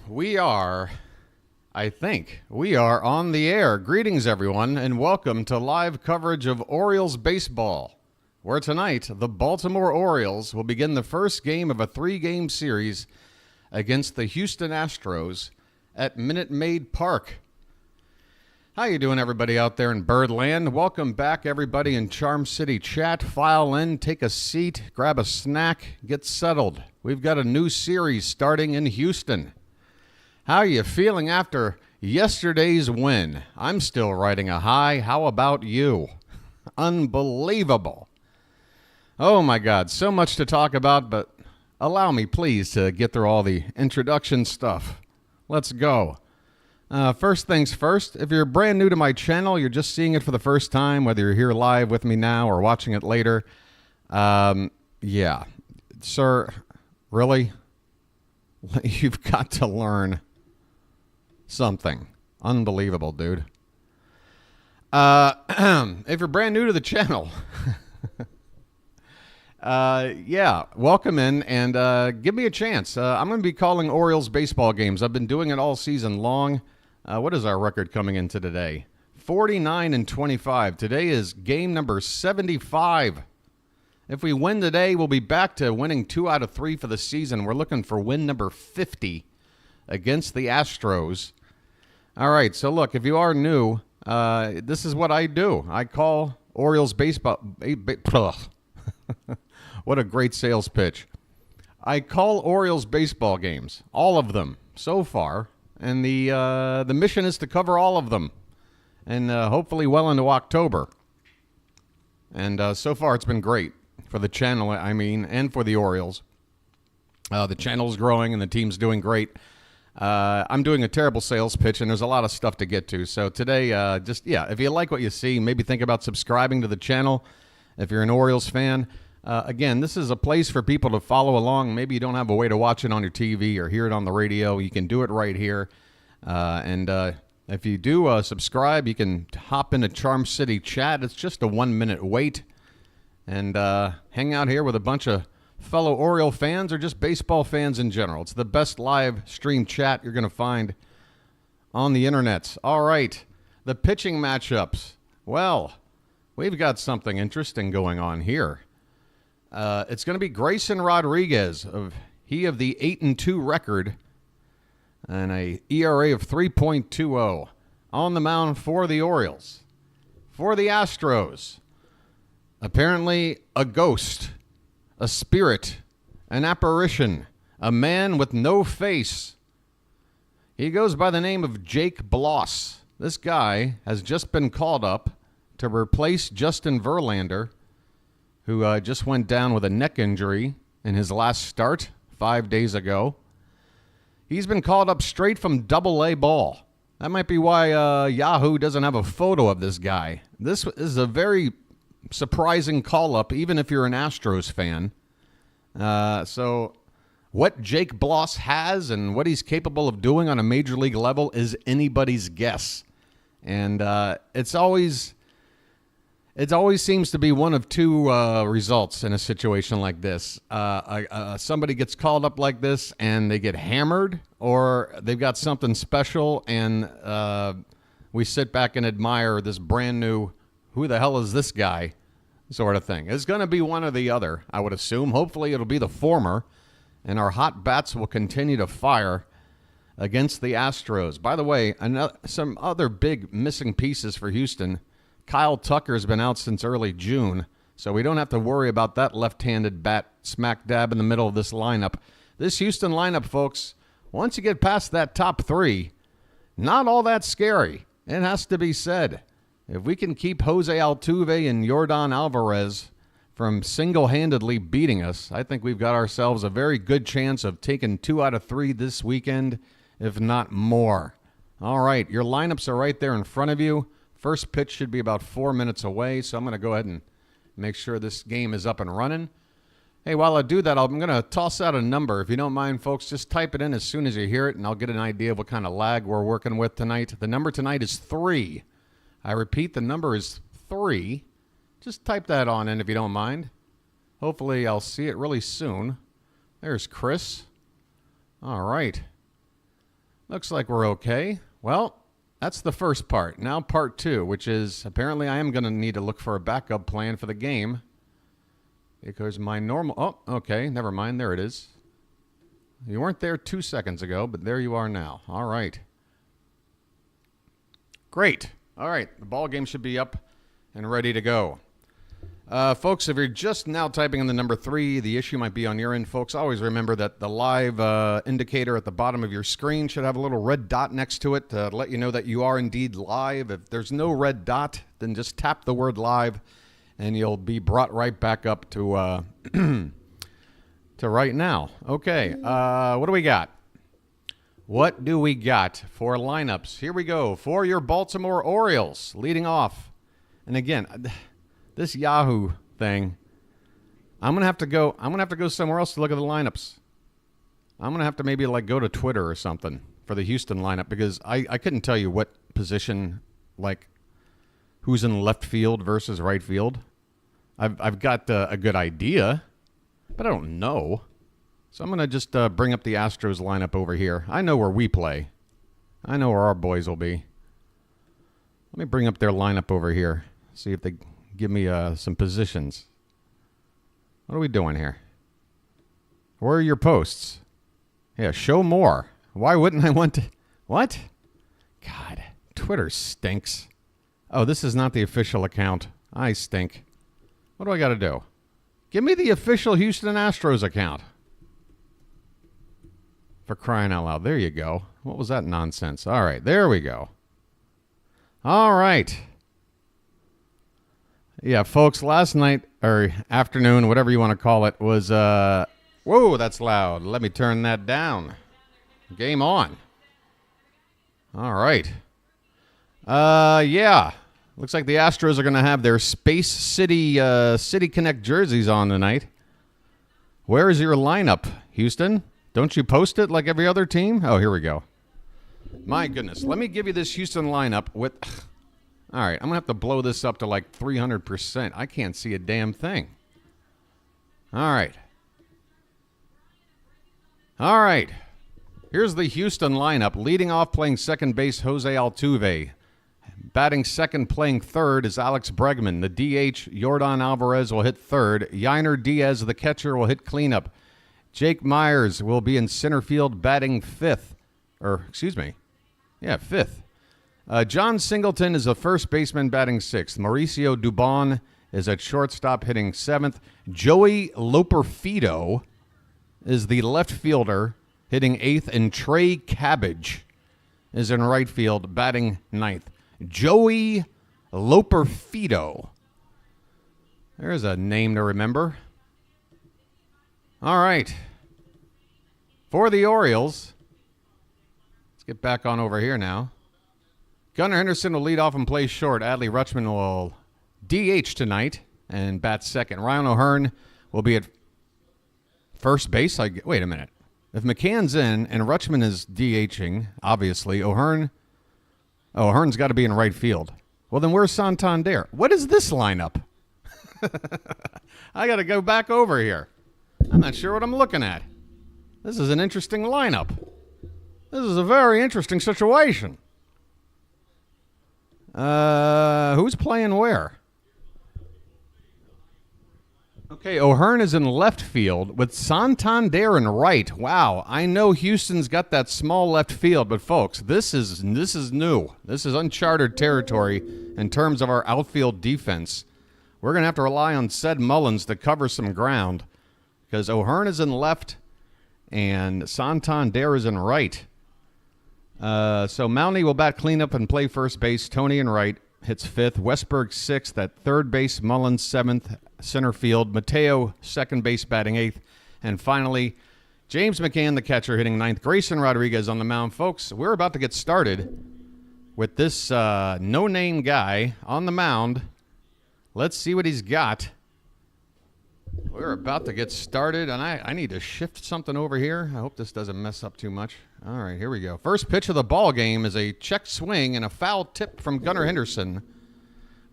We are on the air. Greetings, everyone, and welcome to live coverage of Orioles baseball, where tonight the Baltimore Orioles will begin the first game of a three-game series against the Houston Astros at Minute Maid Park. How you doing, everybody out there in Birdland? Welcome back, everybody in Charm City chat. File in, take a seat, grab a snack, get settled. We've got a new series starting in Houston. How are you feeling after yesterday's win? I'm still riding a high. How about you? Unbelievable. Oh, my God. So much to talk about, but allow me, please, to get through all the introduction stuff. Let's go. First things first, if you're brand new to my channel, you're just seeing it for the first time, whether you're here live with me now or watching it later. Yeah. Sir, really? You've got to learn something. Unbelievable, dude. If you're brand new to the channel, yeah, welcome in and give me a chance. I'm going to be calling Orioles baseball games. I've been doing it all season long. What is our record coming into today? 49-25. Today is game number 75. If we win today, we'll be back to winning 2 out of 3 for the season. We're looking for win number 50 against the Astros. All right, so look, if you are new, this is what I do. I call Orioles baseball. What a great sales pitch. I call Orioles baseball games, all of them so far, and the mission is to cover all of them, and hopefully well into October. And so far it's been great for the channel, and for the Orioles. The channel's growing and the team's doing great. I'm doing a terrible sales pitch, and there's a lot of stuff to get to. So today, if you like what you see, maybe think about subscribing to the channel if you're an Orioles fan. Again, this is a place for people to follow along. Maybe you don't have a way to watch it on your TV or hear it on the radio. You can do it right here. And if you do subscribe, you can hop into Charm City chat. It's just a 1-minute wait. And hang out here with a bunch of fellow Oriole fans or just baseball fans in general. It's the best live stream chat you're going to find on the internet. All right, the pitching matchups. Well, we've got something interesting going on here. It's going to be Grayson Rodriguez of the 8-2 record and a ERA of 3.20 on the mound for the Orioles. For the Astros, apparently a ghost, a spirit, an apparition, a man with no face. He goes by the name of Jake Bloss. This guy has just been called up to replace Justin Verlander, who just went down with a neck injury in his last start 5 days ago. He's been called up straight from Double-A ball. That might be why Yahoo doesn't have a photo of this guy. This is a very surprising call-up, even if you're an Astros fan. So what Jake Bloss has and what he's capable of doing on a major league level is anybody's guess. And it always seems to be one of two results in a situation like this. Somebody gets called up like this and they get hammered, or they've got something special, and we sit back and admire this brand new, who the hell is this guy sort of thing. It's going to be one or the other, I would assume. Hopefully it'll be the former, and our hot bats will continue to fire against the Astros. By the way, some other big missing pieces for Houston. Kyle Tucker's been out since early June, so we don't have to worry about that left-handed bat smack dab in the middle of this lineup. This Houston lineup, folks, once you get past that top three, not all that scary. It has to be said. If we can keep Jose Altuve and Yordan Alvarez from single-handedly beating us, I think we've got ourselves a very good chance of taking 2 out of 3 this weekend, if not more. All right, your lineups are right there in front of you. First pitch should be about 4 minutes away, so I'm going to go ahead and make sure this game is up and running. Hey, while I do that, I'm going to toss out a number. If you don't mind, folks, just type it in as soon as you hear it, and I'll get an idea of what kind of lag we're working with tonight. The number tonight is 3. I repeat, the number is 3. Just type that on in if you don't mind. Hopefully, I'll see it really soon. There's Chris. All right. Looks like we're okay. Well, that's the first part. Now part two, which is apparently I am going to need to look for a backup plan for the game. Because my normal... Oh, okay. Never mind. There it is. You weren't there 2 seconds ago, but there you are now. All right. Great. All right. The ball game should be up and ready to go. Folks, if you're just now typing in the number 3, the issue might be on your end, folks. Always remember that the live indicator at the bottom of your screen should have a little red dot next to it to let you know that you are indeed live. If there's no red dot, then just tap the word live, and you'll be brought right back up to to right now. Okay, what do we got? What do we got for lineups? Here we go. For your Baltimore Orioles, leading off. And again... This Yahoo thing, I'm gonna have to go somewhere else to look at the lineups. I'm gonna have to maybe like go to Twitter or something for the Houston lineup because I couldn't tell you what position, like who's in left field versus right field. I've got a good idea, but I don't know. So I'm gonna just bring up the Astros lineup over here. I know where we play. I know where our boys will be. Let me bring up their lineup over here. See if they give me some positions. What are we doing here? Where are your posts? Yeah, show more. Why wouldn't I want to... What? God, Twitter stinks. Oh, this is not the official account. I stink. What do I got to do? Give me the official Houston Astros account. For crying out loud. There you go. What was that nonsense? All right, there we go. All right. Yeah, folks, last night, or afternoon, whatever you want to call it, was, whoa, that's loud. Let me turn that down. Game on. All right. Yeah. Looks like the Astros are going to have their Space City, City Connect jerseys on tonight. Where is your lineup, Houston? Don't you post it like every other team? Oh, here we go. My goodness. Let me give you this Houston lineup with... All right, I'm going to have to blow this up to like 300%. I can't see a damn thing. All right. All right. Here's the Houston lineup. Leading off, playing second base, Jose Altuve. Batting second, playing third, is Alex Bregman. The DH, Yordan Alvarez, will hit third. Yainer Diaz, the catcher, will hit cleanup. Jake Myers will be in center field, batting fifth. Fifth. John Singleton is the first baseman, batting sixth. Mauricio Dubon is at shortstop, hitting seventh. Joey Loperfido is the left fielder, hitting eighth. And Trey Cabbage is in right field, batting ninth. Joey Loperfido. There's a name to remember. All right. For the Orioles, let's get back on over here now. Gunnar Henderson will lead off and play short. Adley Rutschman will DH tonight and bat second. Ryan O'Hearn will be at first base. Wait a minute. If McCann's in and Rutschman is DHing, obviously, O'Hearn's got to be in right field. Well, then where's Santander? What is this lineup? I got to go back over here. I'm not sure what I'm looking at. This is an interesting lineup. This is a very interesting situation. Who's playing where? Okay, O'Hearn is in left field with Santander in right. Wow, I know Houston's got that small left field, but folks, this is new. This is uncharted territory in terms of our outfield defense. We're going to have to rely on Ced Mullins to cover some ground because O'Hearn is in left and Santander is in right. So Mountie will bat cleanup and play first base. Tony in right hits fifth. Westberg sixth at third base. Mullins seventh, center field. Mateo second base, batting eighth. And finally, James McCann, the catcher, hitting ninth. Grayson Rodriguez on the mound. Folks, we're about to get started with this no-name guy on the mound. Let's see what he's got. We're about to get started, and I need to shift something over here. I hope this doesn't mess up too much. All right, here we go. First pitch of the ball game is a check swing and a foul tip from Gunnar Henderson.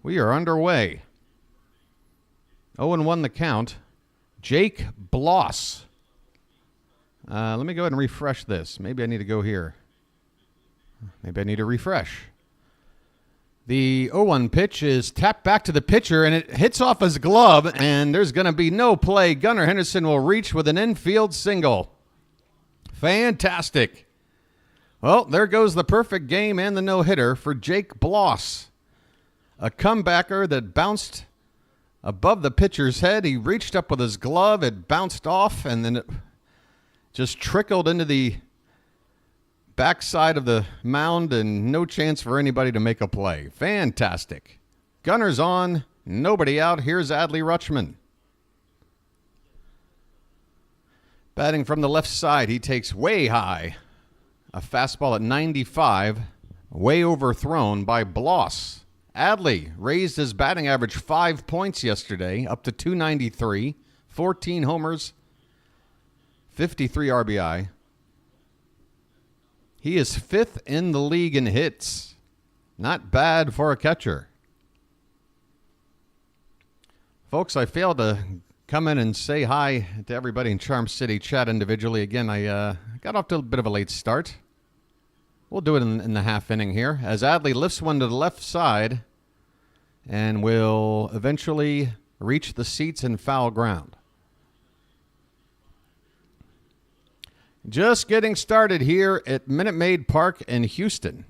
We are underway. 0-1 the count. Jake Bloss. Let me go ahead and refresh this. Maybe I need to go here. Maybe I need to refresh. The 0-1 pitch is tapped back to the pitcher, and it hits off his glove, and there's going to be no play. Gunnar Henderson will reach with an infield single. Fantastic. Well, there goes the perfect game and the no-hitter for Jake Bloss. A comebacker that bounced above the pitcher's head. He reached up with his glove. It bounced off, and then it just trickled into the backside of the mound, and no chance for anybody to make a play. Fantastic. Gunner's on, nobody out. Here's Adley Rutschman. Batting from the left side, he takes way high. A fastball at 95, way overthrown by Bloss. Adley raised his batting average 5 points yesterday, up to 293, 14 homers, 53 RBI. He is 5th in the league in hits. Not bad for a catcher. Folks, I failed to come in and say hi to everybody in Charm City chat individually. Again, I got off to a bit of a late start. We'll do it in the half inning here as Adley lifts one to the left side and will eventually reach the seats in foul ground. Just getting started here at Minute Maid Park in Houston.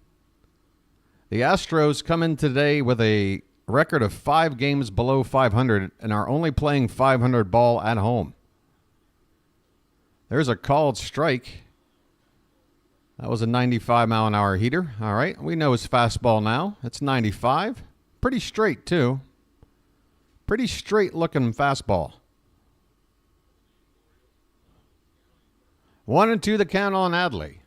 The Astros come in today with a record of 5 games below 500 and are only playing 500 ball at home. There's a called strike. That was a 95-mile-an-hour heater. All right, we know his fastball now. It's 95. Pretty straight, too. Pretty straight-looking fastball. 1-2 the count on Adley.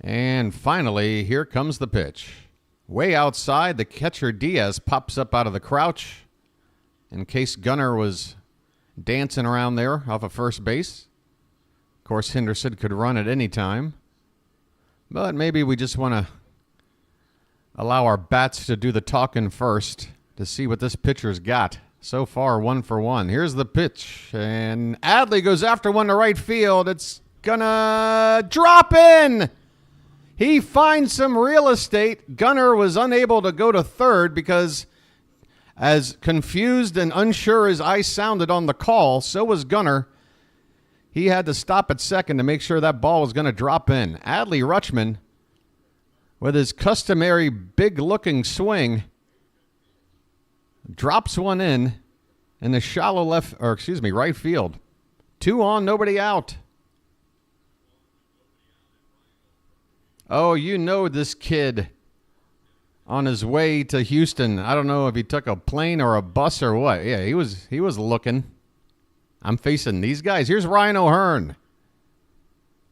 And finally, here comes the pitch. Way outside, the catcher Diaz pops up out of the crouch in case Gunnar was dancing around there off of first base. Of course, Henderson could run at any time. But maybe we just want to allow our bats to do the talking first to see what this pitcher's got. So far, 1 for 1. Here's the pitch, and Adley goes after one to right field. It's gonna drop in. He finds some real estate. Gunnar was unable to go to third because as confused and unsure as I sounded on the call, so was Gunnar. He had to stop at second to make sure that ball was going to drop in. Adley Rutschman, with his customary big-looking swing, drops one in the shallow right field. 2 on, nobody out. Oh, you know this kid on his way to Houston. I don't know if he took a plane or a bus or what. Yeah, he was looking. I'm facing these guys. Here's Ryan O'Hearn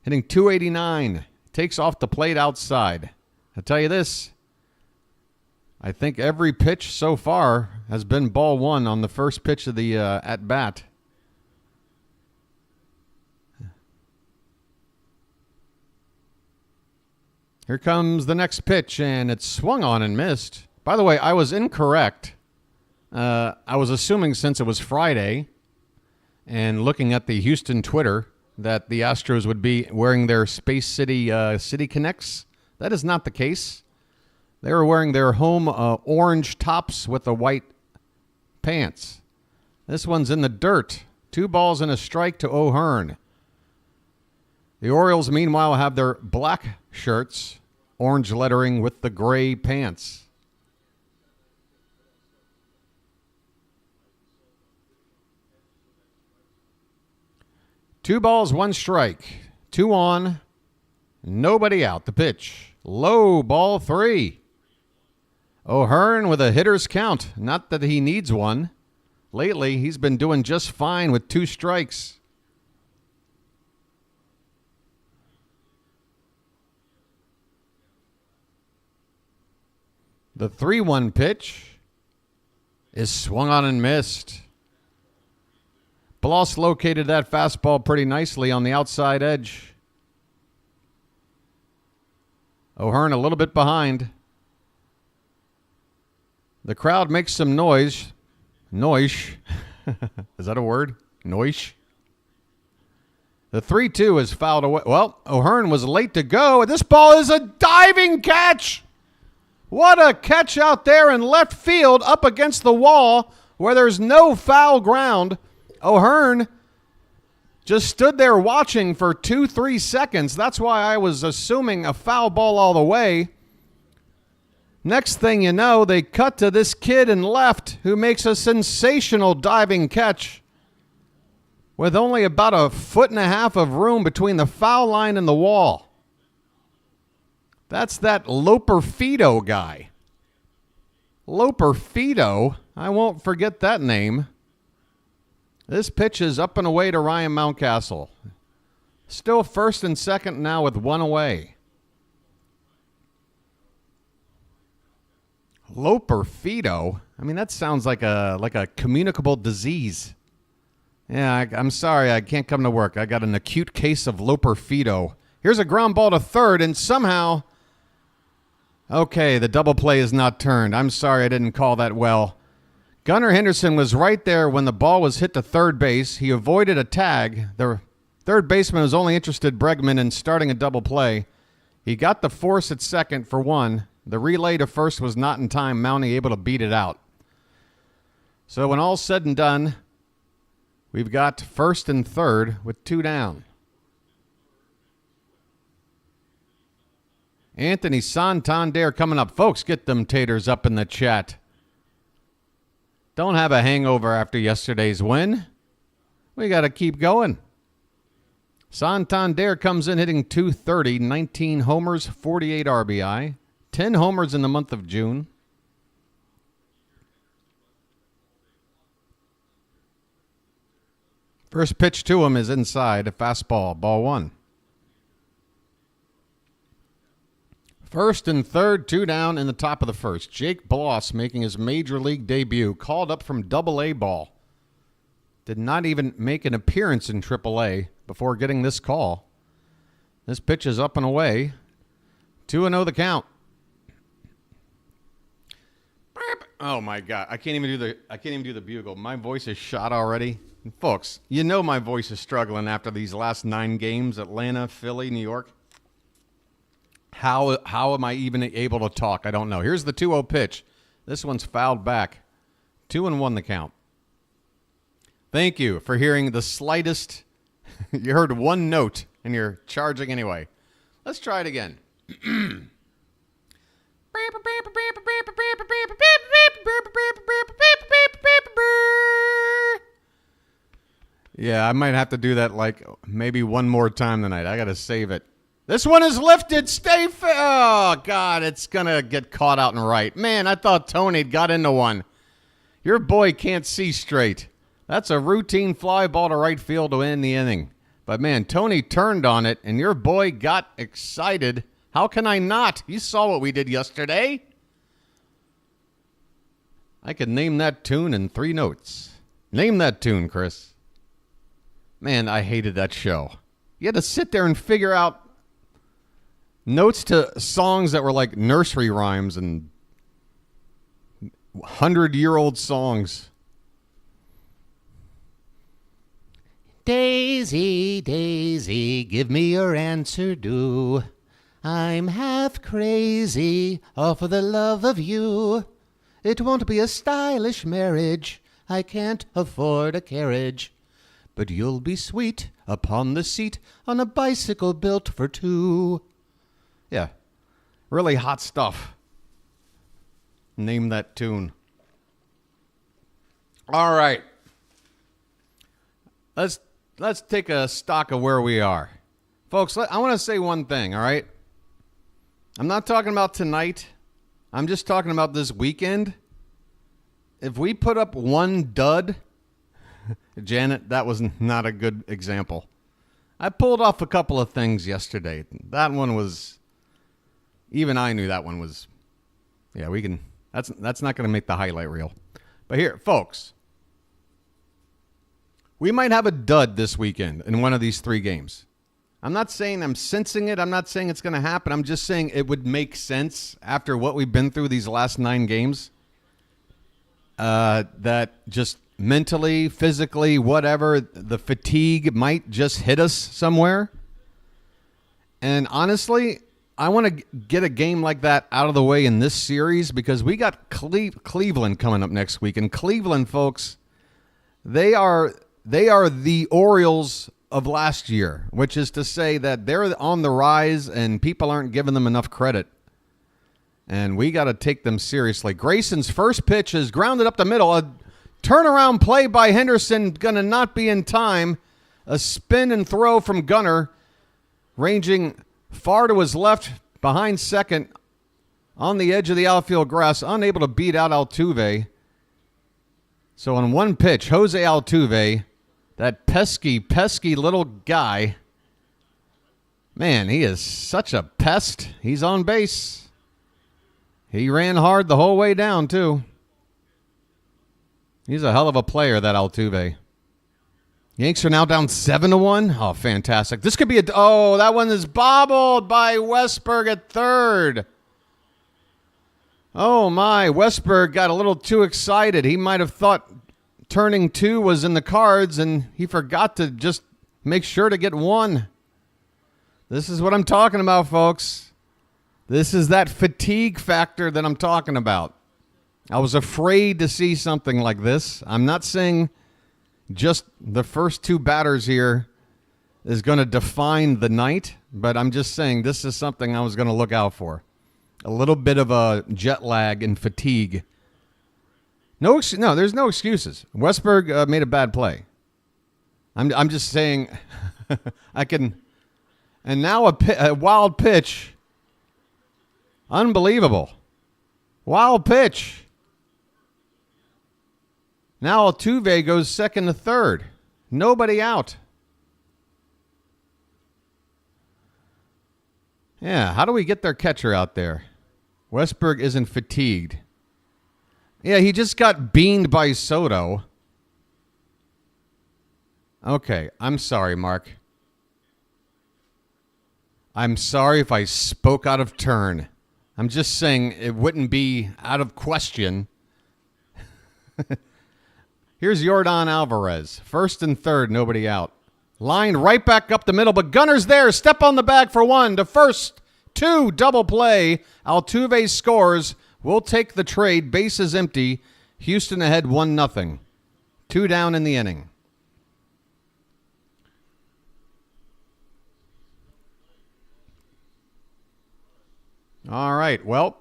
hitting 289. Takes off the plate outside. I'll tell you this. I think every pitch so far has been ball 1 on the first pitch of the at-bat. Here comes the next pitch, and it's swung on and missed. By the way, I was incorrect. I was assuming since it was Friday and looking at the Houston Twitter that the Astros would be wearing their Space City City Connects. That is not the case. They were wearing their home orange tops with the white pants. This one's in the dirt. 2 balls and a strike to O'Hearn. The Orioles, meanwhile, have their black shirts, orange lettering with the gray pants. Two balls, 1 strike. 2 on, nobody out. The pitch, low, ball 3. O'Hearn with a hitter's count. Not that he needs one. Lately, he's been doing just fine with 2 strikes. The 3-1 pitch is swung on and missed. Bloss located that fastball pretty nicely on the outside edge. O'Hearn a little bit behind. The crowd makes some noise. Noise. Is that a word? Noise. The 3-2 is fouled away. Well, O'Hearn was late to go, and this ball is a diving catch. What a catch out there in left field up against the wall where there's no foul ground. O'Hearn just stood there watching for 2-3 seconds. That's why I was assuming a foul ball all the way. Next thing you know, they cut to this kid in left who makes a sensational diving catch with only about 1.5 feet of room between the foul line and the wall. That's that Loperfido guy. Loperfido? I won't forget that name. This pitch is up and away to Ryan Mountcastle. Still first and second now with one away. Loperfido? I mean, that sounds like a communicable disease. Yeah, I'm sorry, I can't come to work. I got an acute case of Loperfido. Here's a ground ball to third, and somehow... Okay, the double play is not turned. I'm sorry I didn't call that well. Gunnar Henderson was right there when the ball was hit to third base. He avoided a tag. The third baseman was only interested, Bregman, in starting a double play. He got the force at second for one. The relay to first was not in time, Mountie able to beat it out. So when all's said and done, we've got first and third with 2 down. Anthony Santander coming up. Folks, get them taters up in the chat. Don't have a hangover after yesterday's win. We got to keep going. Santander comes in hitting .230, 19 homers, 48 RBI, 10 homers in the month of June. First pitch to him is inside, a fastball, ball 1. First and third, 2 down in the top of the first. Jake Bloss making his major league debut, called up from Double-A ball. Did not even make an appearance in Triple-A before getting this call. This pitch is up and away. 2-0 the count. Oh my God! I can't even do the bugle. My voice is shot already, and folks. You know my voice is struggling after these last 9 games: Atlanta, Philly, New York. How am I even able to talk? I don't know. Here's the 2-0 pitch. This one's fouled back. 2-1 the count. Thank you for hearing the slightest. You heard one note, and you're charging anyway. Let's try it again. Yeah, I might have to do that like maybe one more time tonight. I got to save it. This one is lifted. Stay fit. Oh, God, it's going to get caught out and right. Man, I thought Tony got into one. Your boy can't see straight. That's a routine fly ball to right field to end the inning. But, man, Tony turned on it, and your boy got excited. How can I not? You saw what we did yesterday. I could name that tune in 3 notes. Name that tune, Chris. Man, I hated that show. You had to sit there and figure out notes to songs that were like nursery rhymes and 100-year-old songs. Daisy, Daisy, give me your answer, do. I'm half crazy, all for the love of you. It won't be a stylish marriage, I can't afford a carriage. But you'll be sweet upon the seat on a bicycle built for 2. Yeah, really hot stuff. Name that tune. All right. Let's take a stock of where we are. Folks, I want to say one thing, all right? I'm not talking about tonight. I'm just talking about this weekend. If we put up one dud, Janet, that was not a good example. I pulled off a couple of things yesterday. That one was... Even I knew that one was, yeah, we can, that's not going to make the highlight reel. But here, folks, we might have a dud this weekend in one of these 3 games. I'm not saying I'm sensing it. I'm not saying it's going to happen. I'm just saying it would make sense after what we've been through these last 9 games. that just mentally, physically, whatever, the fatigue might just hit us somewhere. And honestly, I want to get a game like that out of the way in this series because we got Cleveland coming up next week. And Cleveland, folks, they are the Orioles of last year, which is to say that they're on the rise and people aren't giving them enough credit. And we got to take them seriously. Grayson's first pitch is grounded up the middle. A turnaround play by Henderson, going to not be in time. A spin and throw from Gunnar, ranging far to his left behind second on the edge of the outfield grass, unable to beat out Altuve. So on one pitch, Jose Altuve, that pesky little guy, man, he is such a pest. He's on base. He ran hard the whole way down, too. He's a hell of a player, that Altuve. Yanks are now down 7-1. Oh, fantastic. This could be that one is bobbled by Westberg at third. Oh, my. Westberg got a little too excited. He might have thought turning 2 was in the cards, and he forgot to just make sure to get 1. This is what I'm talking about, folks. This is that fatigue factor that I'm talking about. I was afraid to see something like this. I'm not saying just the first 2 batters here is going to define the night, but I'm just saying this is something I was going to look out for. A little bit of a jet lag and fatigue. No, there's no excuses. Westberg made a bad play. I'm just saying I can. And now a wild pitch. Unbelievable. Wild pitch. Now Altuve goes second to third. Nobody out. Yeah, how do we get their catcher out there? Westberg isn't fatigued. Yeah, he just got beaned by Soto. Okay, I'm sorry, Mark. I'm sorry if I spoke out of turn. I'm just saying it wouldn't be out of question. Here's Yordan Alvarez. First and third, nobody out. Lined right back up the middle, but Gunner's there. Step on the bag for 1. To first, 2, double play. Altuve scores. We'll take the trade. Bases empty. Houston ahead 1-0. 2 down in the inning. All right, well,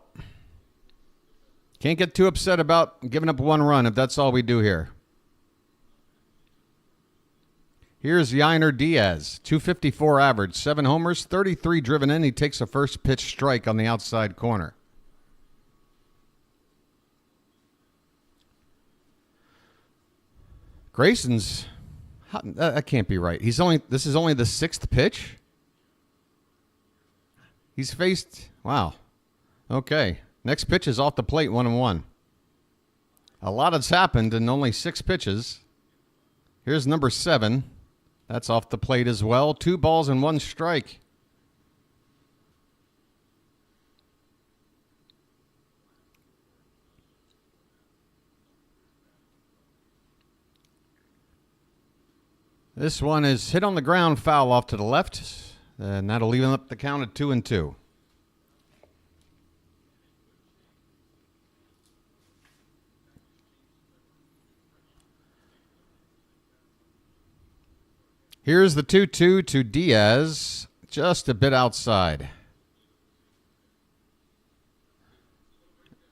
can't get too upset about giving up 1 run if that's all we do here. Here's Yainer Diaz, 254 average, 7 homers, 33 driven in. He takes a first pitch strike on the outside corner. Grayson's, that can't be right. This is only the 6th pitch? He's faced, wow. Okay. Next pitch is off the plate, 1-1. A lot has happened in only 6 pitches. Here's number 7. That's off the plate as well. 2 balls and 1 strike. This one is hit on the ground, foul off to the left. And that'll even up the count at 2-2. Here's the 2-2 to Diaz, just a bit outside.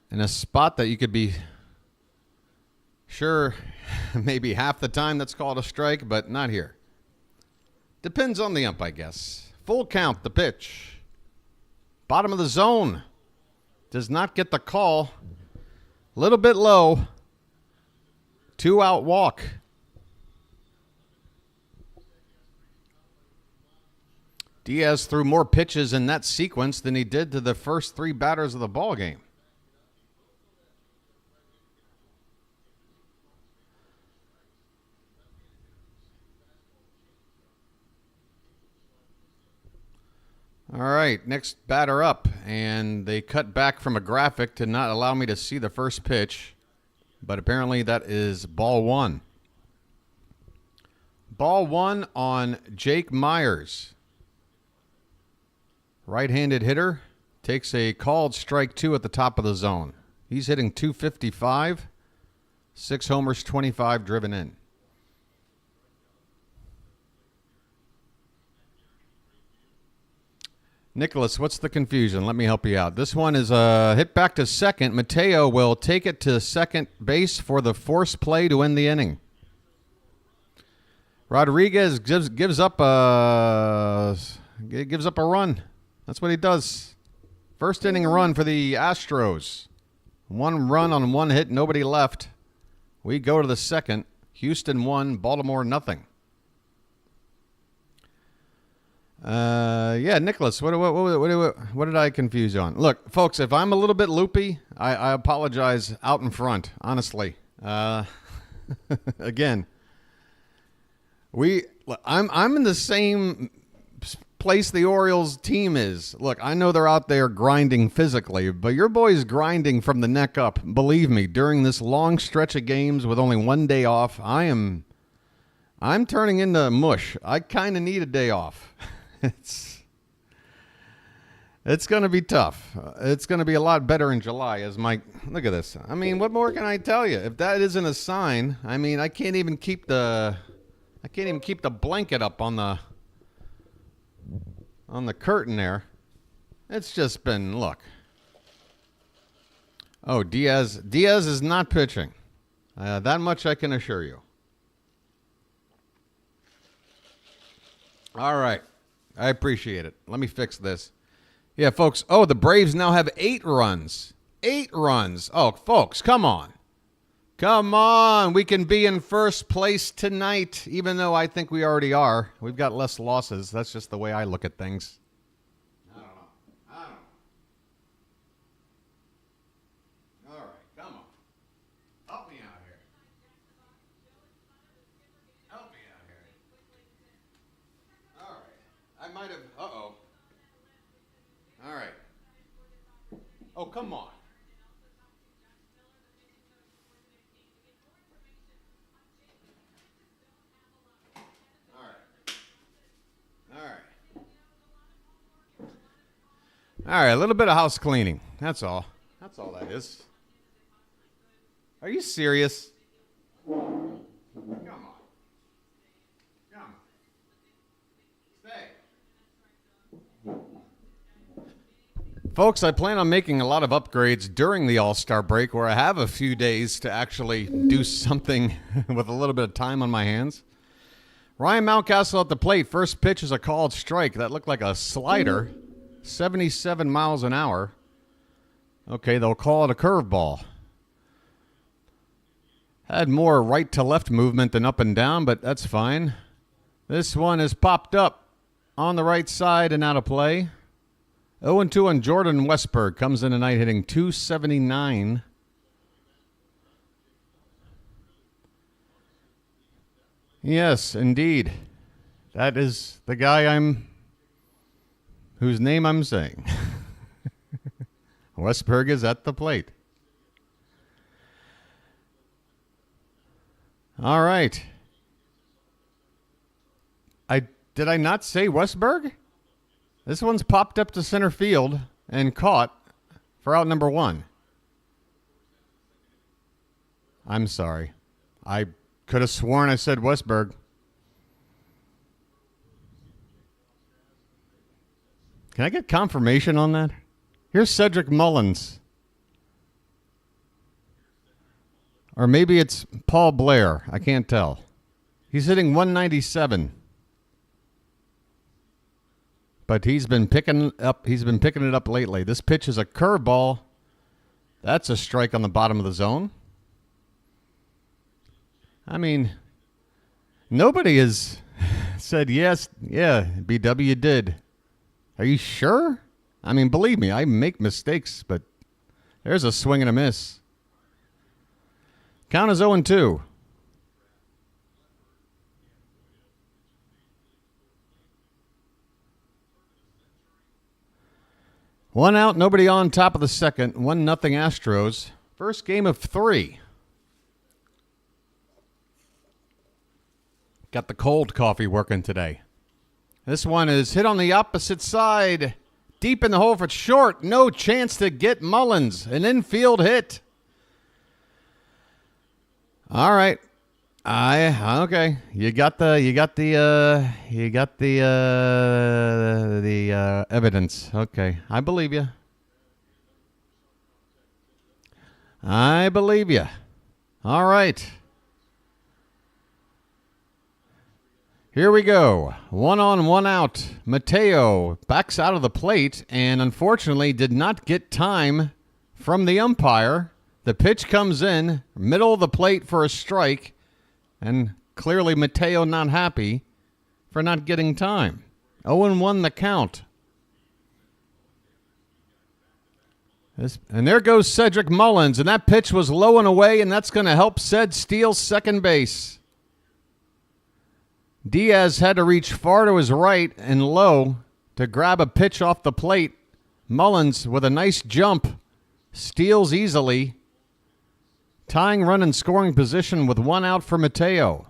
In a spot that you could be sure maybe half the time that's called a strike, but not here. Depends on the ump, I guess. Full count, the pitch. Bottom of the zone. Does not get the call. Little bit low. 2 out walk. Diaz threw more pitches in that sequence than he did to the first 3 batters of the ballgame. All right, next batter up, and they cut back from a graphic to not allow me to see the first pitch. But apparently that is ball one. Ball one on Jake Myers. Right-handed hitter. Takes a called strike two at the top of the zone. He's hitting .255. 6 homers, 25 driven in. Nicholas, what's the confusion? Let me help you out. This one is hit back to second. Mateo will take it to second base for the force play to end the inning. Rodriguez gives up a run. That's what he does. First inning run for the Astros. 1 run on 1 hit, nobody left. We go to the second. Houston 1, Baltimore nothing. Yeah, Nicholas, what did I confuse you on? Look, folks, if I'm a little bit loopy, I apologize out in front, honestly. Again, I'm in the same place the Orioles team is. Look, I know they're out there grinding physically, but your boy's grinding from the neck up. Believe me, during this long stretch of games with only 1 day off, I'm turning into mush. I kind of need a day off. It's going to be tough. It's going to be a lot better in July as Mike. Look at this. I mean, what more can I tell you? If that isn't a sign, I mean, I can't even keep the blanket up on the curtain there. It's just been, look. Oh, Diaz is not pitching. That much I can assure you. All right. I appreciate it. Let me fix this. Yeah, folks. Oh, the Braves now have 8 runs. 8 runs. Oh, folks, come on. Come on. We can be in first place tonight, even though I think we already are. We've got less losses. That's just the way I look at things. I don't know. All right, come on. Help me out here. Help me out here. All right. I might have. Uh-oh. All right. Oh, come on. All right, a little bit of house cleaning. That's all. That's all that is. Are you serious? Come on. Come on. Stay. Folks, I plan on making a lot of upgrades during the All-Star break where I have a few days to actually do something with a little bit of time on my hands. Ryan Mountcastle at the plate. First pitch is a called strike. That looked like a slider. 77 miles an hour. Okay, they'll call it a curveball. Had more right to left movement than up and down, but that's fine. This one is popped up on the right side and out of play. 0-2 on Jordan Westburg. Comes in tonight hitting .279. Yes, indeed. That is the guy whose name I'm saying. Westburg is at the plate. All right. Did I not say Westburg? This one's popped up to center field and caught for out number 1. I'm sorry. I could have sworn I said Westburg. Can I get confirmation on that? Here's Cedric Mullins. Or maybe it's Paul Blair. I can't tell. He's hitting .197. But he's been picking it up lately. This pitch is a curveball. That's a strike on the bottom of the zone. I mean, nobody has said yes. Yeah, BW did. Are you sure? I mean, believe me, I make mistakes, but there's a swing and a miss. Count is 0-2. One out, nobody on, top of the second. 1-0 Astros. First game of 3. Got the cold coffee working today. This one is hit on the opposite side. Deep in the hole for short. No chance to get Mullins. An infield hit. All right. Okay. You got the evidence. Okay. I believe you. All right. Here we go. 1 on, 1 out. Mateo backs out of the plate and unfortunately did not get time from the umpire. The pitch comes in, middle of the plate for a strike, and clearly Mateo not happy for not getting time. 0-1 the count. And there goes Cedric Mullins, and that pitch was low and away, and that's going to help Ced steal second base. Diaz had to reach far to his right and low to grab a pitch off the plate. Mullins, with a nice jump, steals easily, tying run in scoring position with 1 out for Mateo.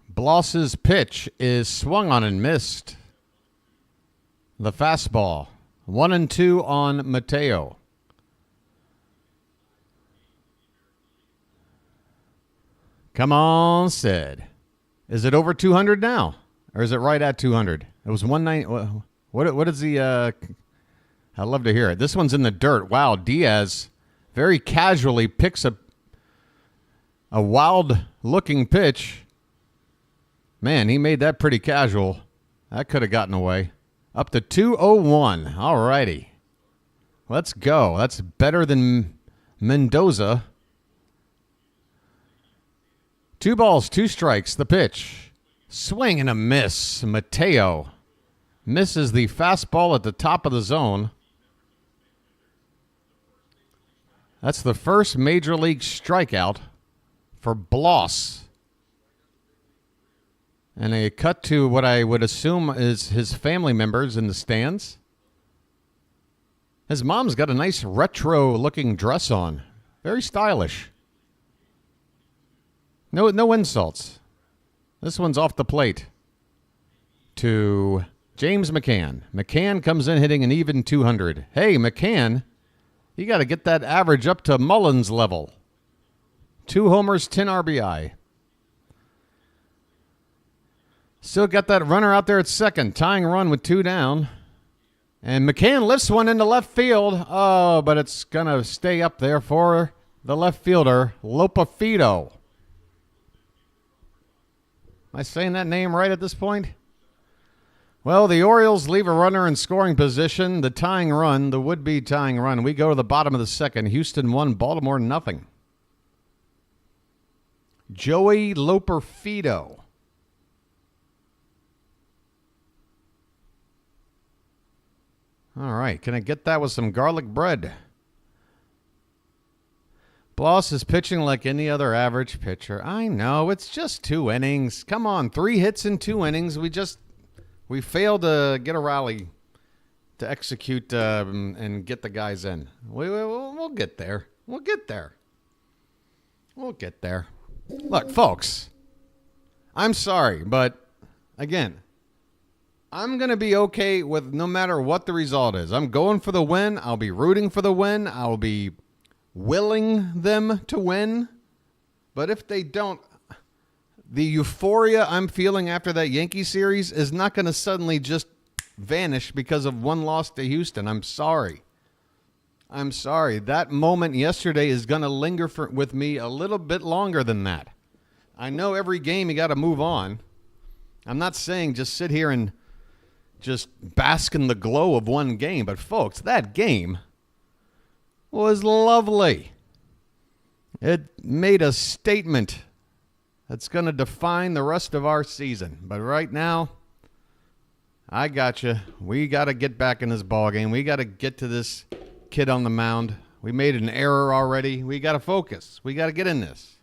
Bloss's pitch is swung on and missed. The fastball. 1-2 on Mateo. Come on, Ced. Is it over 200 now? Or is it right at 200? It was 190. What is the... I'd love to hear it. This one's in the dirt. Wow, Diaz very casually picks a wild-looking pitch. Man, he made that pretty casual. That could have gotten away. Up to 201. All righty. Let's go. That's better than Mendoza. 2 balls, 2 strikes. The pitch. Swing and a miss. Mateo misses the fastball at the top of the zone. That's the first major league strikeout for Bloss. And a cut to what I would assume is his family members in the stands. His mom's got a nice retro-looking dress on. Very stylish. No insults. This one's off the plate to James McCann. McCann comes in hitting an even 200. Hey, McCann, you got to get that average up to Mullins level. 2 homers, 10 RBI. Still got that runner out there at second, tying run with 2 down. And McCann lifts one into left field. Oh, but it's going to stay up there for the left fielder, Lopafido. Am I saying that name right at this point? Well, the Orioles leave a runner in scoring position. The tying run, the would-be tying run. We go to the bottom of the second. Houston 1, Baltimore 0. Joey Lopafido. All right, can I get that with some garlic bread? Bloss is pitching like any other average pitcher. I know, it's just 2 innings. Come on, 3 hits in 2 innings. We failed to get a rally to execute and get the guys in. We'll get there. We'll get there. We'll get there. Look, folks, I'm sorry, but again, I'm going to be okay with no matter what the result is. I'm going for the win. I'll be rooting for the win. I'll be willing them to win. But if they don't, the euphoria I'm feeling after that Yankee series is not going to suddenly just vanish because of 1 loss to Houston. I'm sorry. I'm sorry. That moment yesterday is going to linger with me a little bit longer than that. I know every game you got to move on. I'm not saying just sit here and just bask in the glow of 1 game. But, folks, that game was lovely. It made a statement that's going to define the rest of our season. But right now, I got you. We got to get back in this ballgame. We got to get to this kid on the mound. We made an error already. We got to focus. We got to get in this.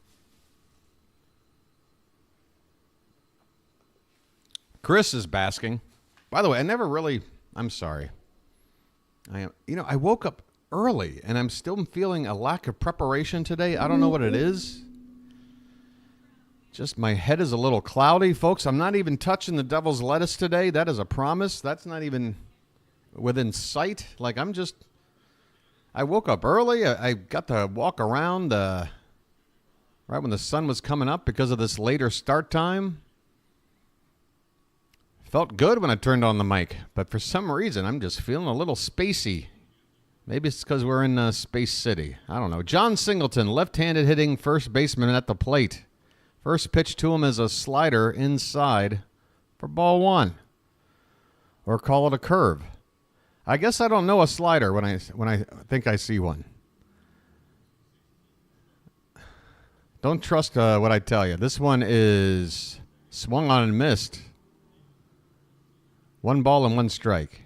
Chris is basking. By the way, I'm sorry. I woke up early, and I'm still feeling a lack of preparation today. I don't know what it is. Just my head is a little cloudy, folks. I'm not even touching the devil's lettuce today. That is a promise. That's not even within sight. Like, I woke up early. I got to walk around right when the sun was coming up because of this later start time. Felt good when I turned on the mic, but for some reason, I'm just feeling a little spacey. Maybe it's because we're in Space City. I don't know. John Singleton, left-handed hitting first baseman at the plate. First pitch to him is a slider inside for ball one. Or call it a curve. I guess I don't know a slider when I think I see one. Don't trust what I tell you. This one is swung on and missed. 1 ball and 1 strike.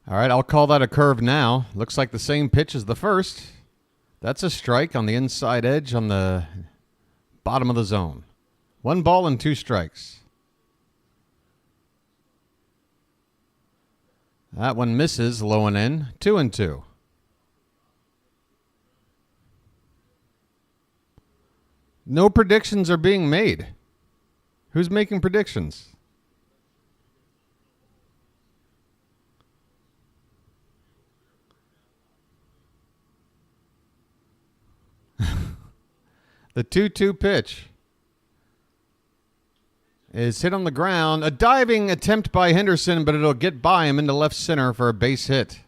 All right, I'll call that a curve now. Looks like the same pitch as the first. That's a strike on the inside edge on the bottom of the zone. 1 ball and 2 strikes. That one misses, low and in. 2-2. No predictions are being made. Who's making predictions? The 2-2 pitch is hit on the ground. A diving attempt by Henderson, but it'll get by him into left center for a base hit.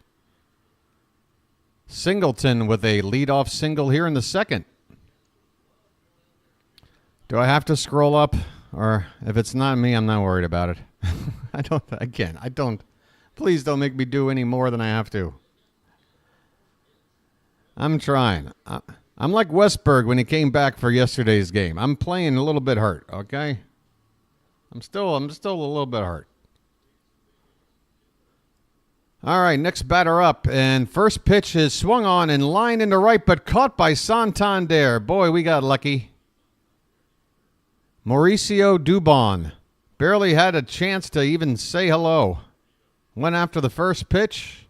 Singleton with a leadoff single here in the second. Do I have to scroll up? Or if it's not me, I'm not worried about it. I don't. Please don't make me do any more than I have to. I'm trying. I'm like Westberg when he came back for yesterday's game. I'm playing a little bit hurt, okay? I'm still a little bit hurt. All right, next batter up, and first pitch is swung on and lined into right, but caught by Santander. Boy, we got lucky. Mauricio Dubon barely had a chance to even say hello. Went after the first pitch,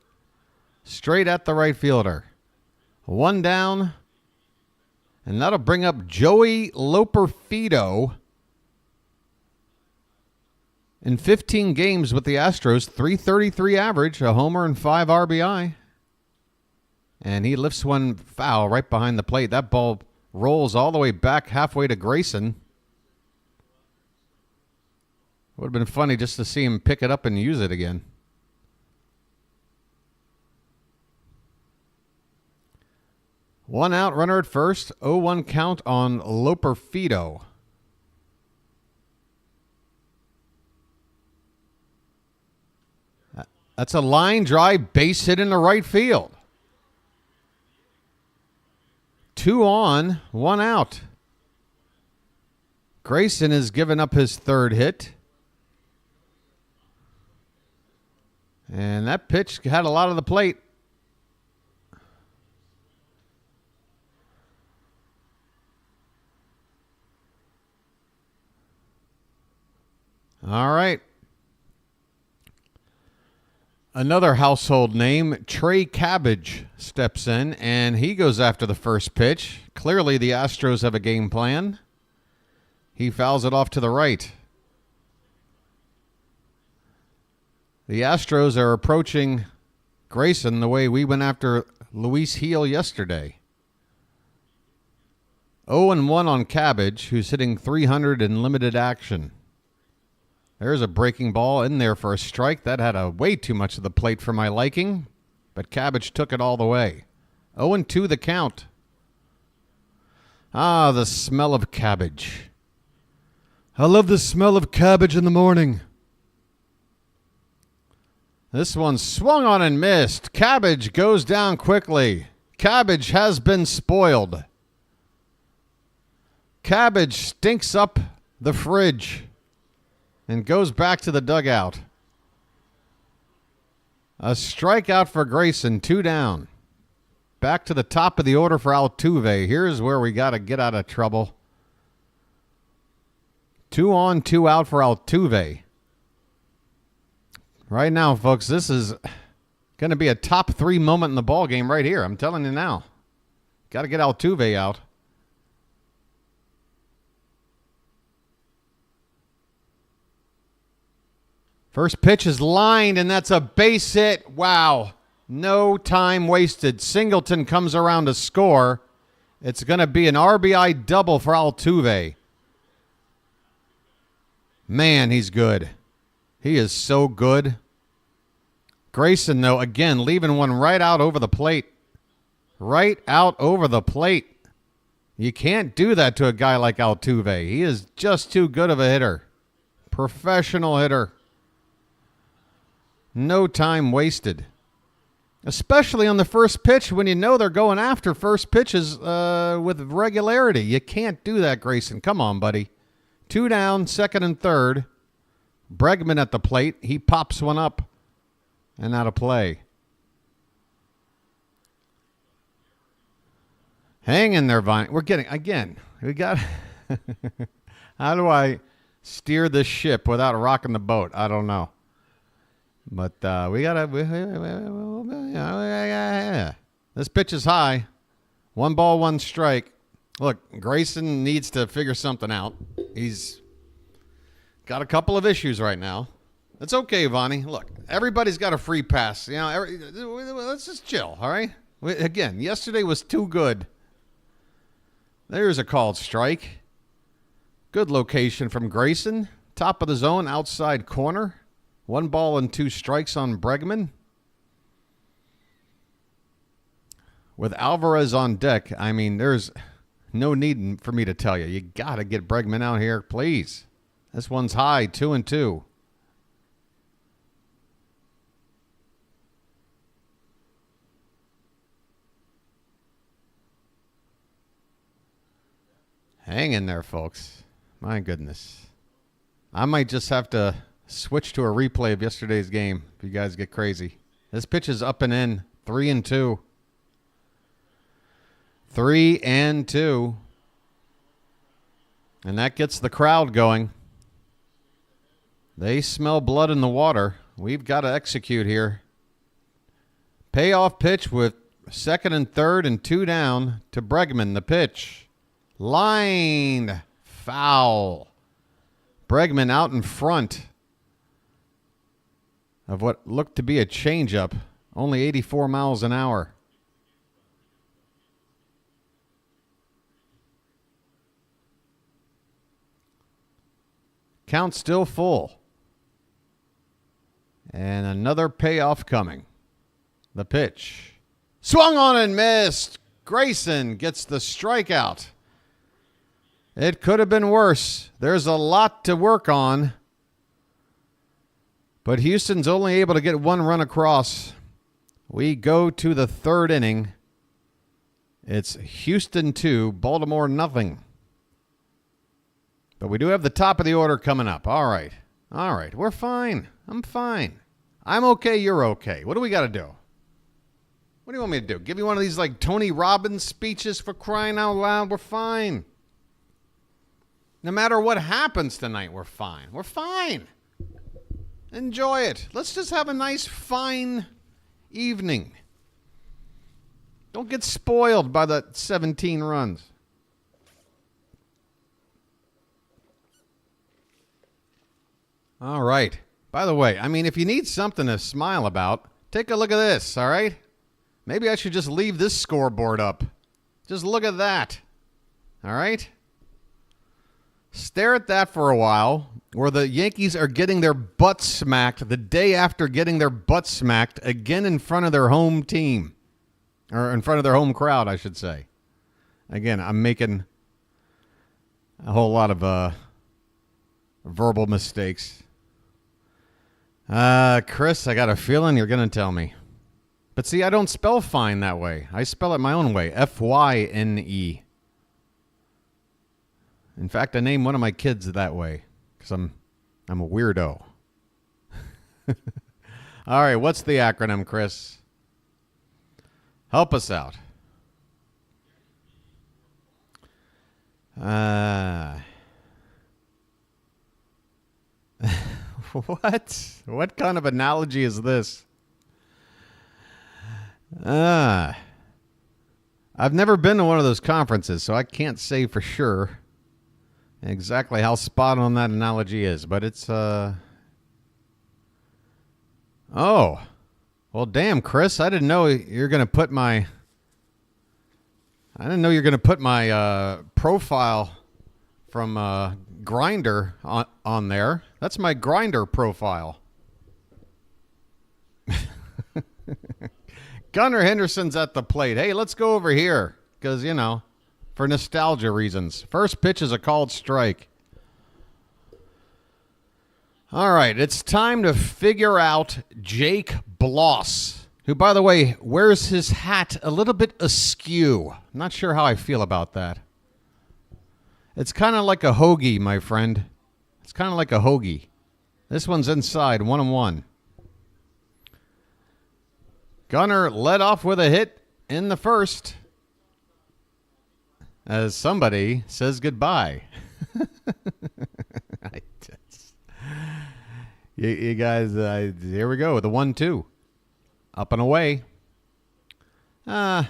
straight at the right fielder. 1 down, and that'll bring up Joey Loperfido. In 15 games with the Astros, .333 average, a homer and 5 RBI. And he lifts one foul right behind the plate. That ball rolls all the way back halfway to Grayson. Would have been funny just to see him pick it up and use it again. One out, runner at first. 0-1 count on Loperfido. That's a line drive base hit in the right field. 2 on, 1 out. Grayson has given up his 3rd hit. And that pitch had a lot of the plate. All right. Another household name, Trey Cabbage, steps in, and he goes after the first pitch. Clearly, the Astros have a game plan. He fouls it off to the right. The Astros are approaching Grayson the way we went after Luis Heel yesterday. 0-1 on Cabbage, who's hitting .300 in limited action. There's a breaking ball in there for a strike. That had a way too much of the plate for my liking, but Cabbage took it all the way. 0-2 the count. Ah, the smell of cabbage. I love the smell of cabbage in the morning. This one swung on and missed. Cabbage goes down quickly. Cabbage has been spoiled. Cabbage stinks up the fridge and goes back to the dugout. A strikeout for Grayson, 2 down. Back to the top of the order for Altuve. Here's where we got to get out of trouble. 2 on, 2 out for Altuve. Right now, folks, this is going to be a top 3 moment in the ball game right here. I'm telling you now. Got to get Altuve out. First pitch is lined, and that's a base hit. Wow. No time wasted. Singleton comes around to score. It's going to be an RBI double for Altuve. Man, he's good. He is so good. Grayson, though, again, leaving one right out over the plate. Right out over the plate. You can't do that to a guy like Altuve. He is just too good of a hitter. Professional hitter. No time wasted. Especially on the first pitch when you know they're going after first pitches with regularity. You can't do that, Grayson. Come on, buddy. 2 down, second and third. Bregman at the plate. He pops one up and out of play. Hang in there, Vine. We're getting, again, we got, how do I steer this ship without rocking the boat? I don't know. But we got to, this pitch is high. 1 ball, 1 strike. Look, Grayson needs to figure something out. He's got a couple of issues right now. It's okay, Vonnie. Look, everybody's got a free pass. You know, let's just chill, all right? Again, yesterday was too good. There's a called strike. Good location from Grayson. Top of the zone, outside corner. 1 ball and 2 strikes on Bregman. With Alvarez on deck, I mean, there's no need for me to tell you. You got to get Bregman out here, please. This one's high, 2-2. Hang in there, folks. My goodness. I might just have to switch to a replay of yesterday's game if you guys get crazy. This pitch is up and in. 3-2. 3-2. And that gets the crowd going. They smell blood in the water. We've got to execute here. Payoff pitch with second and third and 2 down to Bregman. The pitch. Lined. Foul. Bregman out in front of what looked to be a changeup. Only 84 miles an hour. Count still full. And another payoff coming. The pitch. Swung on and missed. Grayson gets the strikeout. It could have been worse. There's a lot to work on. But Houston's only able to get 1 run across. We go to the 3rd inning. It's Houston 2, Baltimore nothing. But we do have the top of the order coming up. All right. All right. We're fine. I'm fine. I'm okay. You're okay. What do we got to do? What do you want me to do? Give you one of these like Tony Robbins speeches for crying out loud? We're fine. No matter what happens tonight, we're fine. We're fine. Enjoy it. Let's just have a nice, fine evening. Don't get spoiled by the 17 runs. All right. By the way, I mean, if you need something to smile about, take a look at this, all right? Maybe I should just leave this scoreboard up. Just look at that. All right? Stare at that for a while, where the Yankees are getting their butts smacked the day after getting their butts smacked again in front of their home team. Or in front of their home crowd, I should say. Again, I'm making a whole lot of verbal mistakes. Chris, I got a feeling you're going to tell me. But see, I don't spell fine that way. I spell it my own way. Fyne. In fact, I named one of my kids that way because I'm a weirdo. All right, what's the acronym, Chris? Help us out. What? What kind of analogy is this? I've never been to one of those conferences, so I can't say for sure exactly how spot on that analogy is, but it's oh. Well, damn, Chris, I didn't know you're going to put my profile from Grindr on there. That's my Grindr profile. Gunnar Henderson's at the plate. Hey, let's go over here because, you know, for nostalgia reasons. First pitch is a called strike. All right, it's time to figure out Jake Bloss, who, by the way, wears his hat a little bit askew. I'm not sure how I feel about that. It's kind of like a hoagie, my friend. It's kind of like a hoagie. This one's inside, 1-1. Gunnar led off with a hit in the first as somebody says goodbye. You guys, here we go with the 1-2. Up and away. High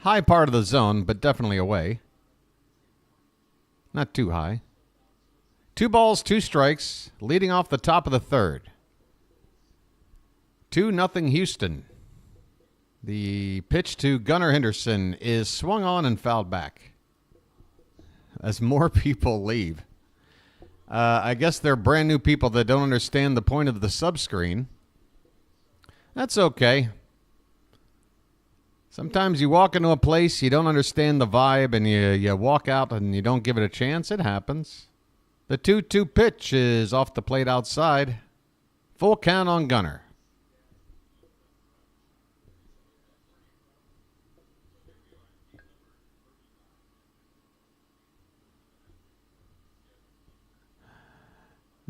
part of the zone, but definitely away. Not too high. 2 balls, 2 strikes, leading off the top of the third. 2-0 Houston. The pitch to Gunnar Henderson is swung on and fouled back as more people leave. I guess they're brand new people that don't understand the point of the subscreen. That's okay. Sometimes you walk into a place, you don't understand the vibe, and you walk out and you don't give it a chance. It happens. The 2-2 pitch is off the plate outside. Full count on Gunnar.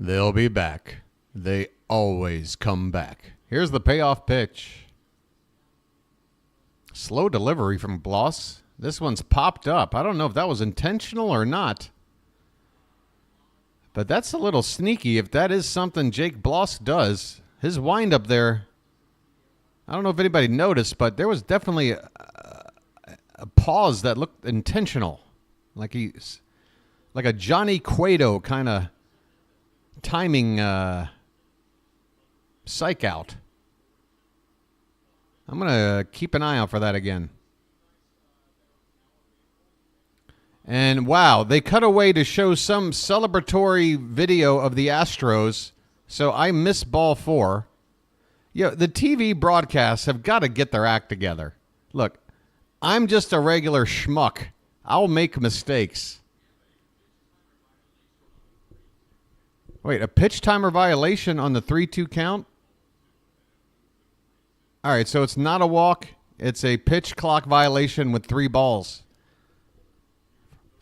They'll be back. They always come back. Here's the payoff pitch. Slow delivery from Bloss. This one's popped up. I don't know if that was intentional or not. But that's a little sneaky if that is something Jake Bloss does. His windup there, I don't know if anybody noticed, but there was definitely a pause that looked intentional. Like a Johnny Cueto kind of timing psych out. I'm going to keep an eye out for that again. And wow, they cut away to show some celebratory video of the Astros. So I missed ball 4. Yeah, the TV broadcasts have got to get their act together. Look, I'm just a regular schmuck. I'll make mistakes. Wait, a pitch timer violation on the 3-2 count? All right, so it's not a walk. It's a pitch clock violation with 3 balls.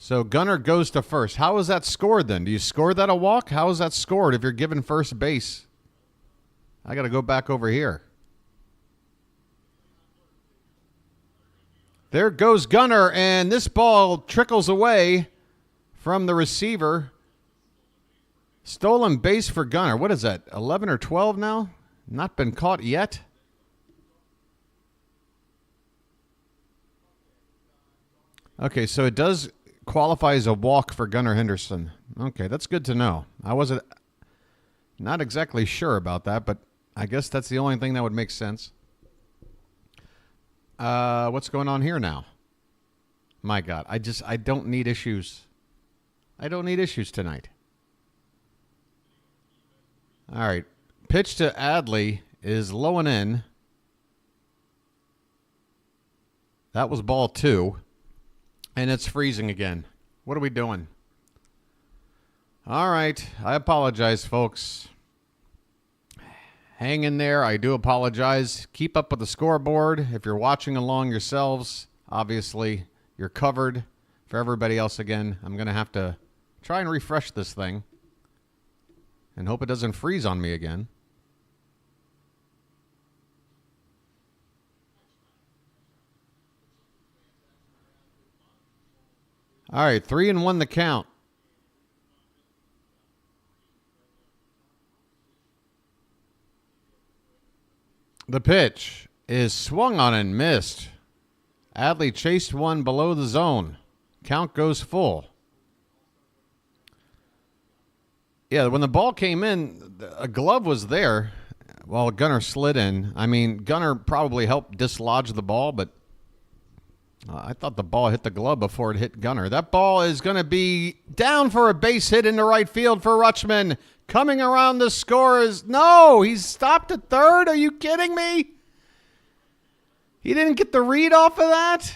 So Gunnar goes to first. How is that scored then? Do you score that a walk? How is that scored if you're given first base? I got to go back over here. There goes Gunnar, and this ball trickles away from the receiver. Stolen base for Gunnar. What is that, 11 or 12 now? Not been caught yet? Okay, so it does qualify as a walk for Gunnar Henderson. Okay, that's good to know. I wasn't not exactly sure about that, but I guess that's the only thing that would make sense. What's going on here now? My God, I don't need issues. I don't need issues tonight. All right, pitch to Adley is low and in. That was ball 2. And it's freezing again. What are we doing? All right. I apologize, folks. Hang in there. I do apologize. Keep up with the scoreboard. If you're watching along yourselves, obviously you're covered. For everybody else, again, I'm going to have to try and refresh this thing and hope it doesn't freeze on me again. All right, 3-1 the count. The pitch is swung on and missed. Adley chased one below the zone. Count goes full. Yeah, when the ball came in, a glove was there while Gunnar slid in. I mean, Gunnar probably helped dislodge the ball, but I thought the ball hit the glove before it hit Gunnar. That ball is going to be down for a base hit into right field for Rutschman. Coming around the score is... No, he's stopped at third. Are you kidding me? He didn't get the read off of that?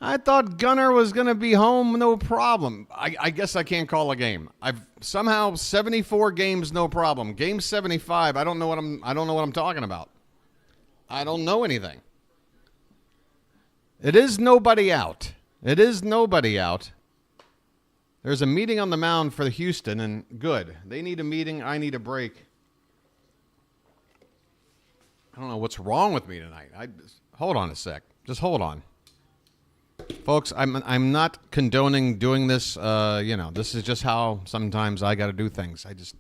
I thought Gunnar was going to be home, no problem. I guess I can't call a game. I've somehow 74 games, no problem. Game 75, I don't know what I'm talking about. I don't know anything. It is nobody out. It is nobody out. There's a meeting on the mound for Houston, and good. They need a meeting. I need a break. I don't know what's wrong with me tonight. Hold on a sec. Just hold on. Folks, I'm not condoning doing this. This is just how sometimes I got to do things. I just,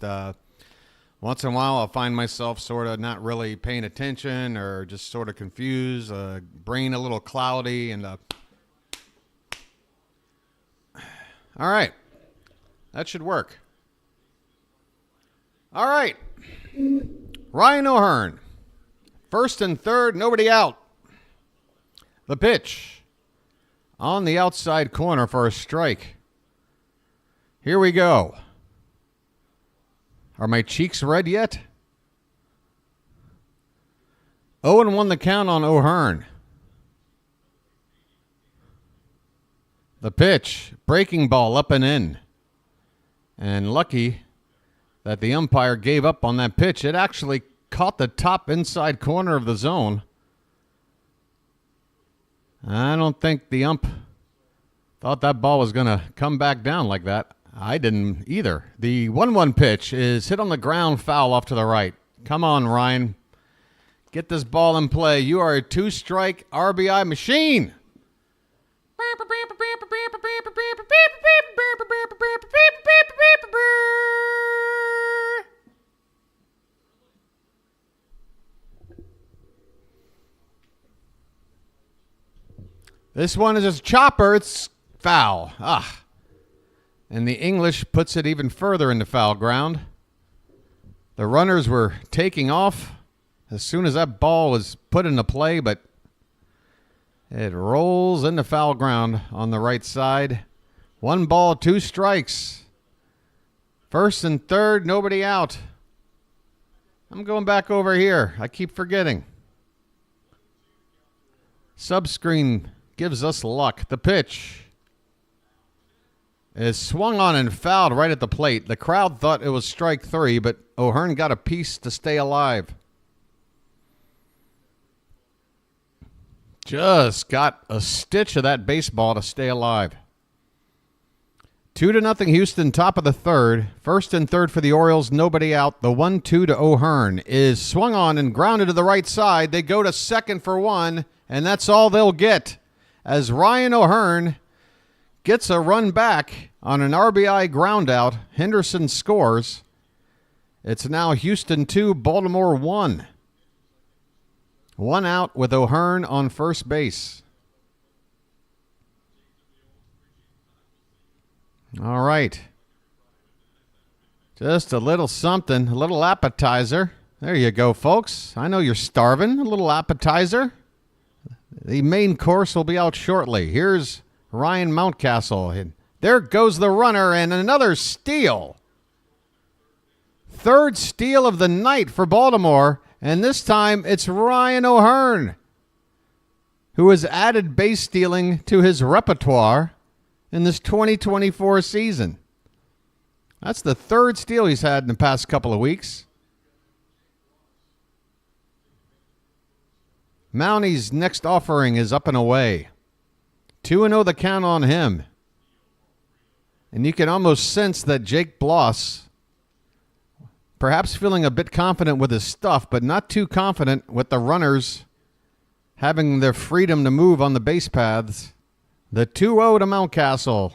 once in a while, I'll find myself sort of not really paying attention or just sort of confused, brain a little cloudy. And all right. That should work. All right. Ryan O'Hearn. First and third, nobody out. The pitch. On the outside corner for a strike. Here we go. Are my cheeks red yet? 0-1 the count on O'Hearn. The pitch. Breaking ball up and in. And lucky that the umpire gave up on that pitch. It actually caught the top inside corner of the zone. I don't think the ump thought that ball was going to come back down like that. I didn't either. The 1-1 pitch is hit on the ground, foul off to the right. Come on, Ryan. Get this ball in play. You are a two-strike RBI machine. This one is a chopper. It's foul. And the English puts it even further into foul ground. The runners were taking off as soon as that ball was put into play, but it rolls into foul ground on the right side. 1 ball, 2 strikes. First and third, nobody out. I'm going back over here. I keep forgetting. Subscreen gives us luck. The pitch is swung on and fouled right at the plate. The crowd thought it was strike 3, but O'Hearn got a piece to stay alive. Just got a stitch of that baseball to stay alive. 2-0 Houston, top of the third. First and third for the Orioles, nobody out. The 1-2 to O'Hearn is swung on and grounded to the right side. They go to second for 1, and that's all they'll get, as Ryan O'Hearn gets a run back on an RBI ground out. Henderson scores. It's now Houston 2, Baltimore 1. 1 out with O'Hearn on first base. All right. Just a little something, a little appetizer. There you go, folks. I know you're starving. A little appetizer. The main course will be out shortly. Here's Ryan Mountcastle. And there goes the runner, and another steal. Third steal of the night for Baltimore, and this time it's Ryan O'Hearn, who has added base stealing to his repertoire in this 2024 season. That's the third steal he's had in the past couple of weeks. Mounty's next offering is up and away. 2-0 the count on him. And you can almost sense that Jake Bloss, perhaps feeling a bit confident with his stuff, but not too confident with the runners having their freedom to move on the base paths. The 2-0 to Mountcastle.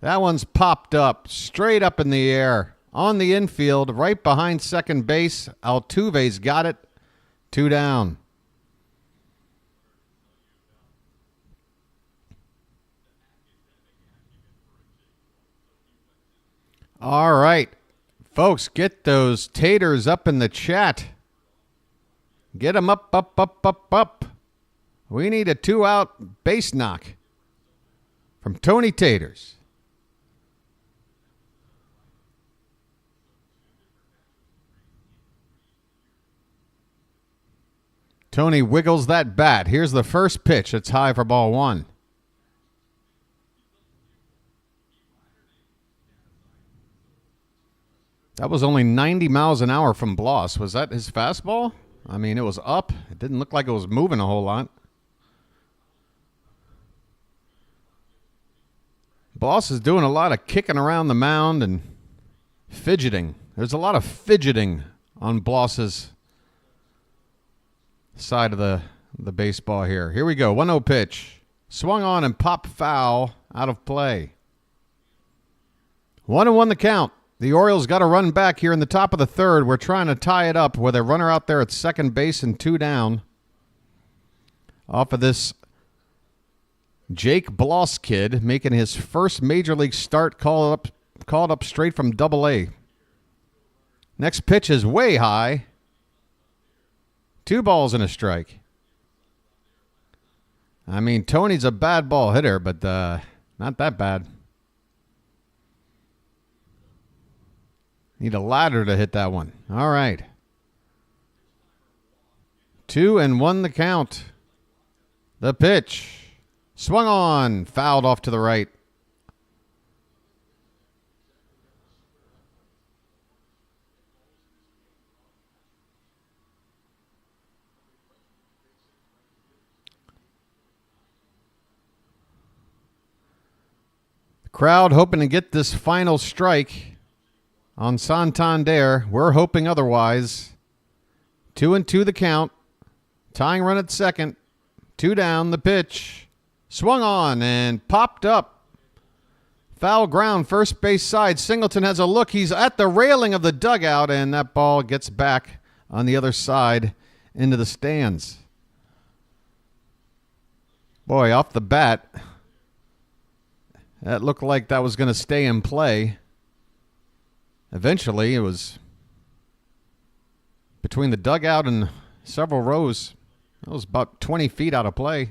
That one's popped up, straight up in the air, on the infield, right behind second base. Altuve's got it. 2 down. All right. Folks, get those taters up in the chat. Get them up, up, up, up, up. We need a 2-out base knock from Tony Taters. Tony wiggles that bat. Here's the first pitch. It's high for ball 1. That was only 90 miles an hour from Bloss. Was that his fastball? I mean, it was up. It didn't look like it was moving a whole lot. Bloss is doing a lot of kicking around the mound and fidgeting. There's a lot of fidgeting on Bloss's side of the baseball here. Here we go. 1-0 pitch. Swung on and popped foul out of play. 1-1 the count. The Orioles got a run back here in the top of the third. We're trying to tie it up with a runner out there at second base and 2 down. Off of this Jake Bloss kid making his first major league start, called up straight from Double-A. Next pitch is way high. 2 balls and a strike. I mean, Tony's a bad ball hitter, but not that bad. Need a ladder to hit that one. All right. 2-1 the count. The pitch. Swung on. Fouled off to the right. The crowd hoping to get this final strike on Santander. We're hoping otherwise. 2-2 the count. Tying run at second. 2 down. The pitch. Swung on and popped up. Foul ground, first base side. Singleton has a look. He's at the railing of the dugout, and that ball gets back on the other side into the stands. Boy, off the bat, that looked like that was going to stay in play. Eventually, it was between the dugout and several rows. It was about 20 feet out of play.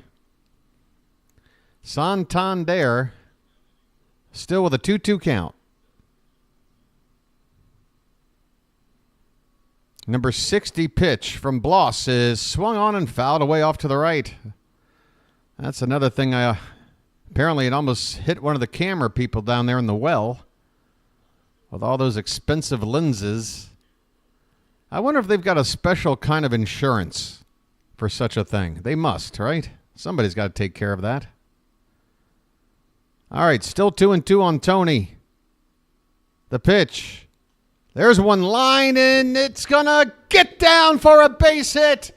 Santander still with a 2-2 count. Number 60 pitch from Bloss is swung on and fouled away off to the right. That's another thing. Apparently, it almost hit one of the camera people down there in the well. With all those expensive lenses. I wonder if they've got a special kind of insurance for such a thing. They must, right? Somebody's got to take care of that. All right, still 2-2 on Tony. The pitch. There's one line, and it's going to get down for a base hit.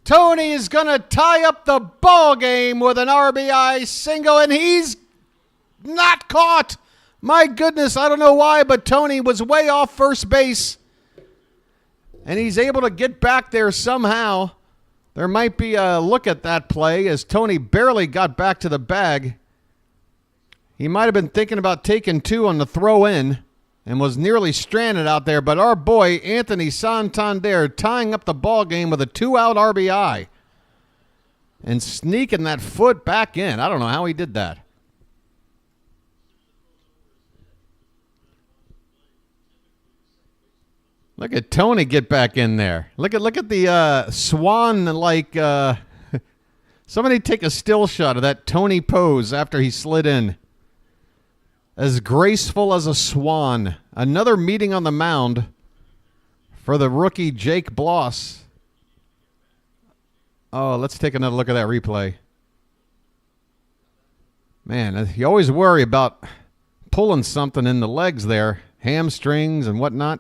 Tony is going to tie up the ball game with an RBI single, and he's not caught. My goodness, I don't know why, but Tony was way off first base. And he's able to get back there somehow. There might be a look at that play as Tony barely got back to the bag. He might have been thinking about taking 2 on the throw in and was nearly stranded out there. But our boy, Anthony Santander, tying up the ball game with a 2-out RBI and sneaking that foot back in. I don't know how he did that. Look at Tony get back in there. Look at the swan-like. Somebody take a still shot of that Tony pose after he slid in. As graceful as a swan. Another meeting on the mound for the rookie Jake Bloss. Oh, let's take another look at that replay. Man, you always worry about pulling something in the legs there. Hamstrings and whatnot.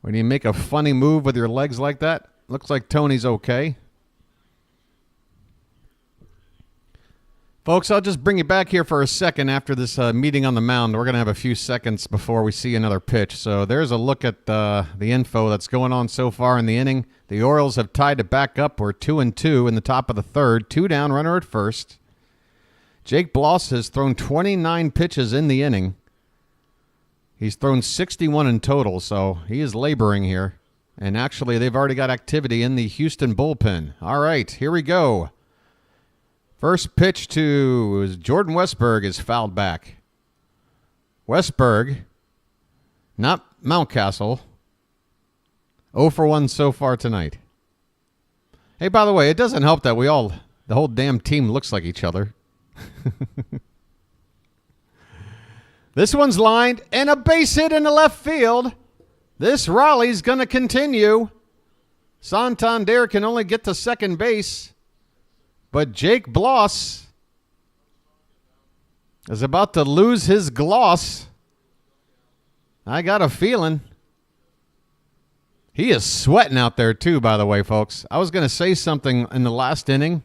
When you make a funny move with your legs like that, looks like Tony's okay. Folks, I'll just bring you back here for a second after this meeting on the mound. We're going to have a few seconds before we see another pitch. So there's a look at the info that's going on so far in the inning. The Orioles have tied it back up. We're 2-2 in the top of the third. 2 down, runner at first. Jake Bloss has thrown 29 pitches in the inning. He's thrown 61 in total, so he is laboring here. And actually, they've already got activity in the Houston bullpen. All right, here we go. First pitch to Jordan Westburg is fouled back. Westburg, not Mountcastle, 0 for 1 so far tonight. Hey, by the way, it doesn't help that the whole damn team looks like each other. This one's lined, and a base hit in the left field. This rally's going to continue. Santander can only get to second base. But Jake Bloss is about to lose his gloss. I got a feeling. He is sweating out there too, by the way, folks. I was going to say something in the last inning,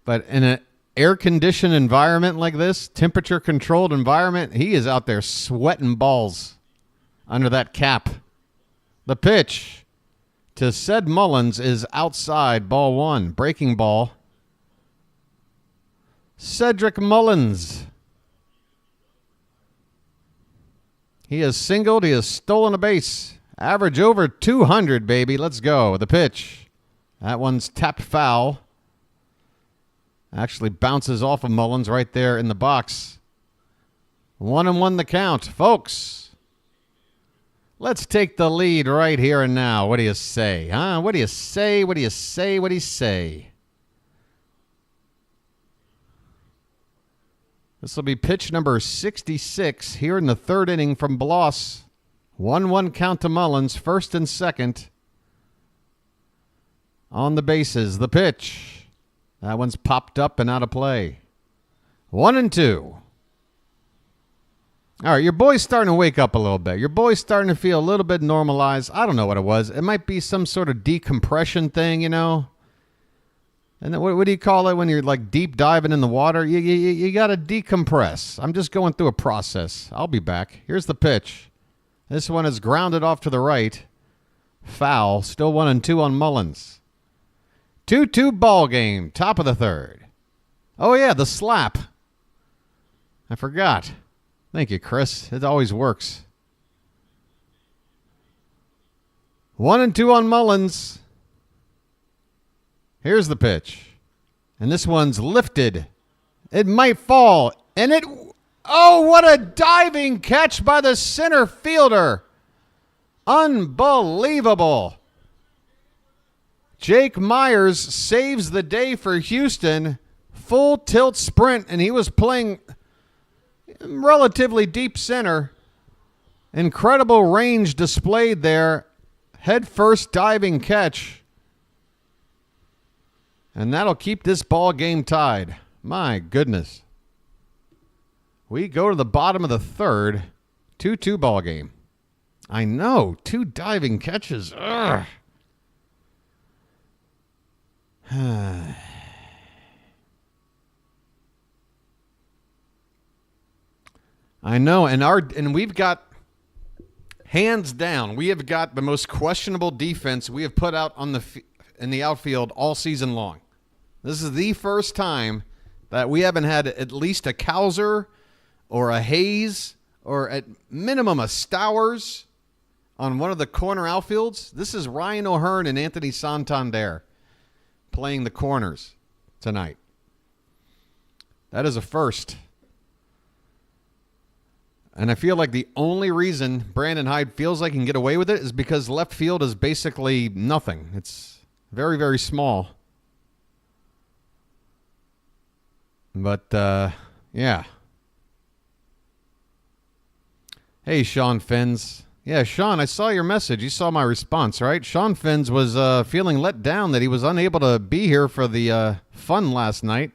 but in an air-conditioned environment like this, temperature-controlled environment, he is out there sweating balls under that cap. The pitch to Ced Mullins is outside, ball 1. Breaking ball. Cedric Mullins. He has singled. He has stolen a base. Average over 200, baby. Let's go. The pitch. That one's tapped foul. Actually bounces off of Mullins right there in the box. 1-1 the count. Folks, let's take the lead right here and now. What do you say, huh? What do you say? What do you say? What do you say? This will be pitch number 66 here in the third inning from Bloss. 1-1 count to Mullins, first and second. On the bases, the pitch. That one's popped up and out of play. 1-2. All right, your boy's starting to wake up a little bit. Your boy's starting to feel a little bit normalized. I don't know what it was. It might be some sort of decompression thing, you know. And then what do you call it when you're like deep diving in the water? You got to decompress. I'm just going through a process. I'll be back. Here's the pitch. This one is grounded off to the right. Foul. Still 1-2 on Mullins. 2-2 ball game. Top of the third. Oh, yeah, the slap. I forgot. Thank you, Chris. It always works. 1-2 on Mullins. Here's the pitch. And this one's lifted. It might fall. And it... Oh, what a diving catch by the center fielder. Unbelievable. Jake Myers saves the day for Houston. Full tilt sprint, and he was playing relatively deep center. Incredible range displayed there. Head first diving catch. And that'll keep this ball game tied. My goodness. We go to the bottom of the third. 2-2 ball game. I know. 2 diving catches. Ugh. I know, and we've got, hands down, we have got the most questionable defense we have put out in the outfield all season long. This is the first time that we haven't had at least a Cowser or a Hayes or at minimum a Stowers on one of the corner outfields. This is Ryan O'Hearn and Anthony Santander playing the corners tonight. That is a first. And I feel like the only reason Brandon Hyde feels like he can get away with it is because left field is basically nothing. It's very, very small. But, yeah. Hey, Sean Fins. Yeah, Sean, I saw your message. You saw my response, right? Sean Fins was feeling let down that he was unable to be here for the fun last night.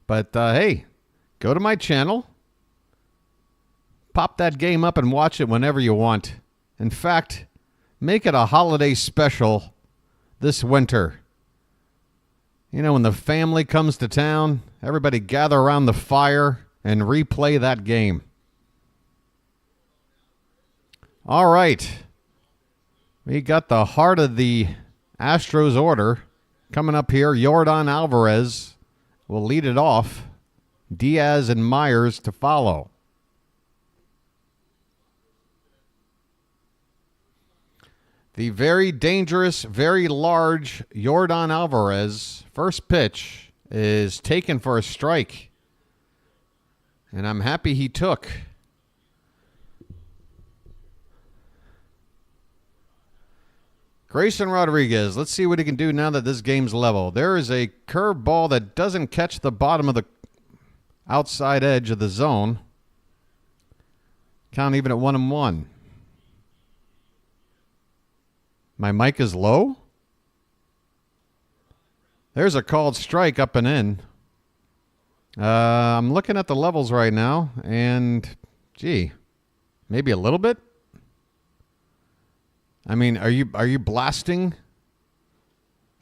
But, hey, go to my channel. Pop that game up and watch it whenever you want. In fact, make it a holiday special this winter. You know, when the family comes to town, everybody gather around the fire and replay that game. All right. We got the heart of the Astros order coming up here. Yordan Alvarez will lead it off. Diaz and Myers to follow. The very dangerous, very large Yordan Alvarez, first pitch, is taken for a strike. And I'm happy he took. Grayson Rodriguez, let's see what he can do now that this game's level. There is a curveball that doesn't catch the bottom of the outside edge of the zone. Count even at 1-1. My mic is low? There's a called strike up and in. I'm looking at the levels right now, and gee, maybe a little bit. I mean, are you blasting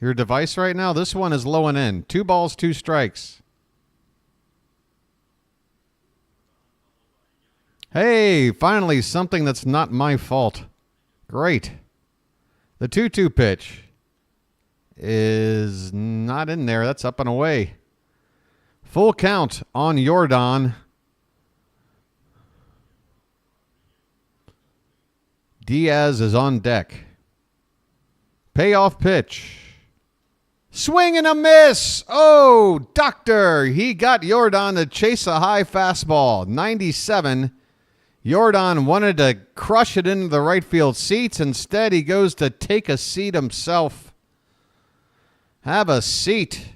your device right now? This one is low and in. 2 balls, 2 strikes. Hey, finally something that's not my fault. Great. The 2-2 pitch is not in there. That's up and away. Full count on Yordan. Diaz is on deck. Payoff pitch. Swing and a miss. Oh, doctor. He got Yordan to chase a high fastball. 97. Yordan wanted to crush it into the right field seats. Instead, he goes to take a seat himself. Have a seat.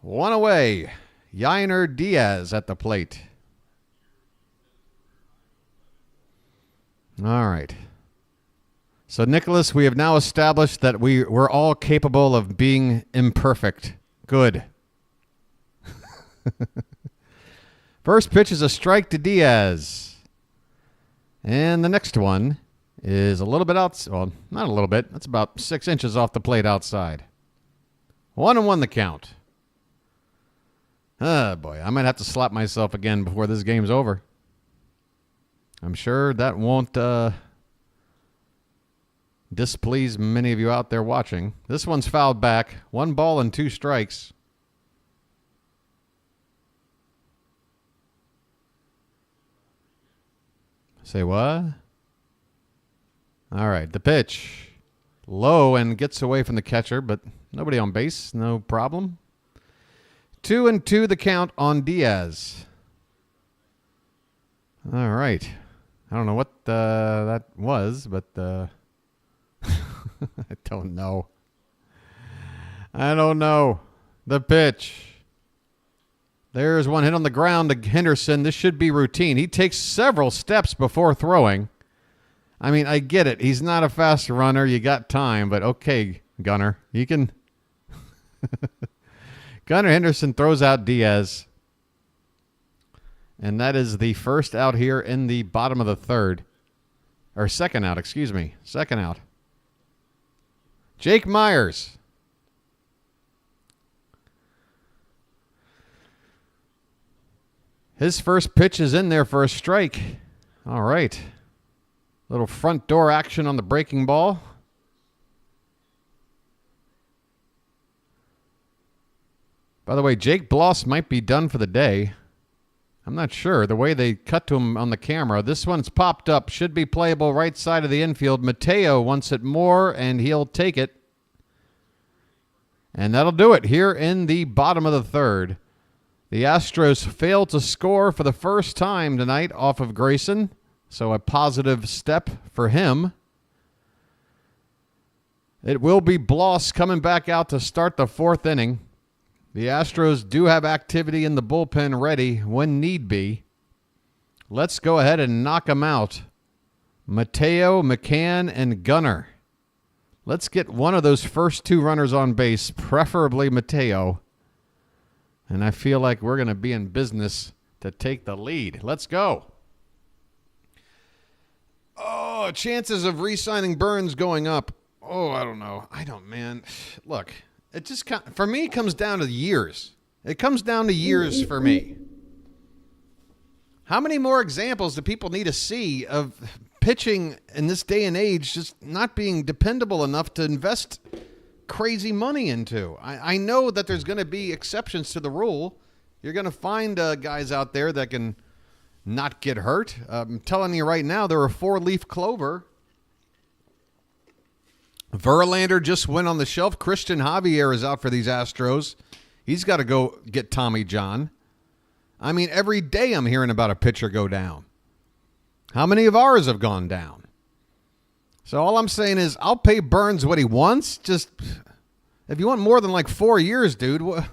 1 away. Yainer Diaz at the plate. All right. So, Nicholas, we have now established that we're all capable of being imperfect. Good. First pitch is a strike to Diaz. And the next one is a little bit outside. Well, not a little bit. That's about 6 inches off the plate outside. 1-1 the count. Oh, boy. I might have to slap myself again before this game's over. I'm sure that won't displease many of you out there watching. This one's fouled back. 1 ball and 2 strikes. Say what? All right, the pitch. Low and gets away from the catcher, but nobody on base. No problem. 2-2 the count on Diaz. All right. I don't know what that was, but I don't know. I don't know. The pitch. There's one hit on the ground to Henderson. This should be routine. He takes several steps before throwing. I mean, I get it. He's not a fast runner. You got time, but okay, Gunner. You can. Gunnar Henderson throws out Diaz. And that is the first out here in the bottom of the third. Or second out, excuse me. Second out. Jake Myers. His first pitch is in there for a strike. All right. Little front door action on the breaking ball. By the way, Jake Bloss might be done for the day. I'm not sure. The way they cut to him on the camera. This one's popped up. Should be playable right side of the infield. Mateo wants it more, and he'll take it. And that'll do it here in the bottom of the third. The Astros failed to score for the first time tonight off of Grayson. So a positive step for him. It will be Bloss coming back out to start the fourth inning. The Astros do have activity in the bullpen ready when need be. Let's go ahead and knock them out. Mateo, McCann, and Gunnar. Let's get one of those first 2 runners on base, preferably Mateo. And I feel like we're going to be in business to take the lead. Let's go. Oh, chances of re-signing Burns going up. Oh, I don't know. Man. Look. It just, for me, it comes down to years. It comes down to years for me. How many more examples do people need to see of pitching in this day and age just not being dependable enough to invest crazy money into? I know that there's going to be exceptions to the rule. You're going to find guys out there that can not get hurt. I'm telling you right now, they're a 4-leaf clover. Verlander just went on the shelf. Christian Javier is out for these Astros. He's got to go get Tommy John. I mean, every day I'm hearing about a pitcher go down. How many of ours have gone down? So all I'm saying is I'll pay Burns what he wants. Just if you want more than like 4 years, dude, what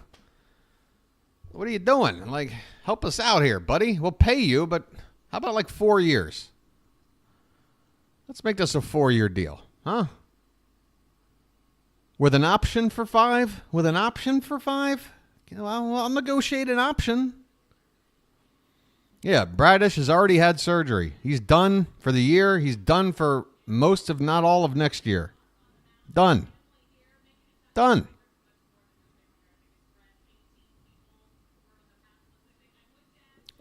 are you doing? Like, help us out here, buddy. We'll pay you, but how about like 4 years? Let's make this a 4-year deal, huh? With an option for 5? With an option for 5? I'll negotiate an option. Yeah, Bradish has already had surgery. He's done for the year. He's done for most, if not all, of next year. Done. Done.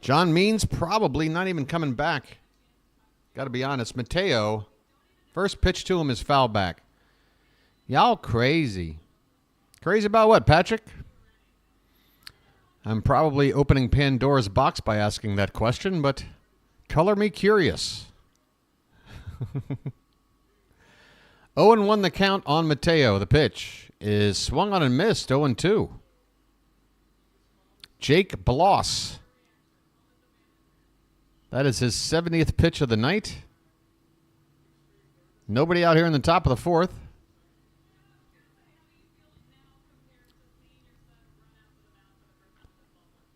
John Means probably not even coming back. Got to be honest. Mateo, first pitch to him is foul back. Y'all crazy. Crazy about what, Patrick? I'm probably opening Pandora's box by asking that question, but color me curious. 0-1 the count on Mateo. The pitch is swung on and missed. 0-2. Jake Bloss. That is his 70th pitch of the night. Nobody out here in the top of the 4th.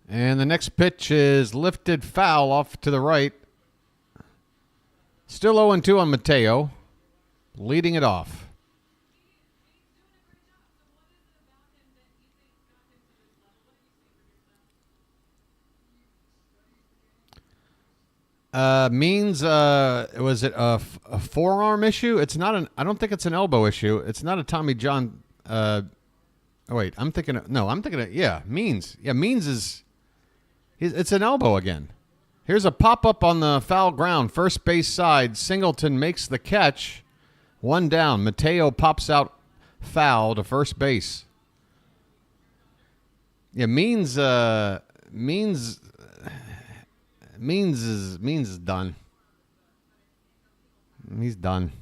And the next pitch is lifted foul off to the right. Still 0-2 on Mateo, leading it off. Means was it a forearm issue? It's not an. I don't think it's an elbow issue. It's not a Tommy John. Wait, I'm thinking. Means. Yeah, Means is. It's an elbow again. Here's a pop-up on the foul ground. First base side. Singleton makes the catch. 1 down. Mateo pops out foul to first base. Yeah, Means is done. He's done.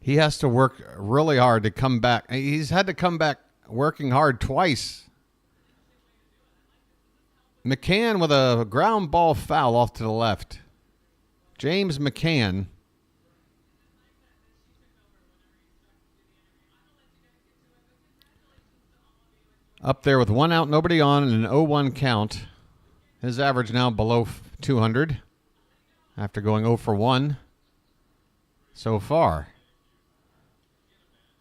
He has to work really hard to come back. He's had to come back working hard twice. McCann with a ground ball foul off to the left. James McCann. Up there with 1 out, nobody on, and an 0-1 count. His average now below 200 after going 0 for 1 so far.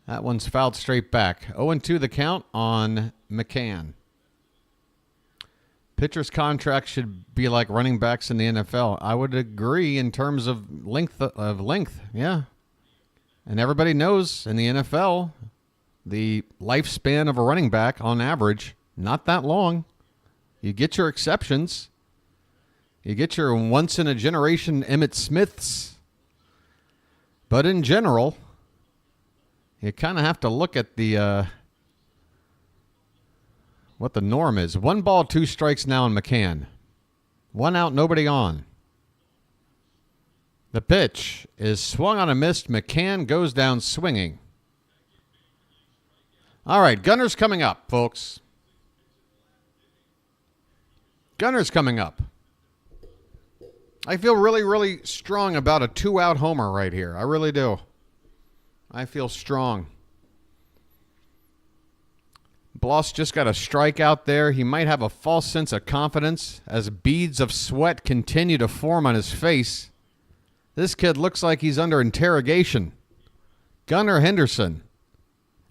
That one's fouled straight back. 0-2 the count on McCann. Pitchers' contracts should be like running backs in the NFL. I would agree in terms of length. Yeah. And everybody knows in the NFL, the lifespan of a running back on average, not that long. You get your exceptions. You get your once-in-a-generation Emmitt Smiths. But in general, you kind of have to look at the what the norm is. 1 ball, 2 strikes now on McCann. 1 out, nobody on. The pitch is swung on and missed. McCann goes down swinging. All right, Gunner's coming up, folks. Gunner's coming up. I feel really, really strong about a 2-out homer right here. I really do. I feel strong. Bloss just got a strikeout there. He might have a false sense of confidence as beads of sweat continue to form on his face. This kid looks like he's under interrogation. Gunnar Henderson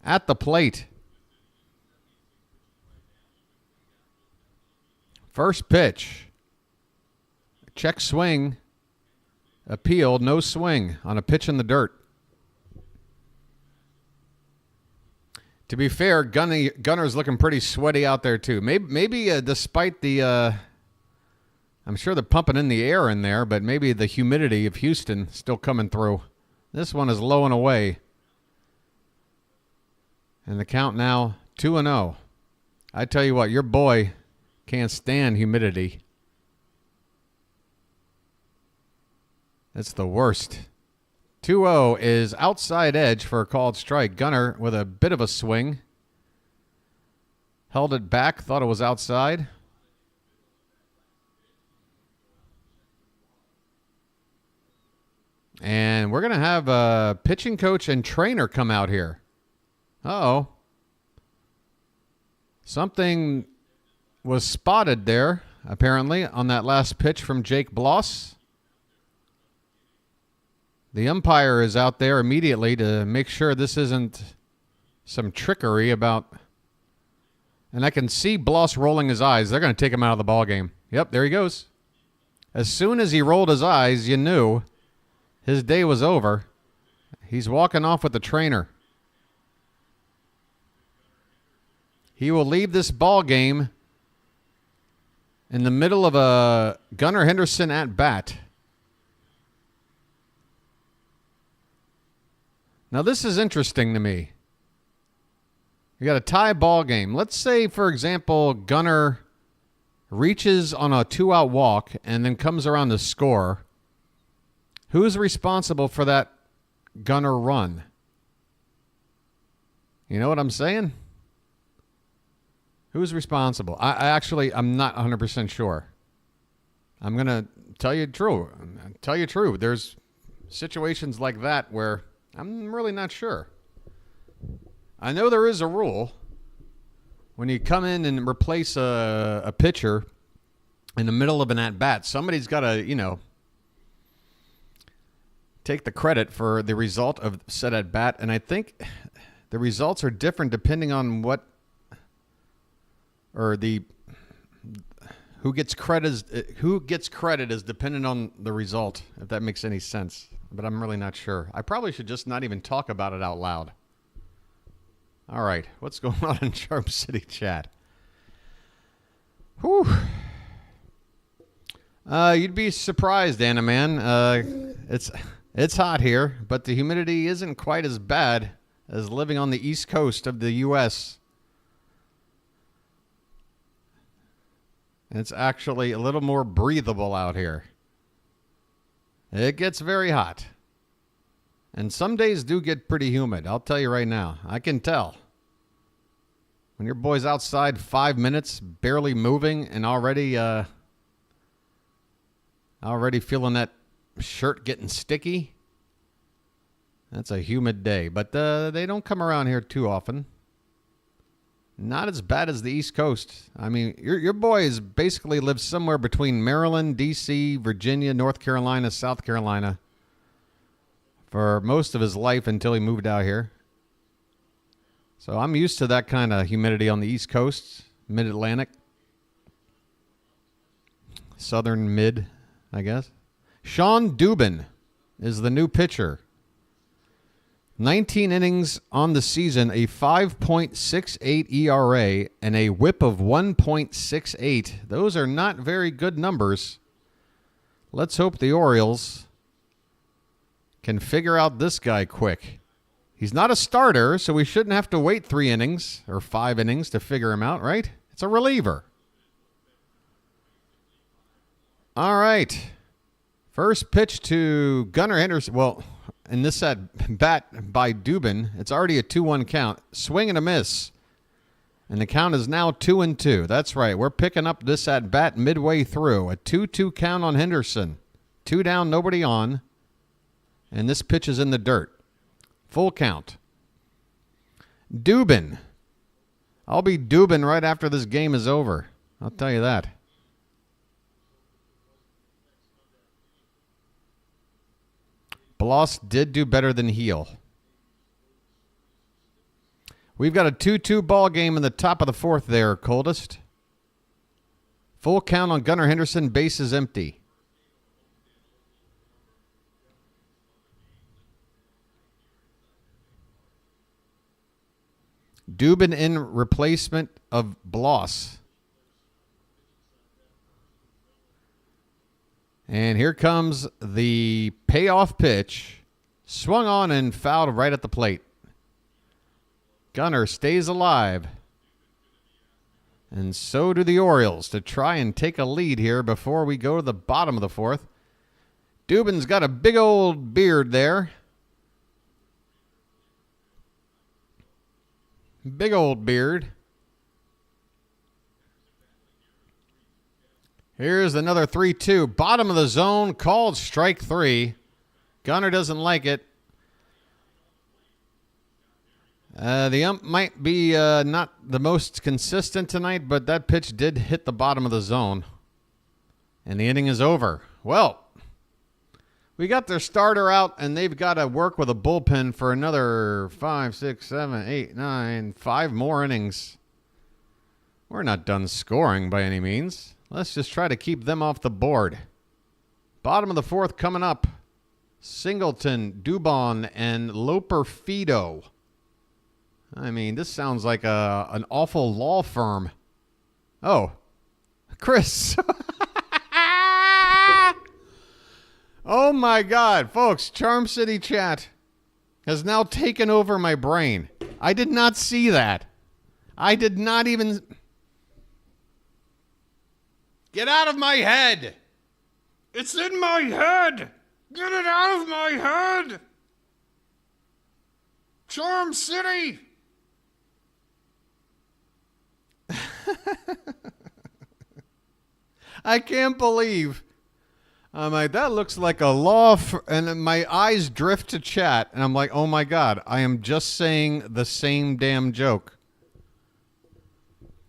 at the plate. First pitch. Check swing. Appealed. No swing on a pitch in the dirt. To be fair, Gunner's looking pretty sweaty out there too. Maybe despite the, I'm sure they're pumping in the air in there, but maybe the humidity of Houston still coming through. This one is low and away. And the count now 2-0. I tell you what, your boy can't stand humidity. It's the worst. 2-0 is outside edge for a called strike. Gunner with a bit of a swing. Held it back, thought it was outside. And we're going to have a pitching coach and trainer come out here. Uh-oh. Something was spotted there, apparently, on that last pitch from Jake Bloss. The umpire is out there immediately to make sure this isn't some trickery about... And I can see Bloss rolling his eyes. They're going to take him out of the ballgame. Yep, there he goes. As soon as he rolled his eyes, you knew his day was over. He's walking off with the trainer. He will leave this ball game in the middle of a Gunnar Henderson at bat. Now this is interesting to me. You got a tie ball game. Let's say, for example, Gunnar reaches on a 2-out walk and then comes around to score. Who's responsible for that Gunnar run? You know what I'm saying? Who's responsible? I'm not 100% sure. I'm going to tell you true. There's situations like that where I'm really not sure. I know there is a rule. When you come in and replace a pitcher in the middle of an at-bat, somebody's got to, take the credit for the result of said at-bat. And I think the results are different depending on what... or who gets credit is dependent on the result, if that makes any sense. But I'm really not sure. I probably should just not even talk about it out loud. All right, what's going on in Charm City chat? Whew. You'd be surprised, Anna man. It's hot here, but the humidity isn't quite as bad as living on the East Coast of the U.S. It's actually a little more breathable out here. It gets very hot. And some days do get pretty humid. I'll tell you right now. I can tell. When your boy's outside 5 minutes, barely moving, and already feeling that shirt getting sticky, that's a humid day. But they don't come around here too often. Not as bad as the East Coast. I mean, your boy has basically lived somewhere between Maryland, D.C., Virginia, North Carolina, South Carolina for most of his life until he moved out here. So I'm used to that kind of humidity on the East Coast, Mid-Atlantic, Southern Mid, I guess. Sean Dubin is the new pitcher. 19 innings on the season, a 5.68 ERA, and a whip of 1.68. Those are not very good numbers. Let's hope the Orioles can figure out this guy quick. He's not a starter, so we shouldn't have to wait 3 innings or 5 innings to figure him out, right? It's a reliever. All right. First pitch to Gunnar Henderson. Well, in this at bat by Dubin, it's already a 2-1 count. Swing and a miss. And the count is now 2-2. That's right. We're picking up this at bat midway through. A 2-2 count on Henderson. 2 down, nobody on. And this pitch is in the dirt. Full count. Dubin. I'll be Dubin right after this game is over. I'll tell you that. Bloss did do better than Heel. We've got a 2-2 ball game in the top of the 4th there, Coldest. Full count on Gunnar Henderson, bases empty. Dubin in replacement of Bloss. And here comes the payoff pitch. Swung on and fouled right at the plate. Gunnar stays alive. And so do the Orioles to try and take a lead here before we go to the bottom of the fourth. Dubin's got a big old beard there. Big old beard. Here's another 3-2. Bottom of the zone, called strike 3. Gunnar doesn't like it. The ump might be not the most consistent tonight, but that pitch did hit the bottom of the zone. And the inning is over. Well, we got their starter out, and they've got to work with a bullpen for another 5, 6, 7, 8, 9, 5 more innings. We're not done scoring by any means. Let's just try to keep them off the board. Bottom of the fourth coming up. Singleton, Dubon, and Loper Fido. I mean, this sounds like an awful law firm. Oh, Chris. Oh, my God. Folks, Charm City Chat has now taken over my brain. I did not see that. I did not even... Get out of my head! It's in my head! Get it out of my head! Charm City! I can't believe. I'm like, that looks like a law. And my eyes drift to chat. And I'm like, oh my God, I am just saying the same damn joke.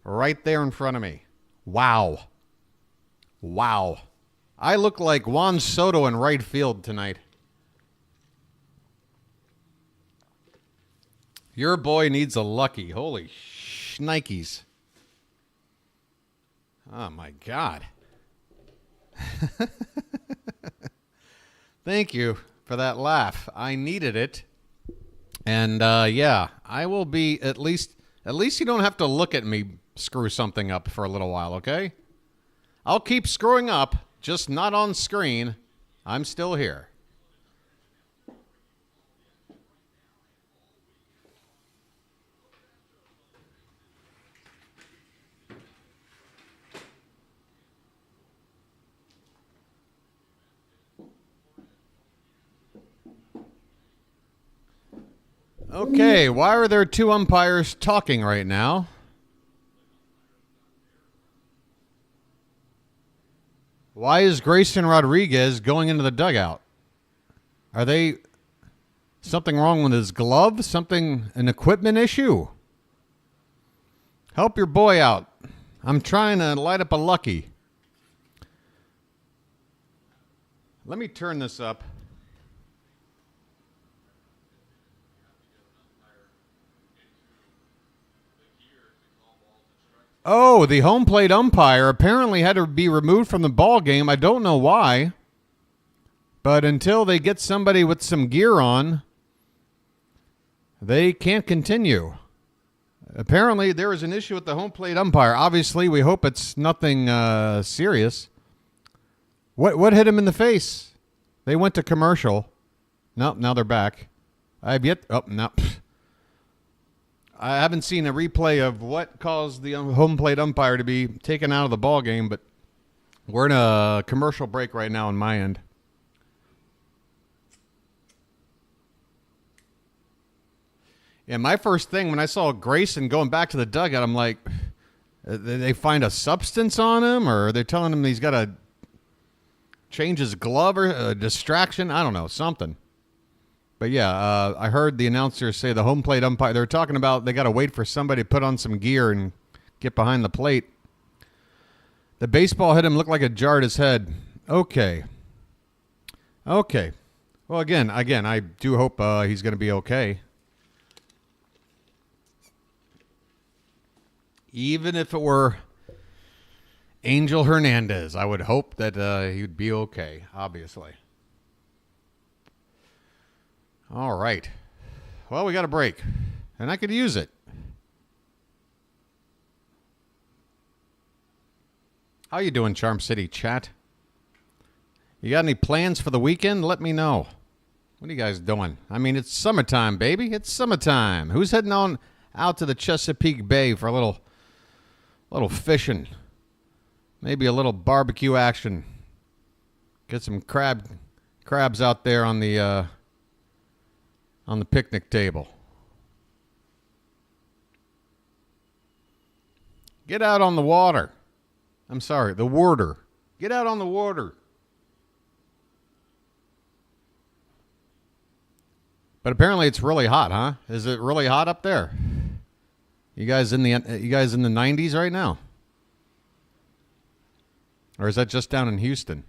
Right there in front of me. Wow. Wow. I look like Juan Soto in right field tonight. Your boy needs a lucky. Holy shnikes. Oh, my God. Thank you for that laugh. I needed it. And, yeah, I will be at least you don't have to look at me screw something up for a little while, okay? I'll keep screwing up, just not on screen. I'm still here. Okay, why are there two umpires talking right now? Why is Grayson Rodriguez going into the dugout? Are they... something wrong with his glove? An equipment issue? Help your boy out. I'm trying to light up a lucky. Let me turn this up. Oh, the home plate umpire apparently had to be removed from the ball game. I don't know why. But until they get somebody with some gear on, they can't continue. Apparently, there was an issue with the home plate umpire. Obviously, we hope it's nothing serious. What hit him in the face? They went to commercial. Nope, now they're back. No. I haven't seen a replay of what caused the home plate umpire to be taken out of the ball game, but we're in a commercial break right now on my end. Yeah, my first thing when I saw Grayson going back to the dugout, I'm like, did they find a substance on him, or they're telling him he's got to change his glove or a distraction? I don't know, something. But yeah, I heard the announcer say the home plate umpire, they're talking about they got to wait for somebody to put on some gear and get behind the plate. The baseball hit him, looked like it jarred his head. Okay. Well, again, I do hope he's going to be okay. Even if it were Angel Hernandez, I would hope that he would be okay, obviously. All right. Well, we got a break, and I could use it. How you doing, Charm City chat? You got any plans for the weekend? Let me know. What are you guys doing? I mean, it's summertime, baby. It's summertime. Who's heading on out to the Chesapeake Bay for a little fishing? Maybe a little barbecue action. Get some crabs out there on the picnic table. Get out on the water. I'm sorry, the water. Get out on the water. But apparently it's really hot, huh? Is it really hot up there? You guys in the 90s right now? Or is that just down in Houston?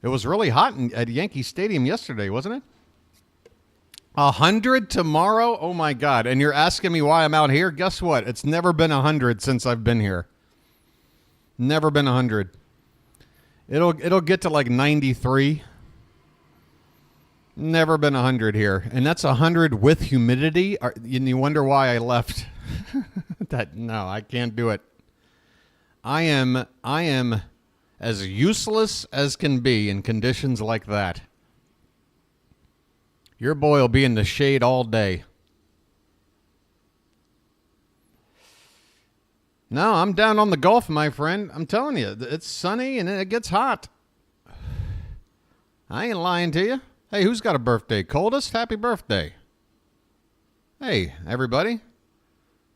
It was really hot at Yankee Stadium yesterday, wasn't it? 100 tomorrow? Oh my God. And you're asking me why I'm out here? Guess what? It's never been 100 since I've been here. Never been 100. It'll get to like 93. Never been 100 here. And that's 100 with humidity. You wonder why I left. No, I can't do it. I am as useless as can be in conditions like that. Your boy will be in the shade all day. No, I'm down on the Gulf, my friend. I'm telling you, it's sunny and it gets hot. I ain't lying to you. Hey, who's got a birthday? Coldest? Happy birthday. Hey, everybody.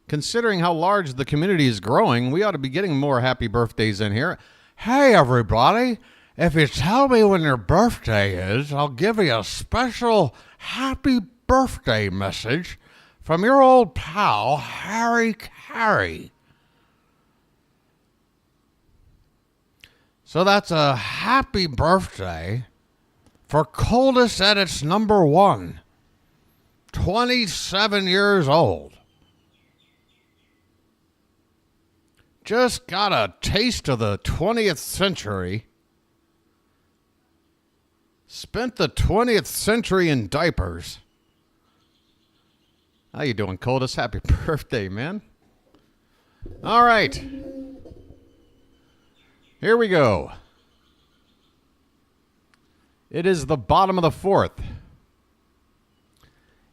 Considering how large the community is growing, we ought to be getting more happy birthdays in here. Hey, everybody. If you tell me when your birthday is, I'll give you a special happy birthday message from your old pal, Harry Carey. So that's a happy birthday for Coldest Edits number 1, 27 years old. Just got a taste of the 20th century. Spent the 20th century in diapers. How you doing, Coldest? Happy birthday, man. All right. Here we go. It is the bottom of the 4th.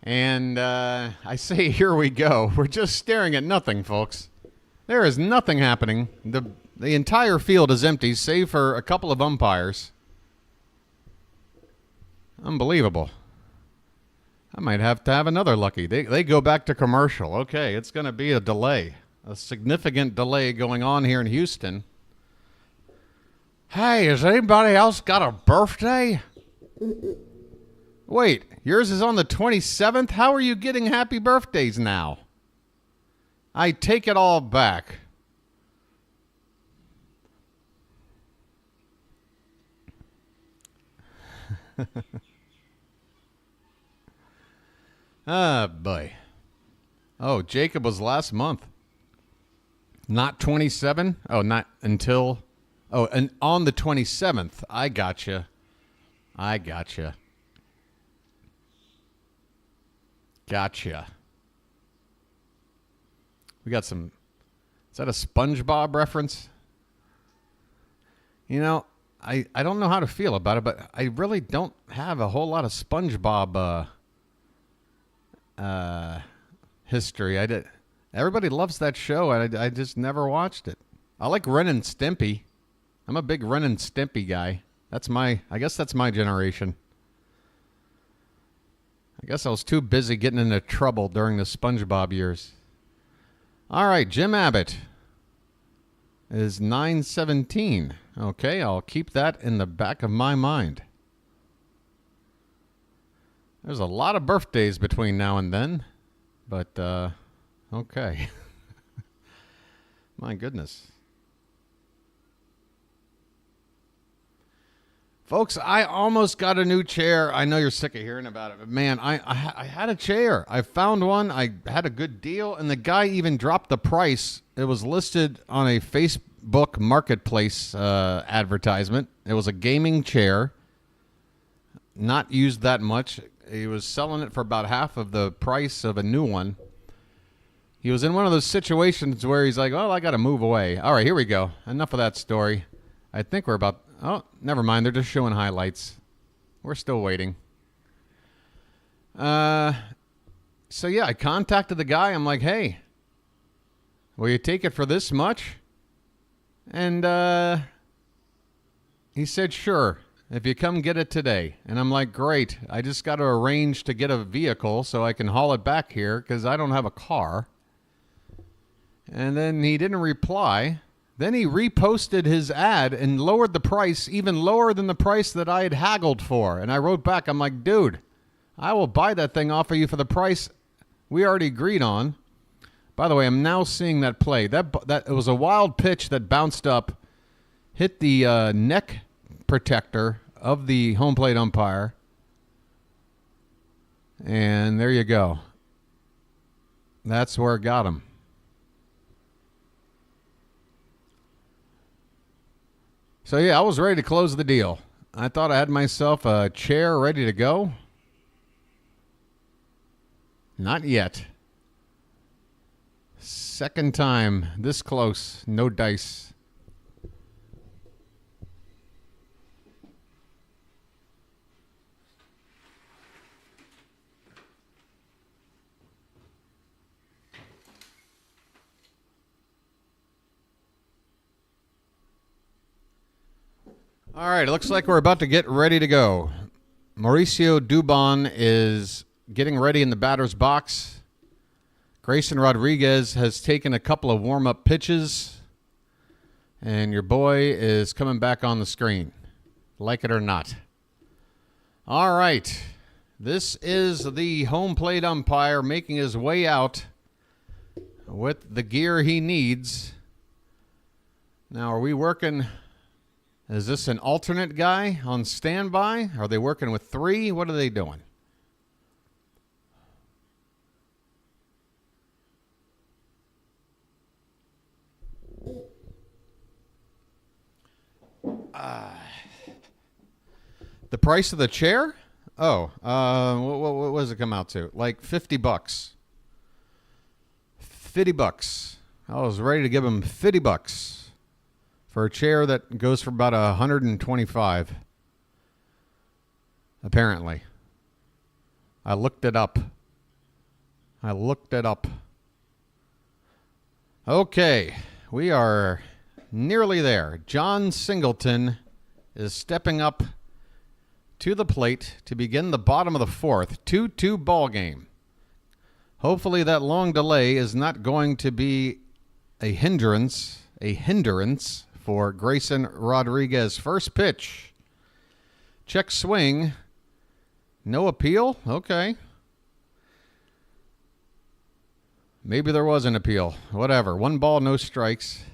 And I say here we go. We're just staring at nothing, folks. There is nothing happening. The entire field is empty, save for a couple of umpires. Unbelievable. I might have to have another lucky. They go back to commercial. Okay, it's going to be a delay. A significant delay going on here in Houston. Hey, has anybody else got a birthday? Wait, yours is on the 27th? How are you getting happy birthdays now? I take it all back. Ah, boy. Oh, Jacob was last month. Not 27? Oh, not until... Oh, and on the 27th. I gotcha. Gotcha. We got some... Is that a SpongeBob reference? You know, I don't know how to feel about it, but I really don't have a whole lot of SpongeBob history. Everybody loves that show, and I just never watched it. I like Ren and Stimpy. I'm a big Ren and Stimpy guy. I guess that's my generation. I guess I was too busy getting into trouble during the SpongeBob years. All right, Jim Abbott is 9/17. Okay, I'll keep that in the back of my mind. There's a lot of birthdays between now and then, but okay. My goodness. Folks, I almost got a new chair. I know you're sick of hearing about it, but man, I had a chair. I found one. I had a good deal, and the guy even dropped the price. It was listed on a Facebook Marketplace advertisement. It was a gaming chair, not used that much. He was selling it for about half of the price of a new one. He was in one of those situations where he's like, well, I got to move away. All right, here we go. Enough of that story. I think we're about... Oh, never mind. They're just showing highlights. We're still waiting. So, yeah, I contacted the guy. I'm like, hey, will you take it for this much? And he said, sure, if you come get it today. And I'm like, great. I just got to arrange to get a vehicle so I can haul it back here because I don't have a car. And then he didn't reply. Then he reposted his ad and lowered the price even lower than the price that I had haggled for. And I wrote back, I'm like, dude, I will buy that thing off of you for the price we already agreed on. By the way, I'm now seeing that play. That it was a wild pitch that bounced up, hit the neck protector of the home plate umpire. And there you go. That's where it got him. So, yeah, I was ready to close the deal. I thought I had myself a chair ready to go. Not yet. Second time this close, no dice. All right, it looks like we're about to get ready to go. Mauricio Dubon is getting ready in the batter's box. Grayson Rodriguez has taken a couple of warm-up pitches. And your boy is coming back on the screen, like it or not. All right, this is the home plate umpire making his way out with the gear he needs. Now, are we working... Is this an alternate guy on standby? Are they working with three? What are they doing? The price of the chair? Oh, what does it come out to? Like $50. $50. I was ready to give him $50. For a chair that goes for about $125, apparently. I looked it up. Okay, we are nearly there. John Singleton is stepping up to the plate to begin the bottom of the fourth. 2-2 ball game. Hopefully that long delay is not going to be a hindrance for Grayson Rodriguez. First pitch. Check swing. No appeal? Okay. Maybe there was an appeal. Whatever. 1 ball, no strikes.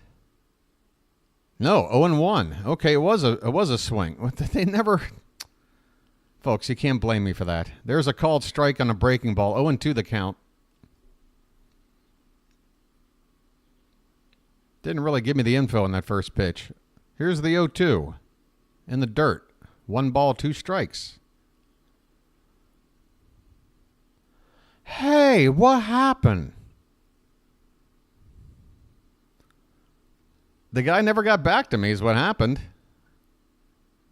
No, 0-1. Okay, it was a swing. What, they never... Folks, you can't blame me for that. There's a called strike on a breaking ball. 0-2 the count. Didn't really give me the info on that first pitch. Here's the 0-2 in the dirt. 1 ball, 2 strikes. Hey, what happened? The guy never got back to me is what happened.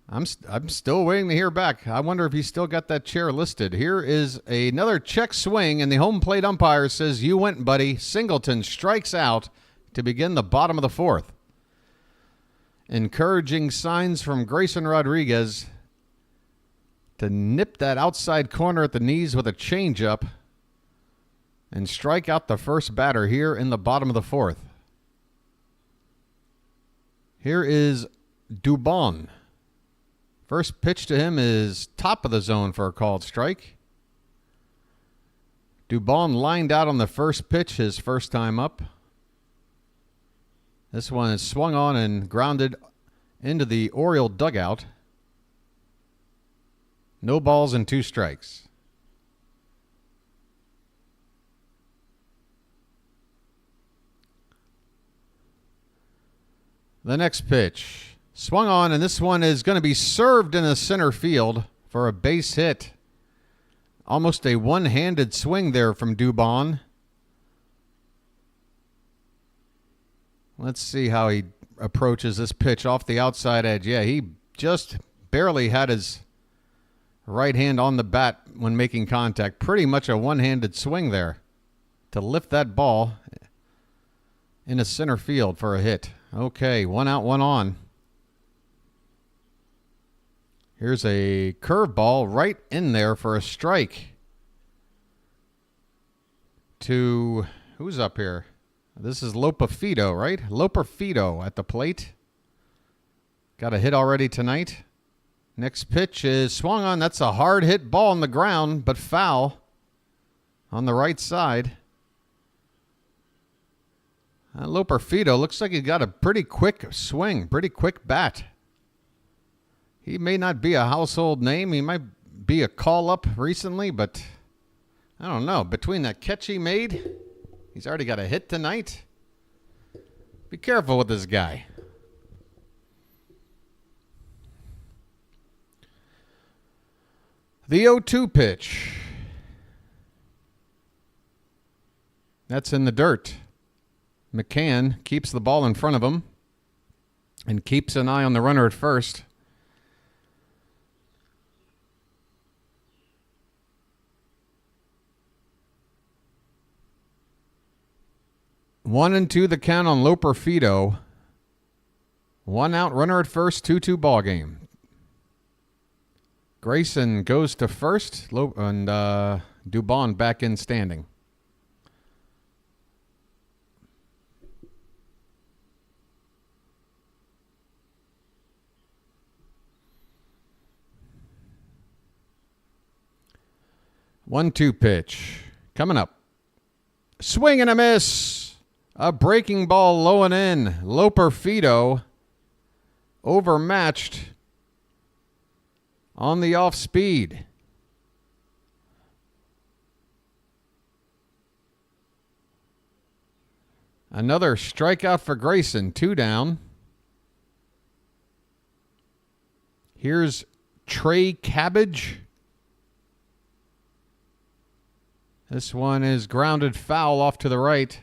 I'm still waiting to hear back. I wonder if he's still got that chair listed. Here is another check swing, and the home plate umpire says, you went, buddy. Singleton strikes out to begin the bottom of the fourth. Encouraging signs from Grayson Rodriguez to nip that outside corner at the knees with a changeup and strike out the first batter here in the bottom of the fourth. Here is Dubon. First pitch to him is top of the zone for a called strike. Dubon lined out on the first pitch his first time up. This one is swung on and grounded into the Oriole dugout. No balls and 2 strikes. The next pitch. Swung on, and this one is going to be served in the center field for a base hit. Almost a one-handed swing there from Dubon. Let's see how he approaches this pitch off the outside edge. Yeah, he just barely had his right hand on the bat when making contact. Pretty much a one-handed swing there to lift that ball into center field for a hit. Okay, 1 out, 1 on. Here's a curveball right in there for a strike. To who's up here? This is Lopafito, right? Lopafito at the plate. Got a hit already tonight. Next pitch is swung on. That's a hard hit ball on the ground, but foul on the right side. Lopafito looks like he got a pretty quick swing, pretty quick bat. He may not be a household name. He might be a call-up recently, but I don't know. Between that catch he made, he's already got a hit tonight. Be careful with this guy. The 0-2 pitch. That's in the dirt. McCann keeps the ball in front of him and keeps an eye on the runner at first. One and two the count on Lopafito. 1 out, runner at first, 2-2 ball game. Grayson goes to first, and Dubon back in standing. One-two pitch coming up. Swing and a miss. A breaking ball low and in. Lopafito overmatched on the off speed. Another strikeout for Grayson. 2 down. Here's Trey Cabbage. This one is grounded foul off to the right.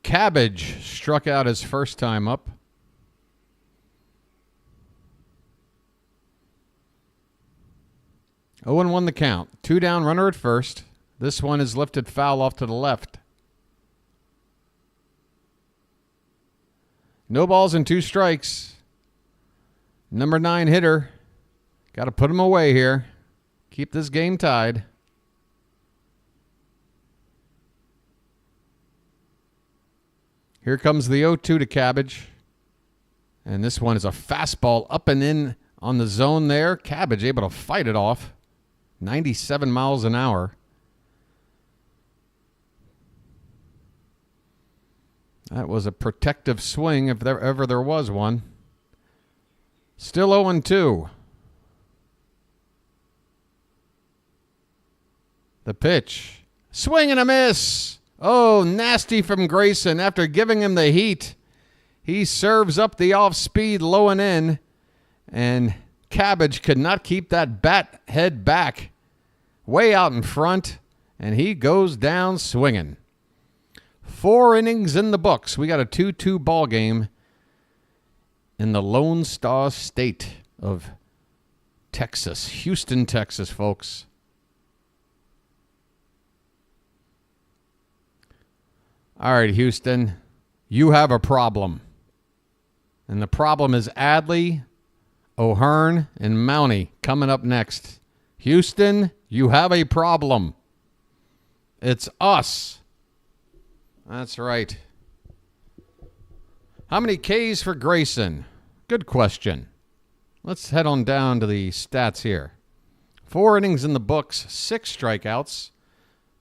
Cabbage struck out his first time up. Oh, 0-1 the count. 2 down, runner at first. This one is lifted foul off to the left. No balls and 2 strikes. Number 9 hitter. Got to put him away here. Keep this game tied. Here comes the 0-2 to Cabbage. And this one is a fastball up and in on the zone there. Cabbage able to fight it off. 97 miles an hour. That was a protective swing if there ever there was one. Still 0-2. The pitch. Swing and a miss. Oh, nasty from Grayson. After giving him the heat, he serves up the off-speed low and in, and Cabbage could not keep that bat head back. Way out in front, and he goes down swinging. 4 innings in the books. We got a 2-2 ball game in the Lone Star State of Texas. Houston, Texas, folks. All right, Houston, you have a problem. And the problem is Adley, O'Hearn, and Mountie coming up next. Houston, you have a problem. It's us. That's right. How many Ks for Grayson? Good question. Let's head on down to the stats here. 4 innings in the books, 6 strikeouts,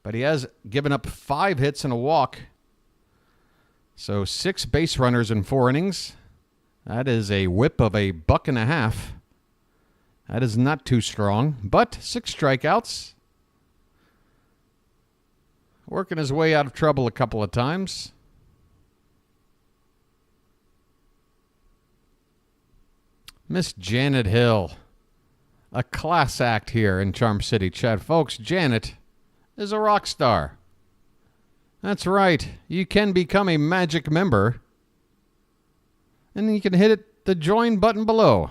but he has given up 5 hits and a walk. So 6 base runners in 4 innings. That is a whip of a $1.50. That is not too strong, but 6 strikeouts. Working his way out of trouble a couple of times. Miss Janet Hill. A class act here in Charm City, Chad. Folks, Janet is a rock star. That's right. You can become a Magic member. And you can hit the join button below.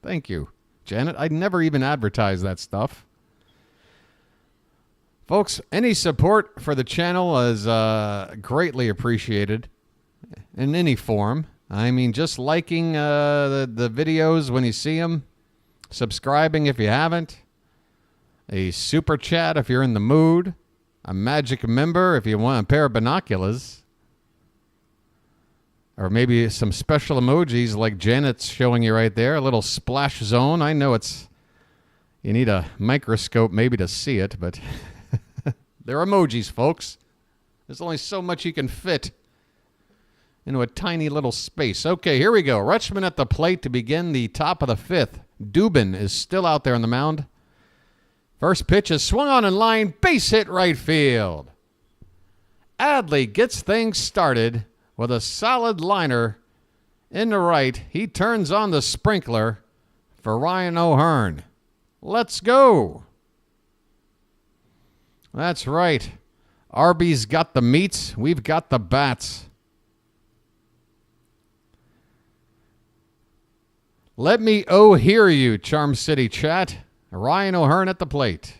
Thank you, Janet. I'd never even advertise that stuff. Folks, any support for the channel is greatly appreciated in any form. I mean, just liking the videos when you see them, subscribing if you haven't, a super chat if you're in the mood, a Magic member if you want a pair of binoculars, or maybe some special emojis like Janet's showing you right there, a little splash zone. I know you need a microscope maybe to see it, but they're emojis, folks. There's only so much you can fit into a tiny little space. Okay, here we go. Rutschman at the plate to begin the top of the fifth. Dubin is still out there on the mound. First pitch is swung on in line. Base hit right field. Adley gets things started with a solid liner in the right. He turns on the sprinkler for Ryan O'Hearn. Let's go. That's right. Arby's got the meats. We've got the bats. Let me hear you, Charm City chat. Ryan O'Hearn at the plate.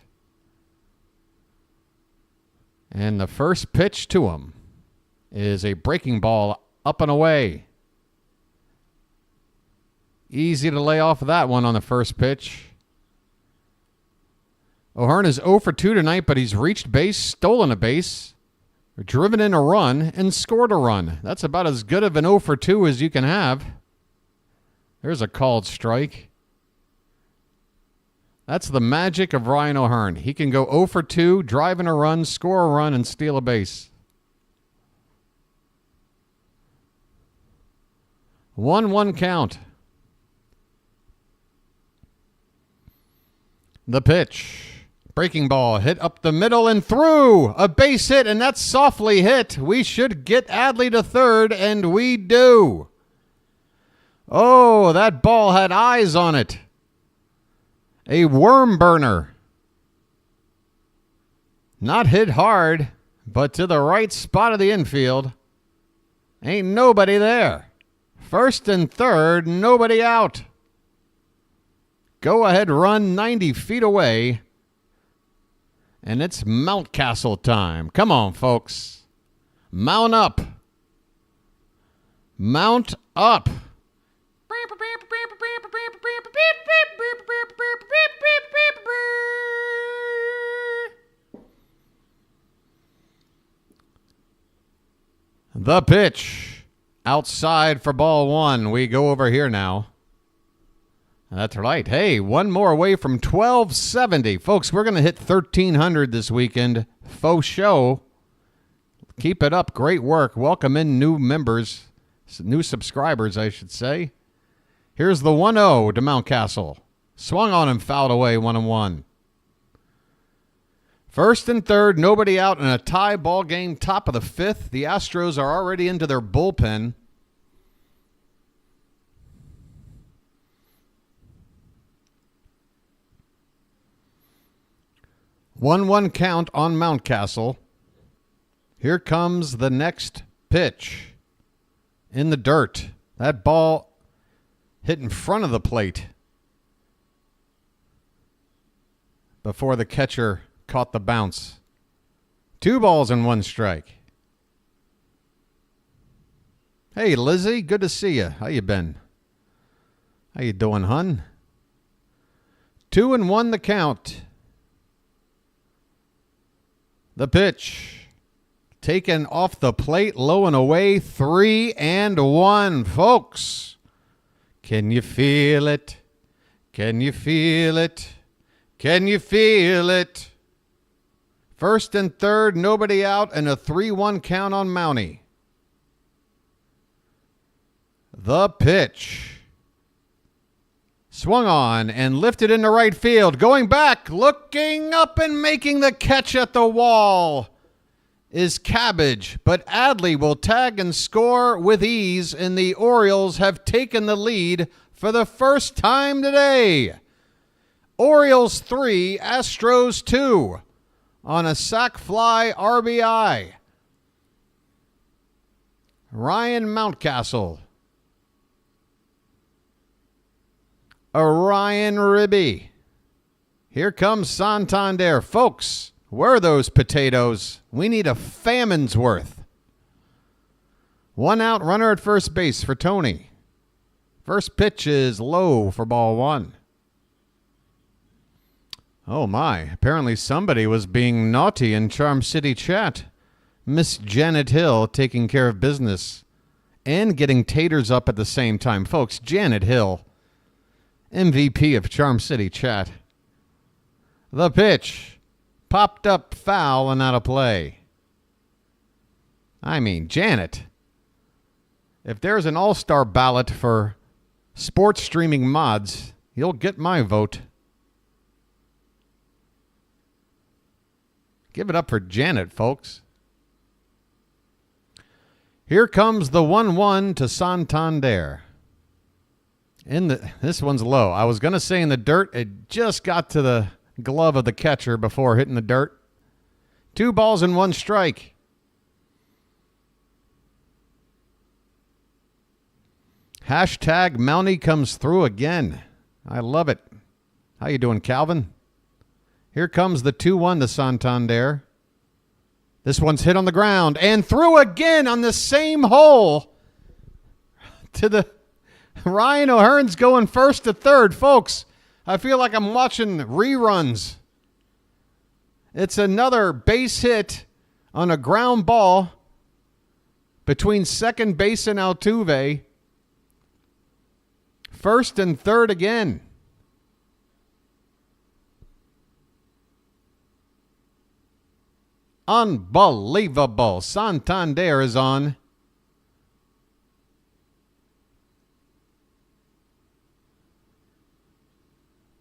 And the first pitch to him is a breaking ball up and away. Easy to lay off that one on the first pitch. O'Hearn is 0 for 2 tonight, but he's reached base, stolen a base, driven in a run, and scored a run. That's about as good of an 0 for 2 as you can have. There's a called strike. That's the magic of Ryan O'Hearn. He can go 0 for 2, drive in a run, score a run, and steal a base. 1-1 count. The pitch. Breaking ball hit up the middle and through. A base hit, and that's softly hit. We should get Adley to third, and we do. Oh, that ball had eyes on it. A worm burner. Not hit hard, but to the right spot of the infield. Ain't nobody there. First and third, nobody out. Go ahead run 90 feet away. And it's Mountcastle time. Come on, folks. Mount up. Mount up. The pitch. Outside for ball one. We go over here now. That's right. Hey, one more away from 1270. Folks, we're going to hit 1,300 this weekend. Faux show. Keep it up. Great work. Welcome in new members. New subscribers, I should say. Here's the 1-0 to Mountcastle. Swung on and fouled away 1-1. First and third, nobody out in a tie ball game, top of the fifth. The Astros are already into their bullpen. One count on Mountcastle. Here comes the next pitch. In the dirt. That ball hit in front of the plate before the catcher caught the bounce. 2 balls and 1 strike. Hey, Lizzie, good to see you. How you been? How you doing, hun? 2-1 the count. The pitch. Taken off the plate, low and away, 3-1, folks. Can you feel it? Can you feel it? Can you feel it? First and third, nobody out, and a 3-1 count on Mountie. The pitch. Swung on and lifted into right field. Going back, looking up and making the catch at the wall is Cabbage. But Adley will tag and score with ease, and the Orioles have taken the lead for the first time today. Orioles 3, Astros 2. on a sac fly RBI. Ryan Mountcastle. Orion Ribby. Here comes Santander. Folks, where are those potatoes? We need a famine's worth. 1 out, runner at first base for Tony. First pitch is low for ball 1. Oh my, apparently somebody was being naughty in Charm City chat. Miss Janet Hill taking care of business and getting taters up at the same time. Folks, Janet Hill, MVP of Charm City chat. The pitch, popped up foul and out of play. I mean, Janet, if there's an all-star ballot for sports streaming mods, you'll get my vote. Give it up for Janet, folks. Here comes the 1-1 to Santander. This one's low. I was going to say in the dirt. It just got to the glove of the catcher before hitting the dirt. 2 balls and 1 strike. Hashtag Mountie comes through again. I love it. How you doing, Calvin? Here comes the 2-1 to Santander. This one's hit on the ground and through again on the same hole to the Ryan O'Hearn's going first to third. Folks, I feel like I'm watching reruns. It's another base hit on a ground ball between second base and Altuve. First and third again. Unbelievable. Santander is on.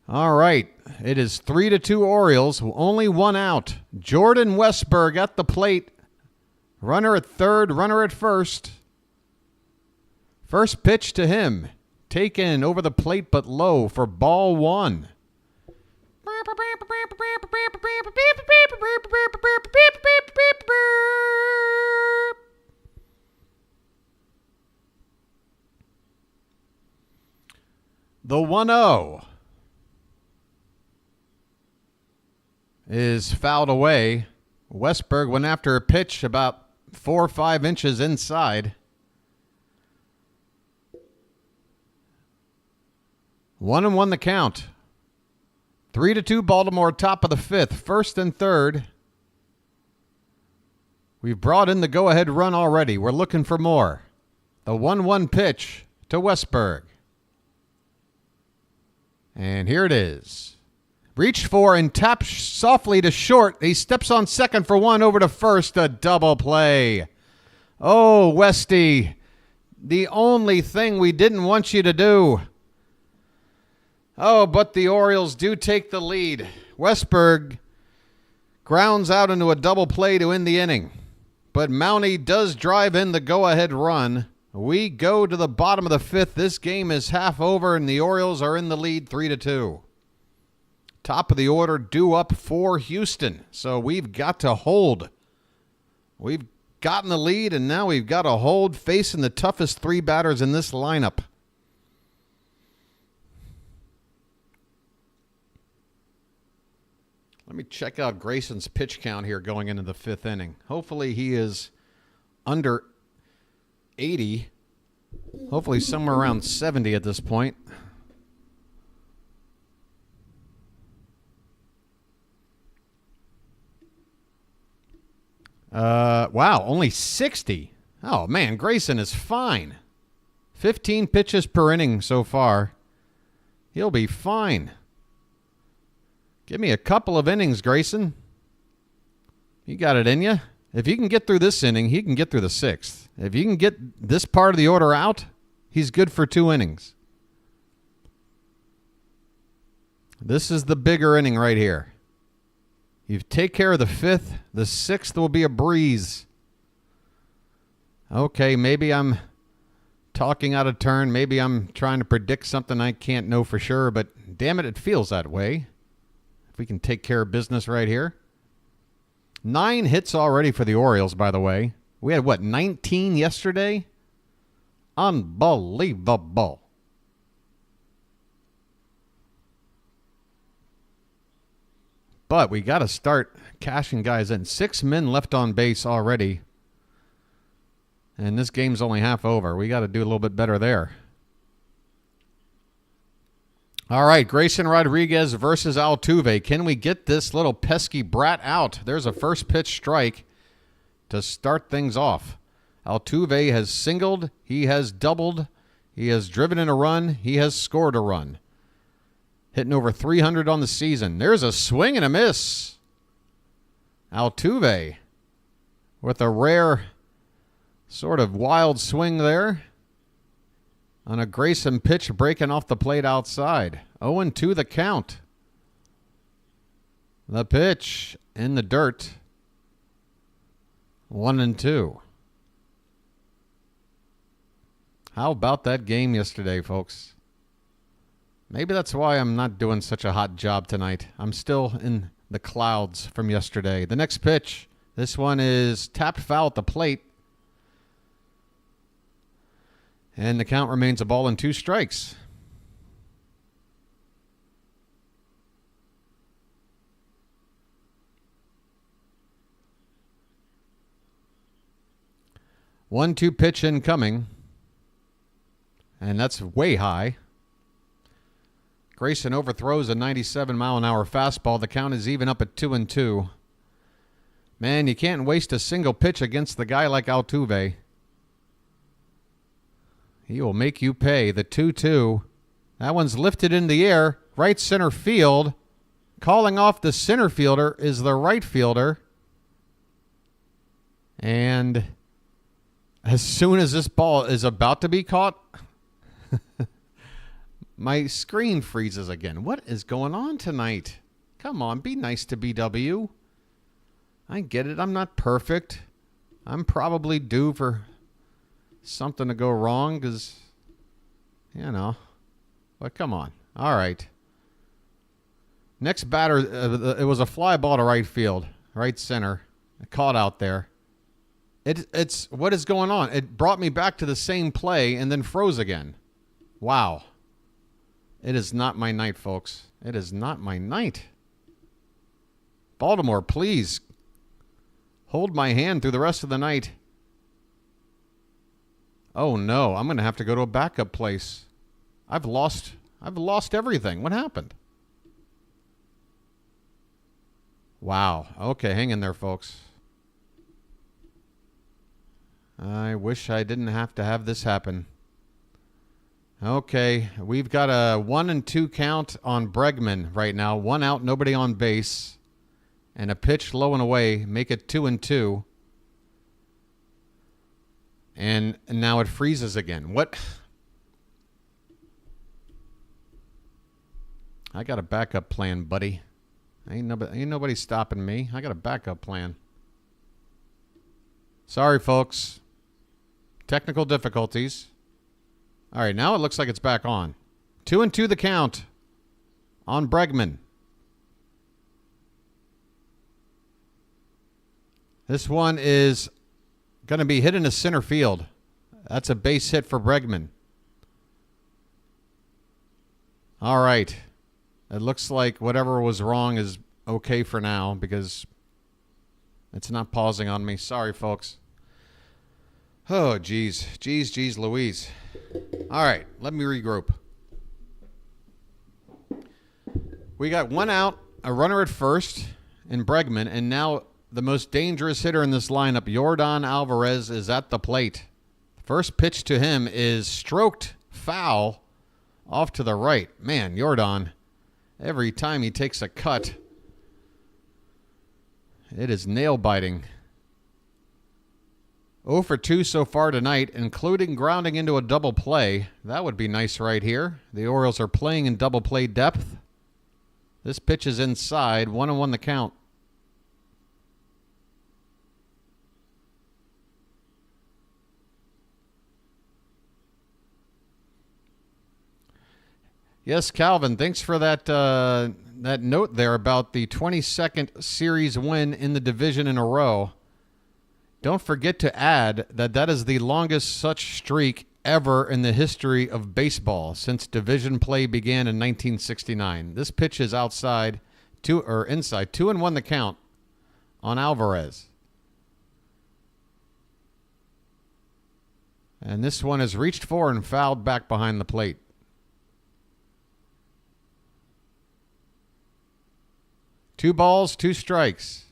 All right. It is 3-2 Orioles. Only 1 out. Jordan Westburg at the plate. Runner at third, runner at first. First pitch to him. Taken over the plate but low for ball 1. The 1-0 is fouled away. Westburg went after a pitch about 4 or 5 inches inside. 1-1 the count. 3-2 Baltimore, top of the 5th, first and third. We've brought in the go-ahead run already. We're looking for more. The 1-1 pitch to Westburg. And here it is. Reached for and tapped softly to short. He steps on second for 1 over to first. A double play. Oh, Westy, the only thing we didn't want you to do. Oh, but the Orioles do take the lead. Westburg grounds out into a double play to end the inning. But Mountie does drive in the go-ahead run. We go to the bottom of the 5th. This game is half over, and the Orioles are in the lead 3-2. Top of the order due up for Houston. So we've got to hold. We've gotten the lead, and now we've got to hold, facing the toughest 3 batters in this lineup. Let me check out Grayson's pitch count here going into the 5th inning. Hopefully he is under 80. Hopefully somewhere around 70 at this point. Wow, only 60. Oh, man, Grayson is fine. 15 pitches per inning so far. He'll be fine. Give me a couple of innings, Grayson. You got it in you. If you can get through this inning, he can get through the 6th. If you can get this part of the order out, he's good for 2 innings. This is the bigger inning right here. You take care of the 5th. The 6th will be a breeze. Okay, maybe I'm talking out of turn. Maybe I'm trying to predict something I can't know for sure, but damn it, it feels that way. If we can take care of business right here. 9 hits already for the Orioles, by the way. We had, 19 yesterday? Unbelievable. But we got to start cashing guys in. 6 men left on base already. And this game's only half over. We got to do a little bit better there. All right, Grayson Rodriguez versus Altuve. Can we get this little pesky brat out? There's a first pitch strike to start things off. Altuve has singled. He has doubled. He has driven in a run. He has scored a run. Hitting over 300 on the season. There's a swing and a miss. Altuve with a rare sort of wild swing there on a Grayson pitch breaking off the plate outside. 0-2 the count. The pitch in the dirt. 1-2. How about that game yesterday, folks? Maybe that's why I'm not doing such a hot job tonight. I'm still in the clouds from yesterday. The next pitch. This one is tapped foul at the plate. And the count remains a ball and 2 strikes. One-two pitch incoming. And that's way high. Grayson overthrows a 97-mile-an-hour fastball. The count is even up at 2-2. Man, you can't waste a single pitch against the guy like Altuve. He will make you pay. The 2-2. That one's lifted in the air. Right center field. Calling off the center fielder is the right fielder. And as soon as this ball is about to be caught, my screen freezes again. What is going on tonight? Come on, be nice to BW. I get it. I'm not perfect. I'm probably due for something to go wrong because, you know. But come on. All right. Next batter, it was a fly ball to right field, right center. Caught out there. It's what is going on? It brought me back to the same play and then froze again. Wow. It is not my night, folks. It is not my night. Baltimore, please hold my hand through the rest of the night. Oh no, I'm going to have to go to a backup place. I've lost everything. What happened? Wow. Okay, hang in there, folks. I wish I didn't have to have this happen. Okay, we've got a 1-2 count on Bregman right now. 1 out, nobody on base. And a pitch low and away. Make it 2-2. And now it freezes again. What? I got a backup plan, buddy. Ain't nobody stopping me. I got a backup plan. Sorry, folks. Technical difficulties. All right, now it looks like it's back on. 2-2 the count on Bregman. This one is going to be hit into center field. That's a base hit for Bregman. All right. It looks like whatever was wrong is okay for now because it's not pausing on me. Sorry, folks. Oh, geez. Geez, Louise. All right, let me regroup. We got 1 out, a runner at first in Bregman, and now the most dangerous hitter in this lineup, Yordan Alvarez, is at the plate. First pitch to him is stroked foul off to the right. Man, Yordan, every time he takes a cut, it is nail-biting. 0 for 2 so far tonight, including grounding into a double play. That would be nice right here. The Orioles are playing in double play depth. This pitch is inside. 1-1 the count. Yes, Calvin, thanks for that note there about the 22nd series win in the division in a row. Don't forget to add that that is the longest such streak ever in the history of baseball since division play began in 1969. This pitch is inside 2-1 the count on Alvarez. And this one is reached for and fouled back behind the plate. Two balls, two strikes.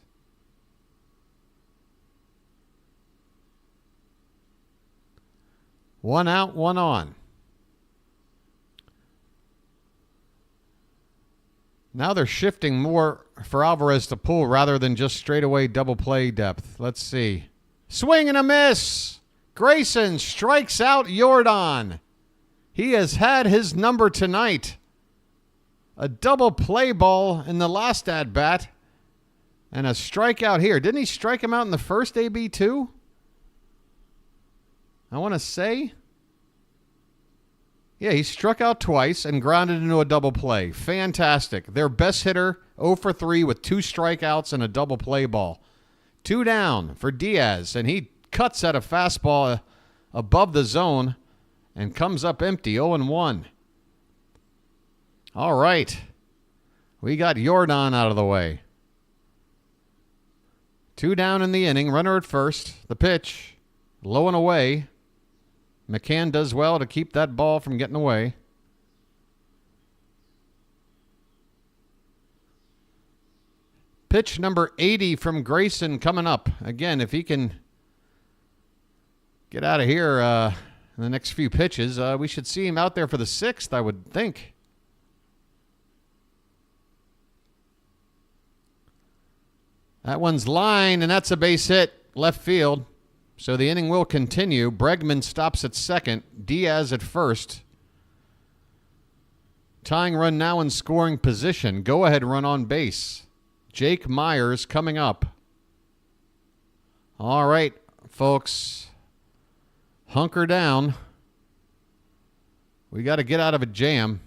One out, one on. Now they're shifting more for Alvarez to pull rather than just straightaway double play depth. Let's see. Swing and a miss. Grayson strikes out Yordan. He has had his number tonight. A double play ball in the last at-bat. And a strikeout here. Didn't he strike him out in the first AB too? I want to say. Yeah, he struck out twice and grounded into a double play. Fantastic. Their best hitter, 0 for 3 with 2 strikeouts and a double play ball. 2 down for Diaz, and he cuts at a fastball above the zone and comes up empty, 0-1. All right. We got Yordan out of the way. 2 down in the inning, runner at first. The pitch, low and away. McCann does well to keep that ball from getting away. Pitch number 80 from Grayson coming up. Again, if he can get out of here in the next few pitches, we should see him out there for the 6th, I would think. That one's line, and that's a base hit, left field. So the inning will continue. Bregman stops at second. Diaz at first. Tying run now in scoring position. Go-ahead run on base. Jake Myers coming up. All right, folks. Hunker down. We got to get out of a jam.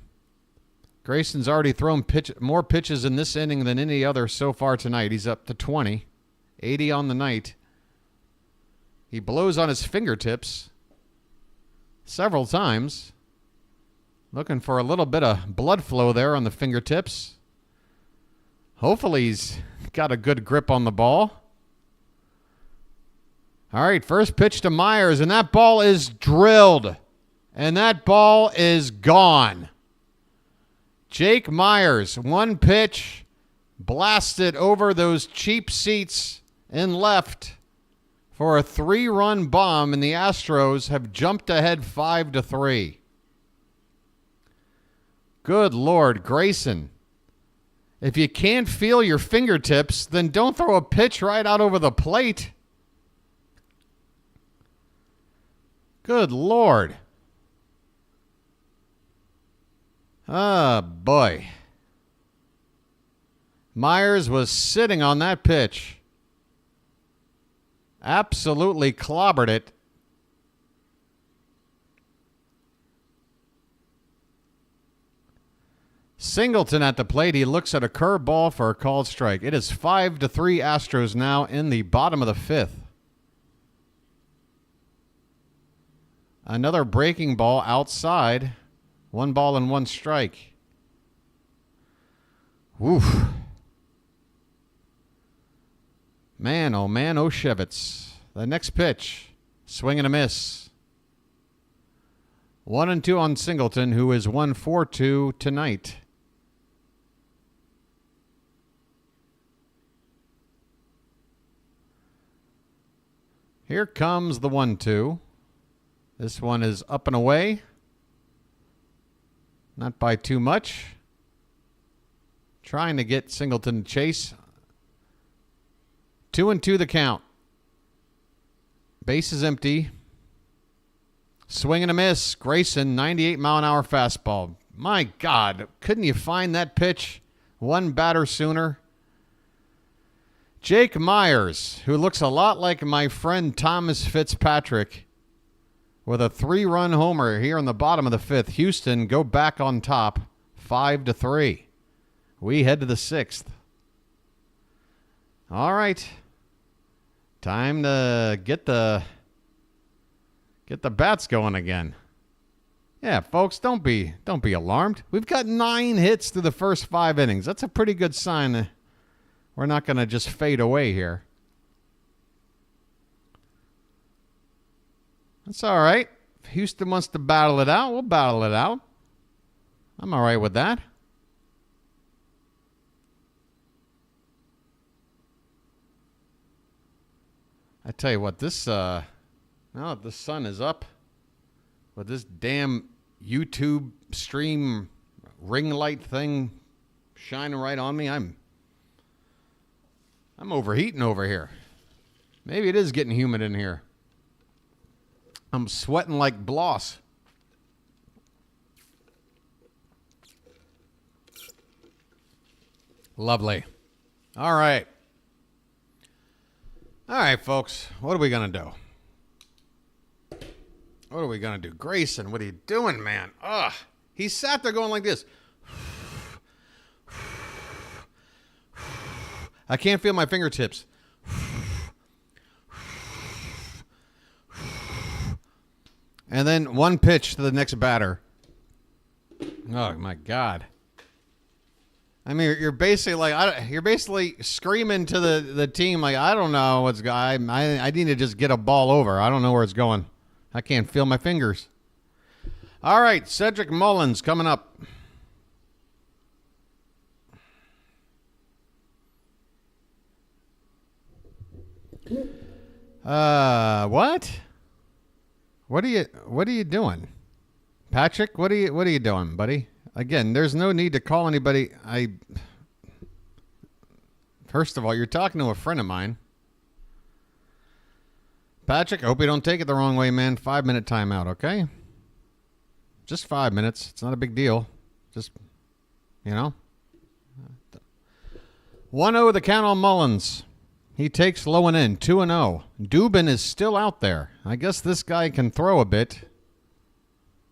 Grayson's already thrown more pitches in this inning than any other so far tonight. He's up to 20. 80 on the night. He blows on his fingertips several times. Looking for a little bit of blood flow there on the fingertips. Hopefully he's got a good grip on the ball. All right, first pitch to Myers, and that ball is drilled. And that ball is gone. Jake Myers, one pitch, blasted over those cheap seats in left for a 3-run bomb, and the Astros have jumped ahead 5-3. Good Lord, Grayson. If you can't feel your fingertips, then don't throw a pitch right out over the plate. Good Lord. Ah, boy. Myers was sitting on that pitch. Absolutely clobbered it. Singleton at the plate. He looks at a curveball for a called strike. It is 5-3 Astros now in the bottom of the 5th. Another breaking ball outside. 1 ball and 1 strike. Woof. Man, oh Shevitz. The next pitch. Swing and a miss. 1-2 on Singleton, who is 1-4-2 tonight. Here comes the 1-2. This one is up and away. Not by too much. Trying to get Singleton to chase. 2-2 the count. Base is empty. Swing and a miss. Grayson, 98-mile-an-hour fastball. My God, couldn't you find that pitch one batter sooner? Jake Myers, who looks a lot like my friend Thomas Fitzpatrick, with a 3-run homer here in the bottom of the 5th. Houston go back on top 5-3. We head to the 6th. All right. Time to get the bats going again. Yeah, folks, don't be alarmed. We've got 9 hits through the first 5 innings. That's a pretty good sign. We're not going to just fade away here. That's all right. If Houston wants to battle it out, we'll battle it out. I'm all right with that. I tell you what, this now that the sun is up with this damn YouTube stream ring light thing shining right on me, I'm overheating over here. Maybe it is getting humid in here. I'm sweating like Bloss. Lovely. All right. All right, folks. What are we going to do? What are we going to do? Grayson, what are you doing, man? Ugh. He sat there going like this. I can't feel my fingertips. And then one pitch to the next batter. Oh, my God. I mean, you're basically like you're basically screaming to the team like, I don't know what's going. I need to just get a ball over. I don't know where it's going. I can't feel my fingers. All right, Cedric Mullins coming up. What? What are you doing? Patrick, what are you doing, buddy? Again, there's no need to call anybody. First of all, you're talking to a friend of mine. Patrick, I hope you don't take it the wrong way, man. 5-minute timeout, okay? Just 5 minutes. It's not a big deal. Just, 1-0 the count on Mullins. He takes low and in, 2-0. Dubin is still out there. I guess this guy can throw a bit.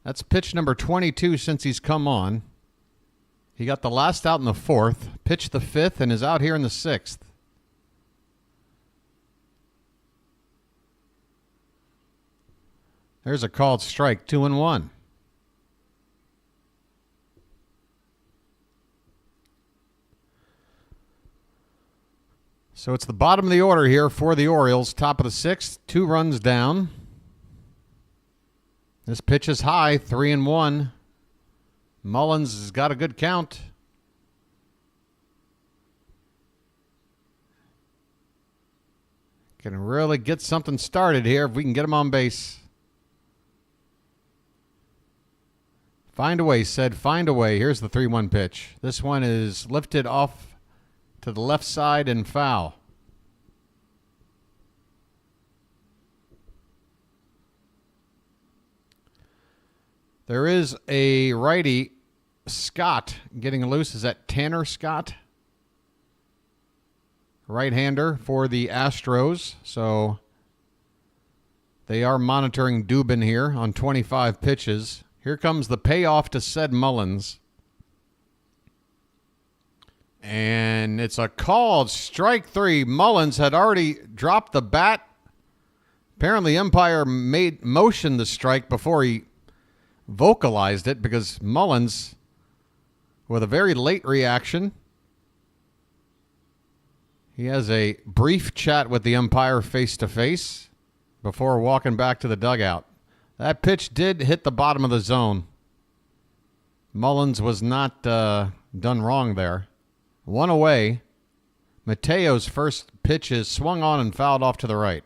That's pitch number 22 since he's come on. He got the last out in the 4th, pitched the 5th, and is out here in the 6th. There's a called strike, 2-1. So it's the bottom of the order here for the Orioles. Top of the 6th, 2 runs down. This pitch is high, 3-1. Mullins has got a good count. Can really get something started here if we can get him on base. Find a way, said. Find a way. Here's the 3-1 pitch. This one is lifted off to the left side and foul. There is a righty, Scott, getting loose. Is that Tanner Scott? Right-hander for the Astros. So they are monitoring Dubin here on 25 pitches. Here comes the payoff to said Mullins. And it's a called strike 3. Mullins had already dropped the bat. Apparently, umpire motioned the strike before he vocalized it, because Mullins, with a very late reaction, he has a brief chat with the umpire face-to-face before walking back to the dugout. That pitch did hit the bottom of the zone. Mullins was not done wrong there. 1 away. Mateo's first pitch is swung on and fouled off to the right.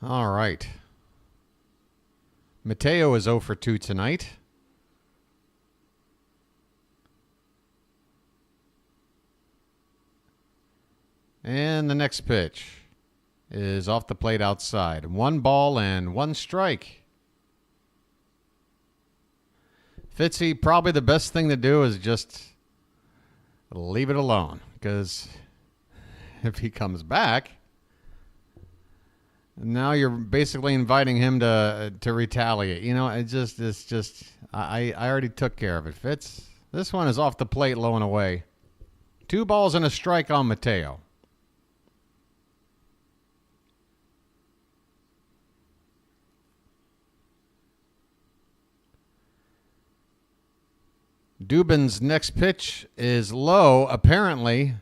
All right. Mateo is 0 for 2 tonight. And the next pitch is off the plate outside. 1 ball and 1 strike. Fitzy, probably the best thing to do is just leave it alone, because if he comes back, Now you're basically inviting him to retaliate. You know, it's just I already took care of it. Fitz, this one is off the plate, low and away. 2 balls and a strike on Mateo. Dubin's next pitch is low, apparently.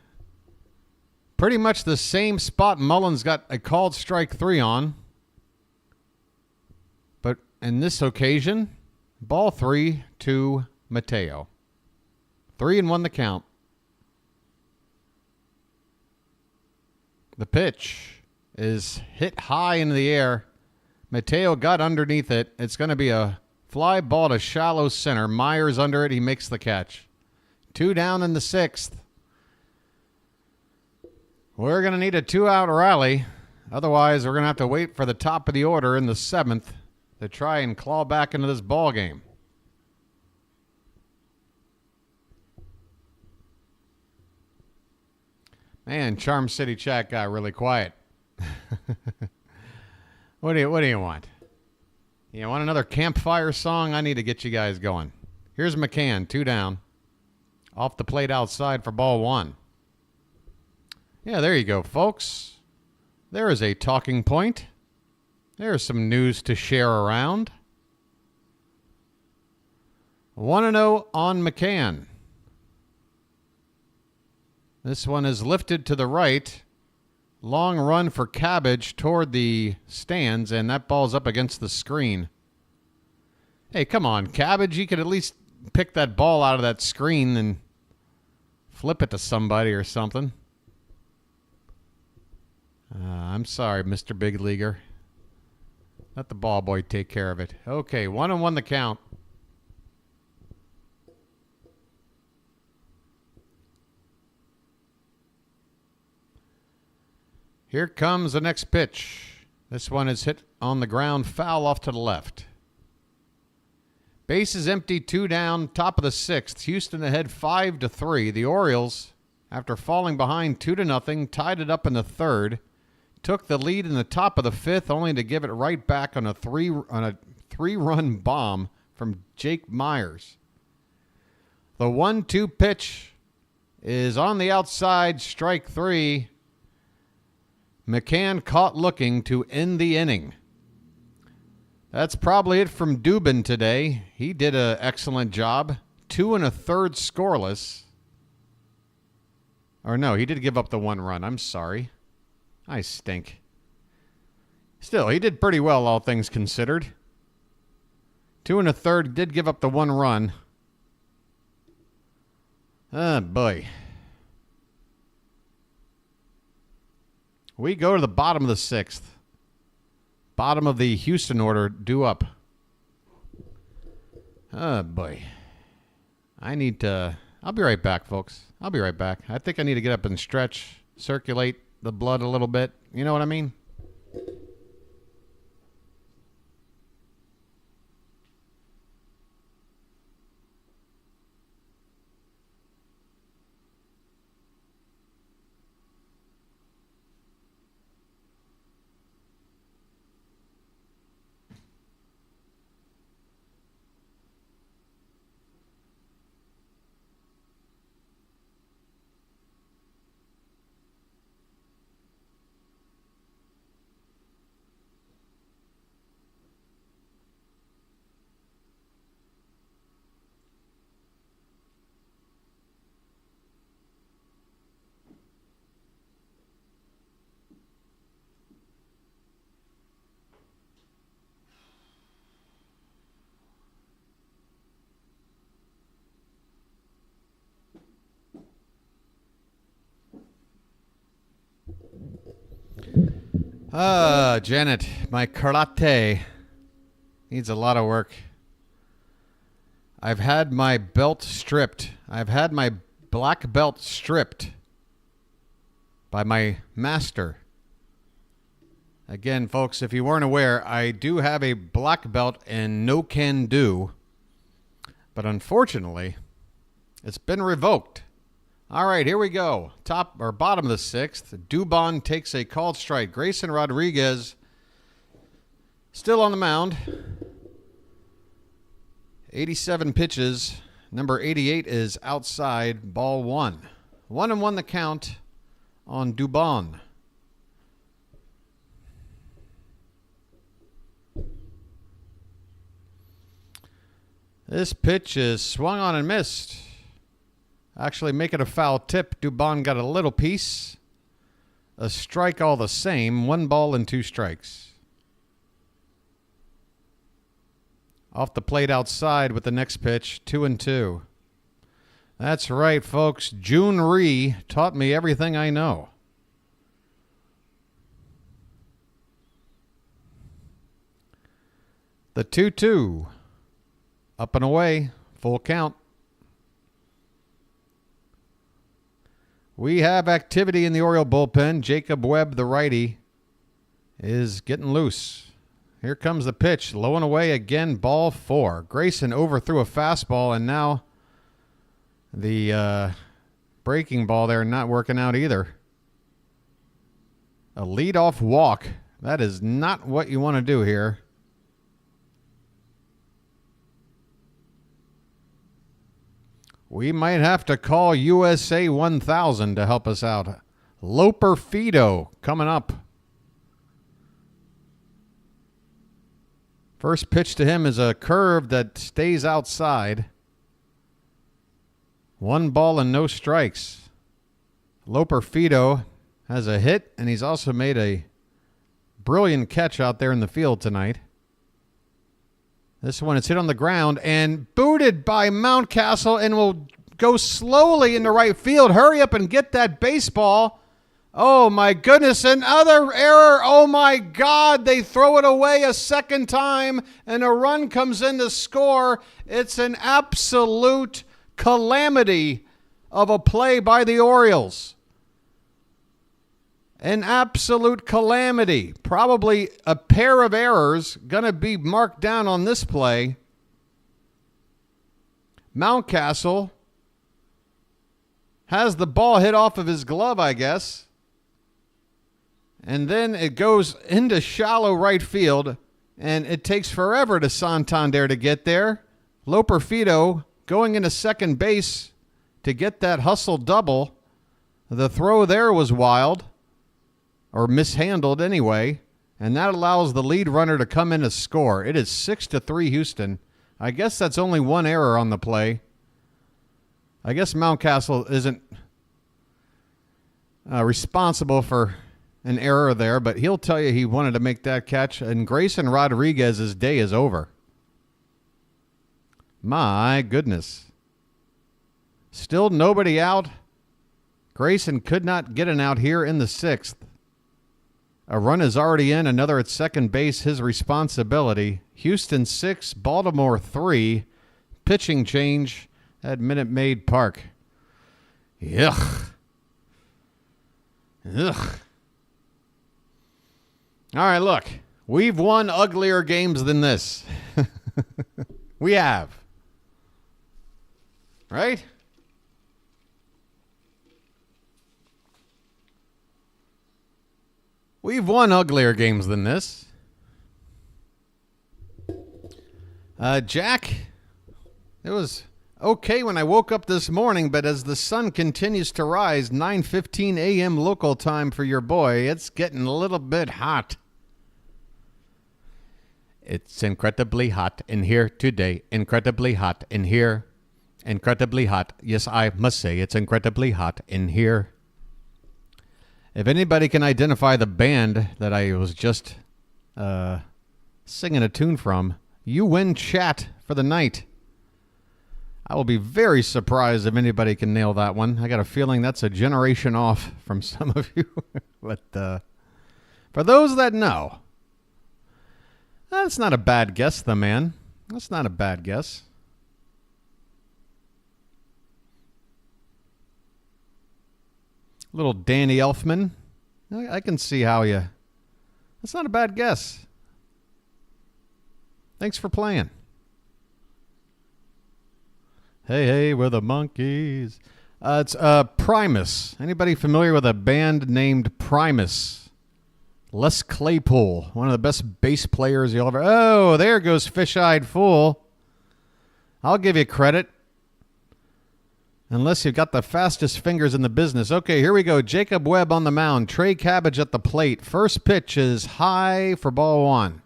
Pretty much the same spot Mullins got a called strike 3 on. But in this occasion, ball 3 to Mateo. 3-1 the count. The pitch is hit high into the air. Mateo got underneath it. It's going to be a fly ball to shallow center. Myers under it. He makes the catch. 2 down in the 6th. We're going to need a 2-out rally. Otherwise, we're going to have to wait for the top of the order in the 7th to try and claw back into this ball game. Man, Charm City chat got really quiet. What do you want? You want another campfire song? I need to get you guys going. Here's McCann, 2 down. Off the plate outside for ball 1. Yeah, there you go, folks. There is a talking point. There's some news to share around. 1-0 on McCann. This one is lifted to the right. Long run for Cabbage toward the stands, and that ball's up against the screen. Hey, come on, Cabbage. You could at least pick that ball out of that screen and flip it to somebody or something. I'm sorry, Mr. Big Leaguer. Let the ball boy take care of it. Okay, 1-1 the count. Here comes the next pitch. This one is hit on the ground, foul off to the left. Base is empty, 2 down, top of the 6th. Houston ahead 5-3. The Orioles, after falling behind 2-0, tied it up in the 3rd. Took the lead in the top of the 5th, only to give it right back on a three-run bomb from Jake Myers. The 1-2 pitch is on the outside, strike 3. McCann caught looking to end the inning. That's probably it from Dubin today. He did an excellent job. 2 1/3 scoreless. Or no, he did give up the 1 run. I'm sorry. I stink. Still, he did pretty well, all things considered. 2 1/3, did give up the 1 run. Oh, boy. We go to the bottom of the 6th. Bottom of the Houston order, due up. Oh, boy. I need to... I'll be right back, folks. I'll be right back. I think I need to get up and stretch, circulate the blood a little bit. You know what I mean? Janet, my karate needs a lot of work. I've had my belt stripped. I've had my black belt stripped by my master. Again, folks, if you weren't aware, I do have a black belt in no can do, but unfortunately, it's been revoked. All right, here we go. Top or bottom of the 6th. Dubon takes a called strike. Grayson Rodriguez Still on the mound. 87 pitches. Number 88 is outside, ball 1. 1-1 the count on Dubon. This pitch is swung on and missed. Actually making a foul tip. Dubon got a little piece. A strike all the same. 1 ball and 2 strikes. Off the plate outside with the next pitch. 2-2. That's right, folks. June Rhee taught me everything I know. The 2-2. Up and away. Full count. We have activity in the Oriole bullpen. Jacob Webb, the righty, is getting loose. Here comes the pitch. Low and away again. Ball 4. Grayson overthrew a fastball, and now the breaking ball there not working out either. A leadoff walk. That is not what you want to do here. We might have to call USA 1000 to help us out. Loper Fido coming up. First pitch to him is a curve that stays outside. 1 ball and no strikes. Loper Fido has a hit, and he's also made a brilliant catch out there in the field tonight. This one is hit on the ground and booted by Mountcastle and will go slowly into right field. Hurry up and get that baseball. Oh, my goodness. Another error. Oh, my God. They throw it away a second time, and a run comes in to score. It's an absolute calamity of a play by the Orioles. An absolute calamity. Probably a pair of errors going to be marked down on this play. Mountcastle has the ball hit off of his glove, I guess. And then it goes into shallow right field, and it takes forever to Santander to get there. Loper Fido going into second base to get that hustle double. The throw there was wild. Or mishandled anyway, and that allows the lead runner to come in to score. It is 6-3 Houston. I guess that's only 1 error on the play. I guess Mountcastle isn't responsible for an error there, but he'll tell you he wanted to make that catch, and Grayson Rodriguez's day is over. My goodness. Still nobody out. Grayson could not get an out here in the 6th. A run is already in, another at second base, his responsibility. Houston 6, Baltimore 3. Pitching change at Minute Maid Park. Yuck. Ugh. All right, look. We've won uglier games than this. We have. Right? We've won uglier games than this. Jack, it was okay when I woke up this morning, but as the sun continues to rise, 9:15 a.m. local time for your boy, it's getting a little bit hot. It's incredibly hot in here today. Incredibly hot in here. Incredibly hot. Yes, I must say it's incredibly hot in here. If anybody can identify the band that I was just singing a tune from, you win chat for the night. I will be very surprised if anybody can nail that one. I got a feeling that's a generation off from some of you. But for those that know, that's not a bad guess, the man. That's not a bad guess. Little Danny Elfman. I can see how you... That's not a bad guess. Thanks for playing. Hey, hey, we're the monkeys. It's Primus. Anybody familiar with a band named Primus? Les Claypool, one of the best bass players you'll ever... Oh, there goes Fish-Eyed Fool. I'll give you credit. Unless you've got the fastest fingers in the business. Okay, here we go. Jacob Webb on the mound. Trey Cabbage at the plate. First pitch is high for ball one.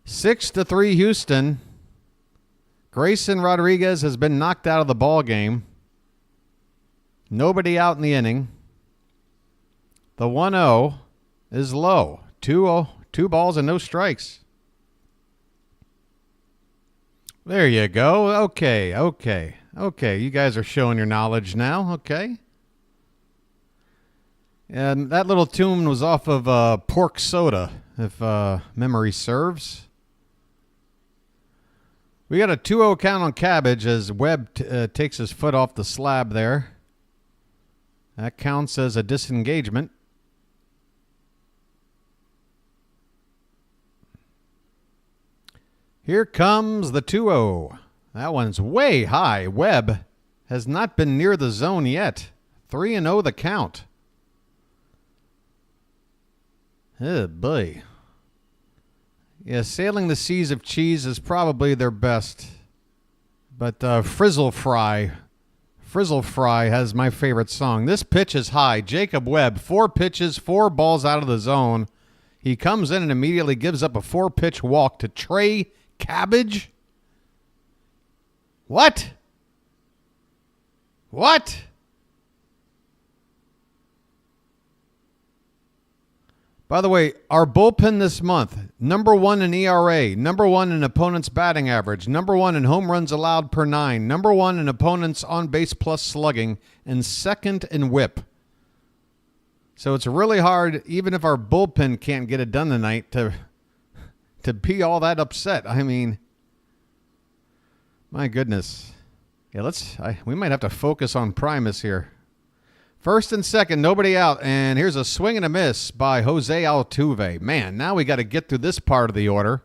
6-3 Houston. Grayson Rodriguez has been knocked out of the ball game. Nobody out in the inning. The 1-0 is low. 2 balls and no strikes. There you go. Okay. You guys are showing your knowledge now. Okay. And that little tune was off of Pork Soda, if memory serves. We got a 2-0 count on Cabbage as Webb takes his foot off the slab there. That counts as a disengagement. Here comes the 2-0. That one's way high. Webb has not been near the zone yet. 3-0 the count. Oh, boy. Yeah, Sailing the Seas of Cheese is probably their best. But Frizzle Fry has my favorite song. This pitch is high. Jacob Webb, 4 pitches, 4 balls out of the zone. He comes in and immediately gives up a 4-pitch walk to Trey Cabbage. What? By the way, our bullpen this month, number 1 in ERA, number 1 in opponents' batting average, number 1 in home runs allowed per 9, number 1 in opponents' on-base plus slugging, and 2nd in whip. So it's really hard, even if our bullpen can't get it done tonight, to be all that upset. I mean, my goodness. Yeah, we might have to focus on Primus here. First and second, nobody out, and here's a swing and a miss by Jose Altuve. Man, now we got to get through this part of the order.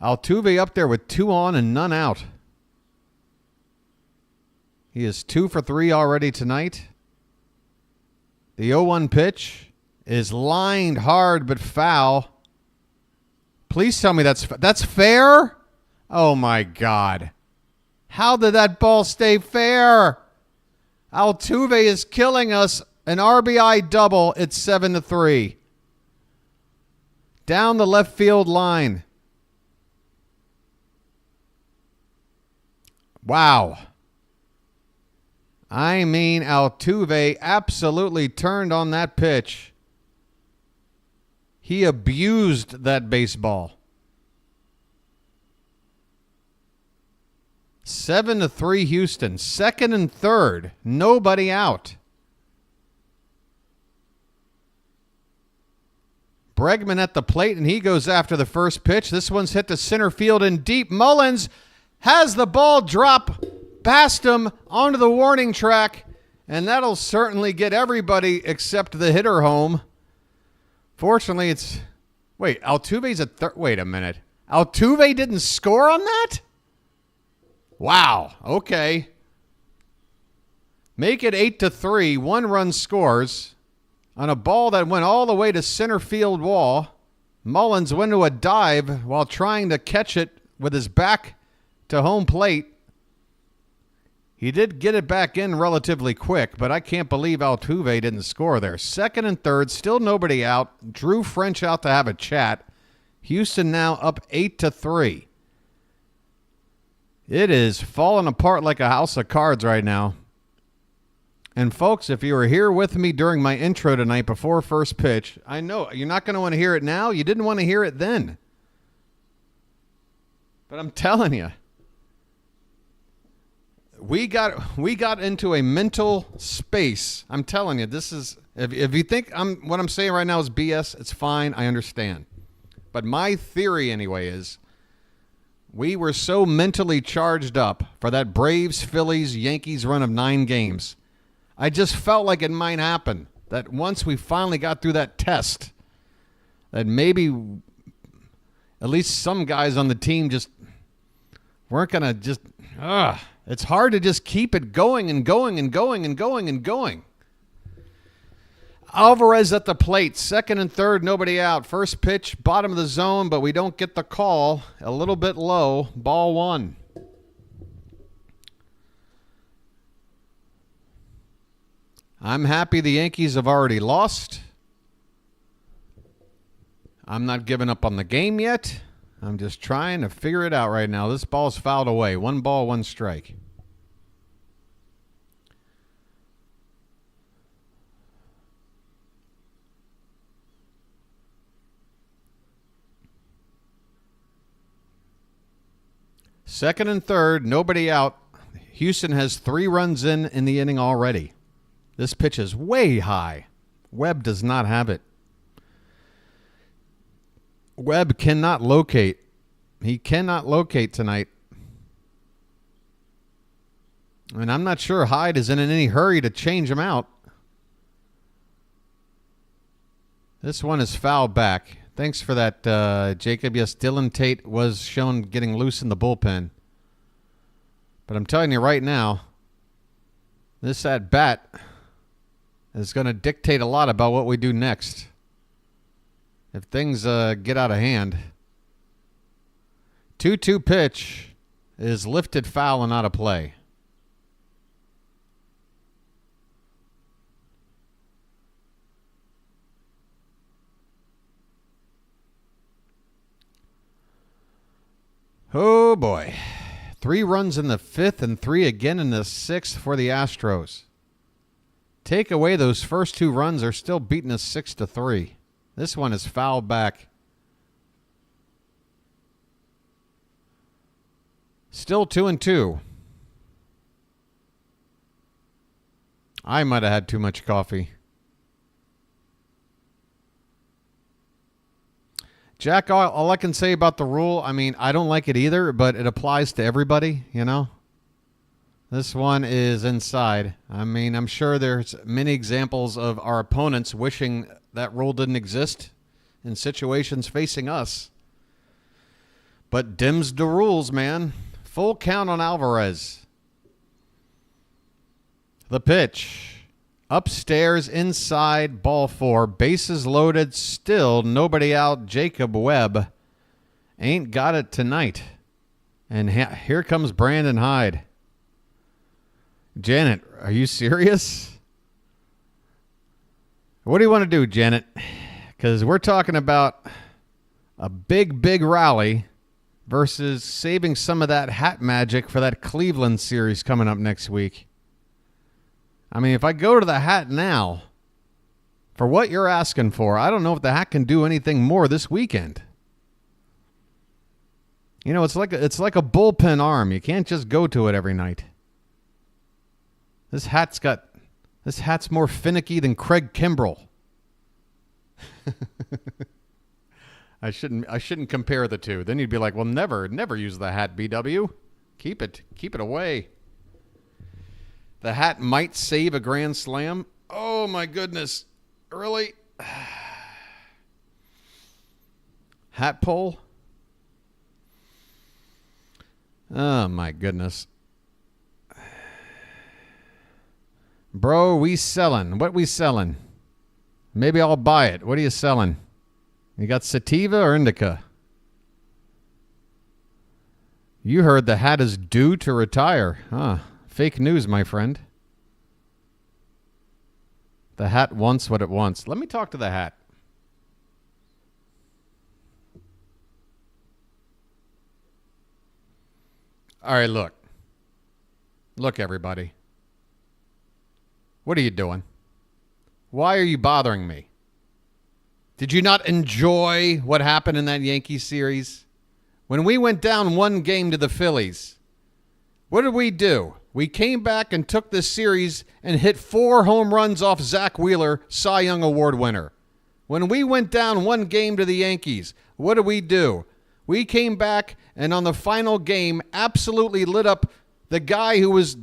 Altuve up there with 2 on and none out. He is 2 for 3 already tonight. The 0-1 pitch is lined hard but foul. Please tell me that's fair? Oh, my God. How did that ball stay fair? Altuve is killing us. An RBI double. It's 7-3. Down the left field line. Wow. I mean, Altuve absolutely turned on that pitch. He abused that baseball. 7-3 Houston. Second and third. Nobody out. Bregman at the plate, and he goes after the first pitch. This one's hit to center field and deep. Mullins has the ball drop past him onto the warning track, and that'll certainly get everybody except the hitter home. Fortunately, it's... Wait, Altuve's at third... Wait a minute. Altuve didn't score on that? Wow. Okay. Make it 8-3. 1 run scores on a ball that went all the way to center field wall. Mullins went to a dive while trying to catch it with his back to home plate. He did get it back in relatively quick, but I can't believe Altuve didn't score there. Second and third, still nobody out. Drew French out to have a chat. Houston now up 8-3. It is falling apart like a house of cards right now. And folks, if you were here with me during my intro tonight before first pitch, I know you're not going to want to hear it now. You didn't want to hear it then. But I'm telling you, we got into a mental space. I'm telling you, this is, if you think what I'm saying right now is BS, it's fine. I understand. But my theory anyway is we were so mentally charged up for that Braves, Phillies, Yankees run of 9 games. I just felt like it might happen. That once we finally got through that test, that maybe at least some guys on the team just weren't going to just... It's hard to just keep it going and going and going and going and going. Alvarez at the plate, second and third, nobody out. First pitch, bottom of the zone, but we don't get the call. A little bit low, ball one. I'm happy the Yankees have already lost. I'm not giving up on the game yet. I'm just trying to figure it out right now. This ball's fouled away. 1 ball, 1 strike. Second and third, nobody out. Houston has 3 runs in the inning already. This pitch is way high. Webb does not have it. Webb cannot locate. He cannot locate tonight. And I'm not sure Hyde is in any hurry to change him out. This one is fouled back. Thanks for that, Jacob. Yes, Dylan Tate was shown getting loose in the bullpen. But I'm telling you right now, this at-bat is going to dictate a lot about what we do next. If things get out of hand. 2-2 pitch is lifted foul and out of play. Oh, boy. 3 runs in the 5th and 3 again in the 6th for the Astros. Take away those first 2 runs, they're still beating us 6-3. This one is fouled back. Still 2-2. I might have had too much coffee. Jack, all I can say about the rule, I mean, I don't like it either, but it applies to everybody, you know? This one is inside. I mean, I'm sure there's many examples of our opponents wishing that rule didn't exist in situations facing us. But dims the rules, man. Full count on Alvarez. The pitch. Upstairs, inside, ball 4. Bases loaded, still nobody out. Jacob Webb ain't got it tonight. And here comes Brandon Hyde. Janet, are you serious? What do you want to do, Janet? Because we're talking about a big rally versus saving some of that hat magic for that Cleveland series coming up next week. I mean, if I go to the hat now, for what you're asking for, I don't know if the hat can do anything more this weekend. You know, it's like a bullpen arm. You can't just go to it every night. This hat's more finicky than Craig Kimbrell. I shouldn't compare the two. Then you'd be like, well, never use the hat, BW. Keep it away. The hat might save a grand slam. Oh, my goodness. Really? Hat pull? Oh, my goodness. Bro, we selling. What we selling? Maybe I'll buy it. What are you selling? You got sativa or indica? You heard the hat is due to retire. Huh. Fake news, my friend. The hat wants what it wants. Let me talk to the hat. All right, look. Look, everybody. What are you doing? Why are you bothering me? Did you not enjoy what happened in that Yankee series? When we went down 1 game to the Phillies, what did we do? We came back and took this series and hit 4 home runs off Zach Wheeler, Cy Young Award winner. When we went down 1 game to the Yankees, what did we do? We came back and on the final game absolutely lit up the guy who was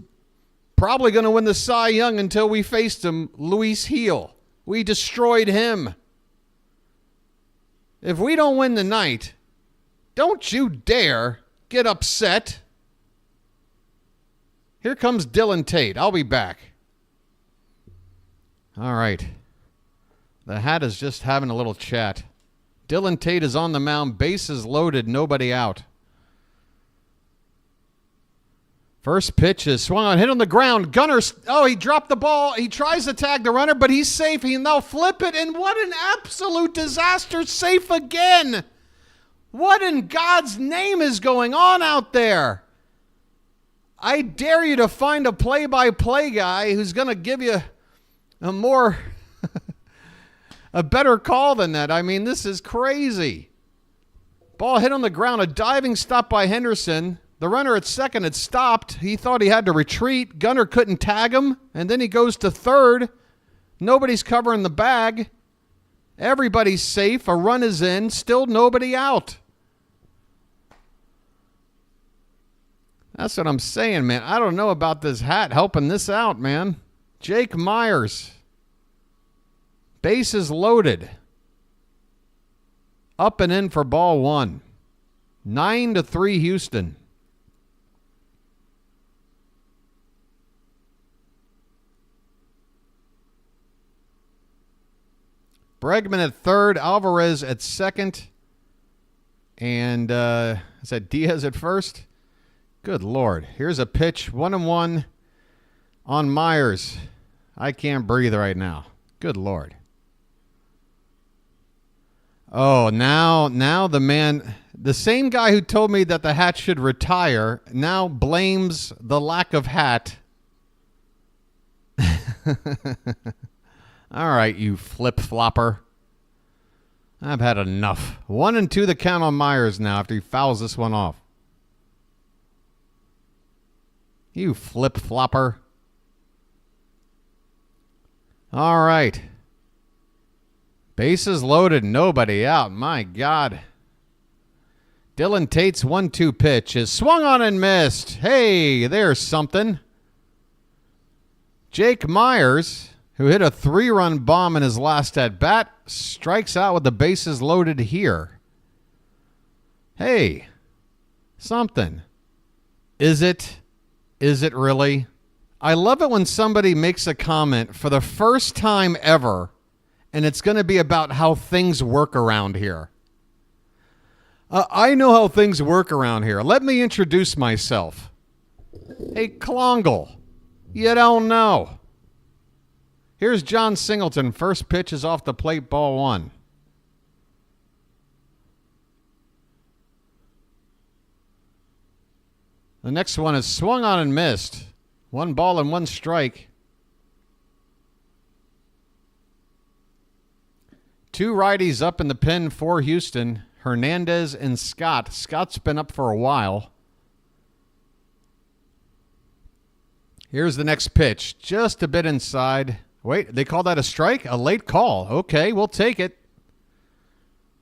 probably going to win the Cy Young until we faced him, Luis Heel. We destroyed him. If we don't win tonight, don't you dare get upset. Here comes Dylan Tate. I'll be back. All right. The hat is just having a little chat. Dylan Tate is on the mound. Bases loaded. Nobody out. First pitch is swung on, hit on the ground. Gunnar, he dropped the ball. He tries to tag the runner, but he's safe. He'll now flip it, and what an absolute disaster. Safe again. What in God's name is going on out there? I dare you to find a play-by-play guy who's going to give you a more, a better call than that. I mean, this is crazy. Ball hit on the ground, a diving stop by Henderson. The runner at second had stopped. He thought he had to retreat. Gunnar couldn't tag him, and then he goes to third. Nobody's covering the bag. Everybody's safe. A run is in. Still nobody out. That's what I'm saying, man. I don't know about this hat helping this out, man. Jake Myers. Bases loaded. Up and in for ball one. 9-3 Houston. Bregman at third, Alvarez at second, and is that Diaz at first? Good Lord. Here's a pitch, 1-1 on Myers. I can't breathe right now. Good Lord. Oh, now the man, the same guy who told me that the hat should retire, now blames the lack of hat. All right, you flip-flopper. I've had enough. 1-2 the count on Myers now after he fouls this one off. You flip-flopper. All right. Bases loaded, nobody out. My God. Dylan Tate's 1-2 pitch is swung on and missed. Hey, there's something. Jake Myers, who hit a 3-run bomb in his last at-bat, strikes out with the bases loaded here. Hey, something. Is it really? I love it when somebody makes a comment for the first time ever, and it's going to be about how things work around here. I know how things work around here. Let me introduce myself. Hey, Klongle, you don't know. Here's John Singleton. First pitch is off the plate, ball one. The next one is swung on and missed. 1 ball and 1 strike. 2 righties up in the pen for Houston. Hernandez and Scott. Scott's been up for a while. Here's the next pitch. Just a bit inside. Wait, they call that a strike? A late call. Okay, we'll take it.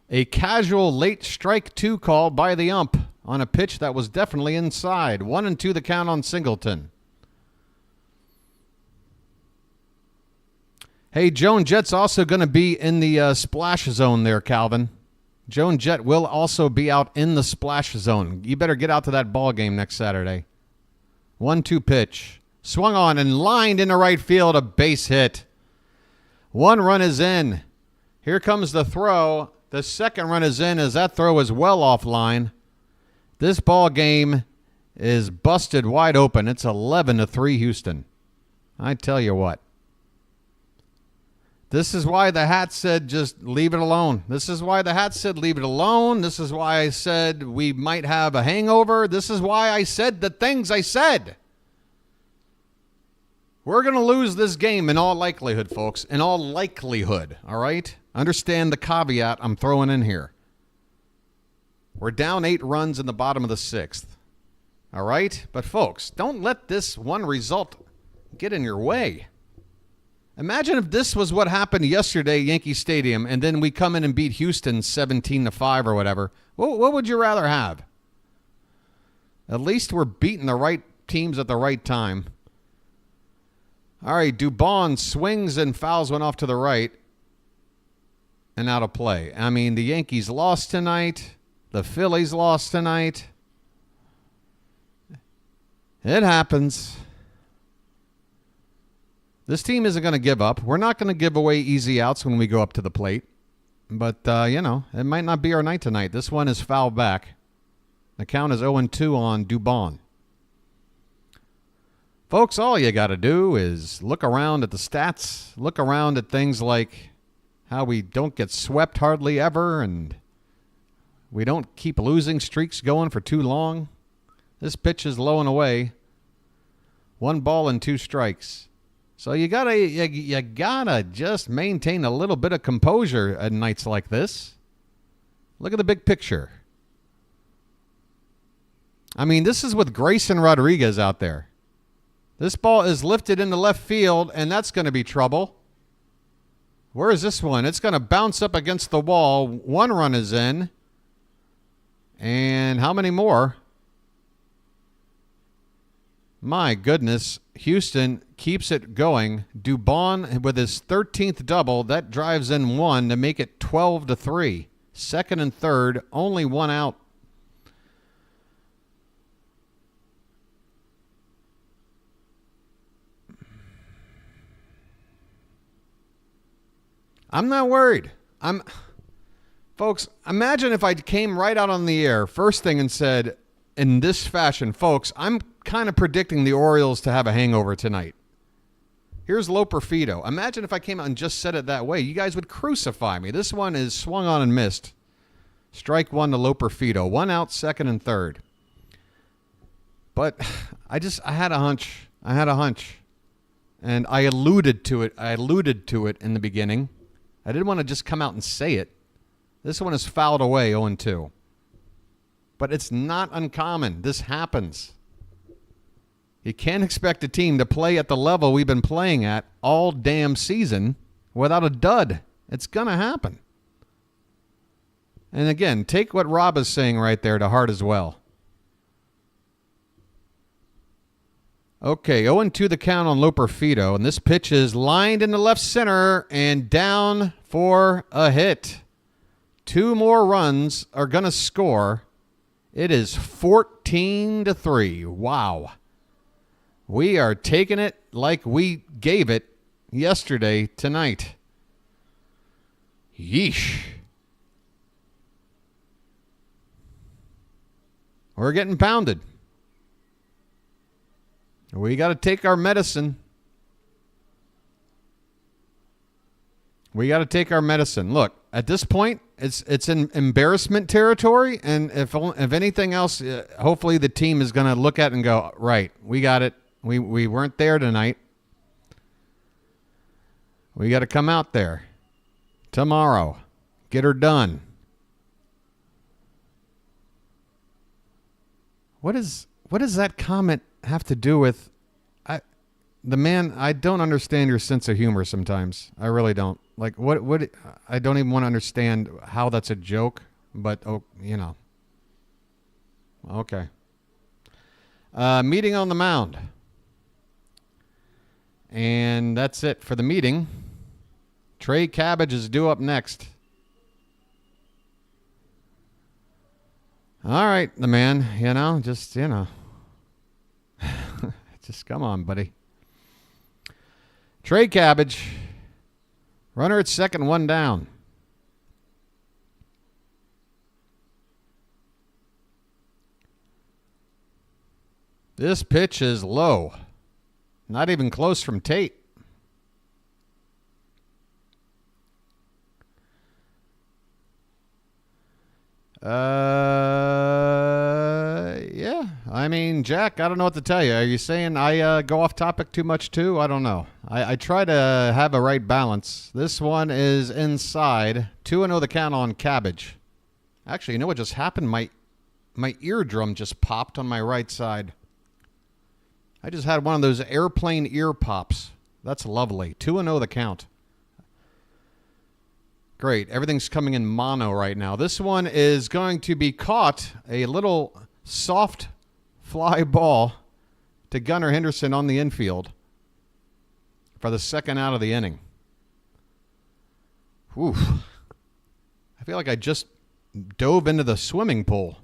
A casual late strike 2 call by the ump on a pitch that was definitely inside. 1-2 the count on Singleton. Hey, Joan Jett's also going to be in the splash zone there, Calvin. Joan Jett will also be out in the splash zone. You better get out to that ball game next Saturday. 1-2 pitch. Swung on and lined into right field, a base hit. 1 run is in. Here comes the throw. The second run is in as that throw is well offline. This ball game is busted wide open. It's 11-3 Houston. I tell you what. This is why the hat said just leave it alone. This is why the hat said leave it alone. This is why I said we might have a hangover. This is why I said the things I said. We're going to lose this game in all likelihood, folks. In all likelihood, all right? Understand the caveat I'm throwing in here. We're down 8 runs in the bottom of the 6th, all right? But, folks, don't let this one result get in your way. Imagine if this was what happened yesterday at Yankee Stadium, and then we come in and beat Houston 17-5 or whatever. What would you rather have? At least we're beating the right teams at the right time. All right, Dubon swings and fouls one off to the right and out of play. I mean, the Yankees lost tonight. The Phillies lost tonight. It happens. This team isn't going to give up. We're not going to give away easy outs when we go up to the plate. But, it might not be our night tonight. This one is foul back. The count is 0-2 on Dubon. Folks, all you got to do is look around at the stats. Look around at things like how we don't get swept hardly ever and we don't keep losing streaks going for too long. This pitch is low and away. 1 ball and 2 strikes. So you gotta just maintain a little bit of composure at nights like this. Look at the big picture. I mean, this is with Grayson Rodriguez out there. This ball is lifted into left field, and that's going to be trouble. Where is this one? It's going to bounce up against the wall. 1 run is in. And how many more? My goodness. Houston keeps it going. Dubon with his 13th double. That drives in 1 to make it 12-3. Second and third. Only 1 out. I'm not worried. Folks, imagine if I came right out on the air first thing and said in this fashion, folks, I'm kind of predicting the Orioles to have a hangover tonight. Here's Loper Fido. Imagine if I came out and just said it that way. You guys would crucify me. This one is swung on and missed. Strike 1 to Loper Fido. 1 out, second and third. But I had a hunch. And I alluded to it in the beginning. I didn't want to just come out and say it. This one is fouled away, 0-2. But it's not uncommon. This happens. You can't expect a team to play at the level we've been playing at all damn season without a dud. It's going to happen. And again, take what Rob is saying right there to heart as well. Okay, 0-2 the count on Loper Fido, and this pitch is lined into left center and down for a hit. 2 more runs are going to score. It is 14-3. Wow. We are taking it like we gave it yesterday tonight. Yeesh. We're getting pounded. We got to take our medicine. Look, at this point, it's in embarrassment territory, and if anything else, hopefully the team is going to look at it and go, right, we got it. We weren't there tonight. We got to come out there tomorrow. Get her done. What does that comment have to do with I don't understand your sense of humor sometimes. I really don't. Like what I don't even want to understand how that's a joke, but Okay. Meeting on the mound. And that's it for the meeting. Trey Cabbage is due up next. All right, the man, just come on, buddy. Trey Cabbage, runner at second, 1 down. This pitch is low. Not even close from Tate. Yeah. I mean, Jack, I don't know what to tell you. Are you saying I go off topic too much too? I don't know. I try to have a right balance. This one is inside. 2-0 the count on Cabbage. Actually, you know what just happened? My eardrum just popped on my right side. I just had one of those airplane ear pops. That's lovely. 2-0 the count. Great. Everything's coming in mono right now. This one is going to be caught. A little soft fly ball to Gunnar Henderson on the infield for the second out of the inning. Oof. I feel like I just dove into the swimming pool.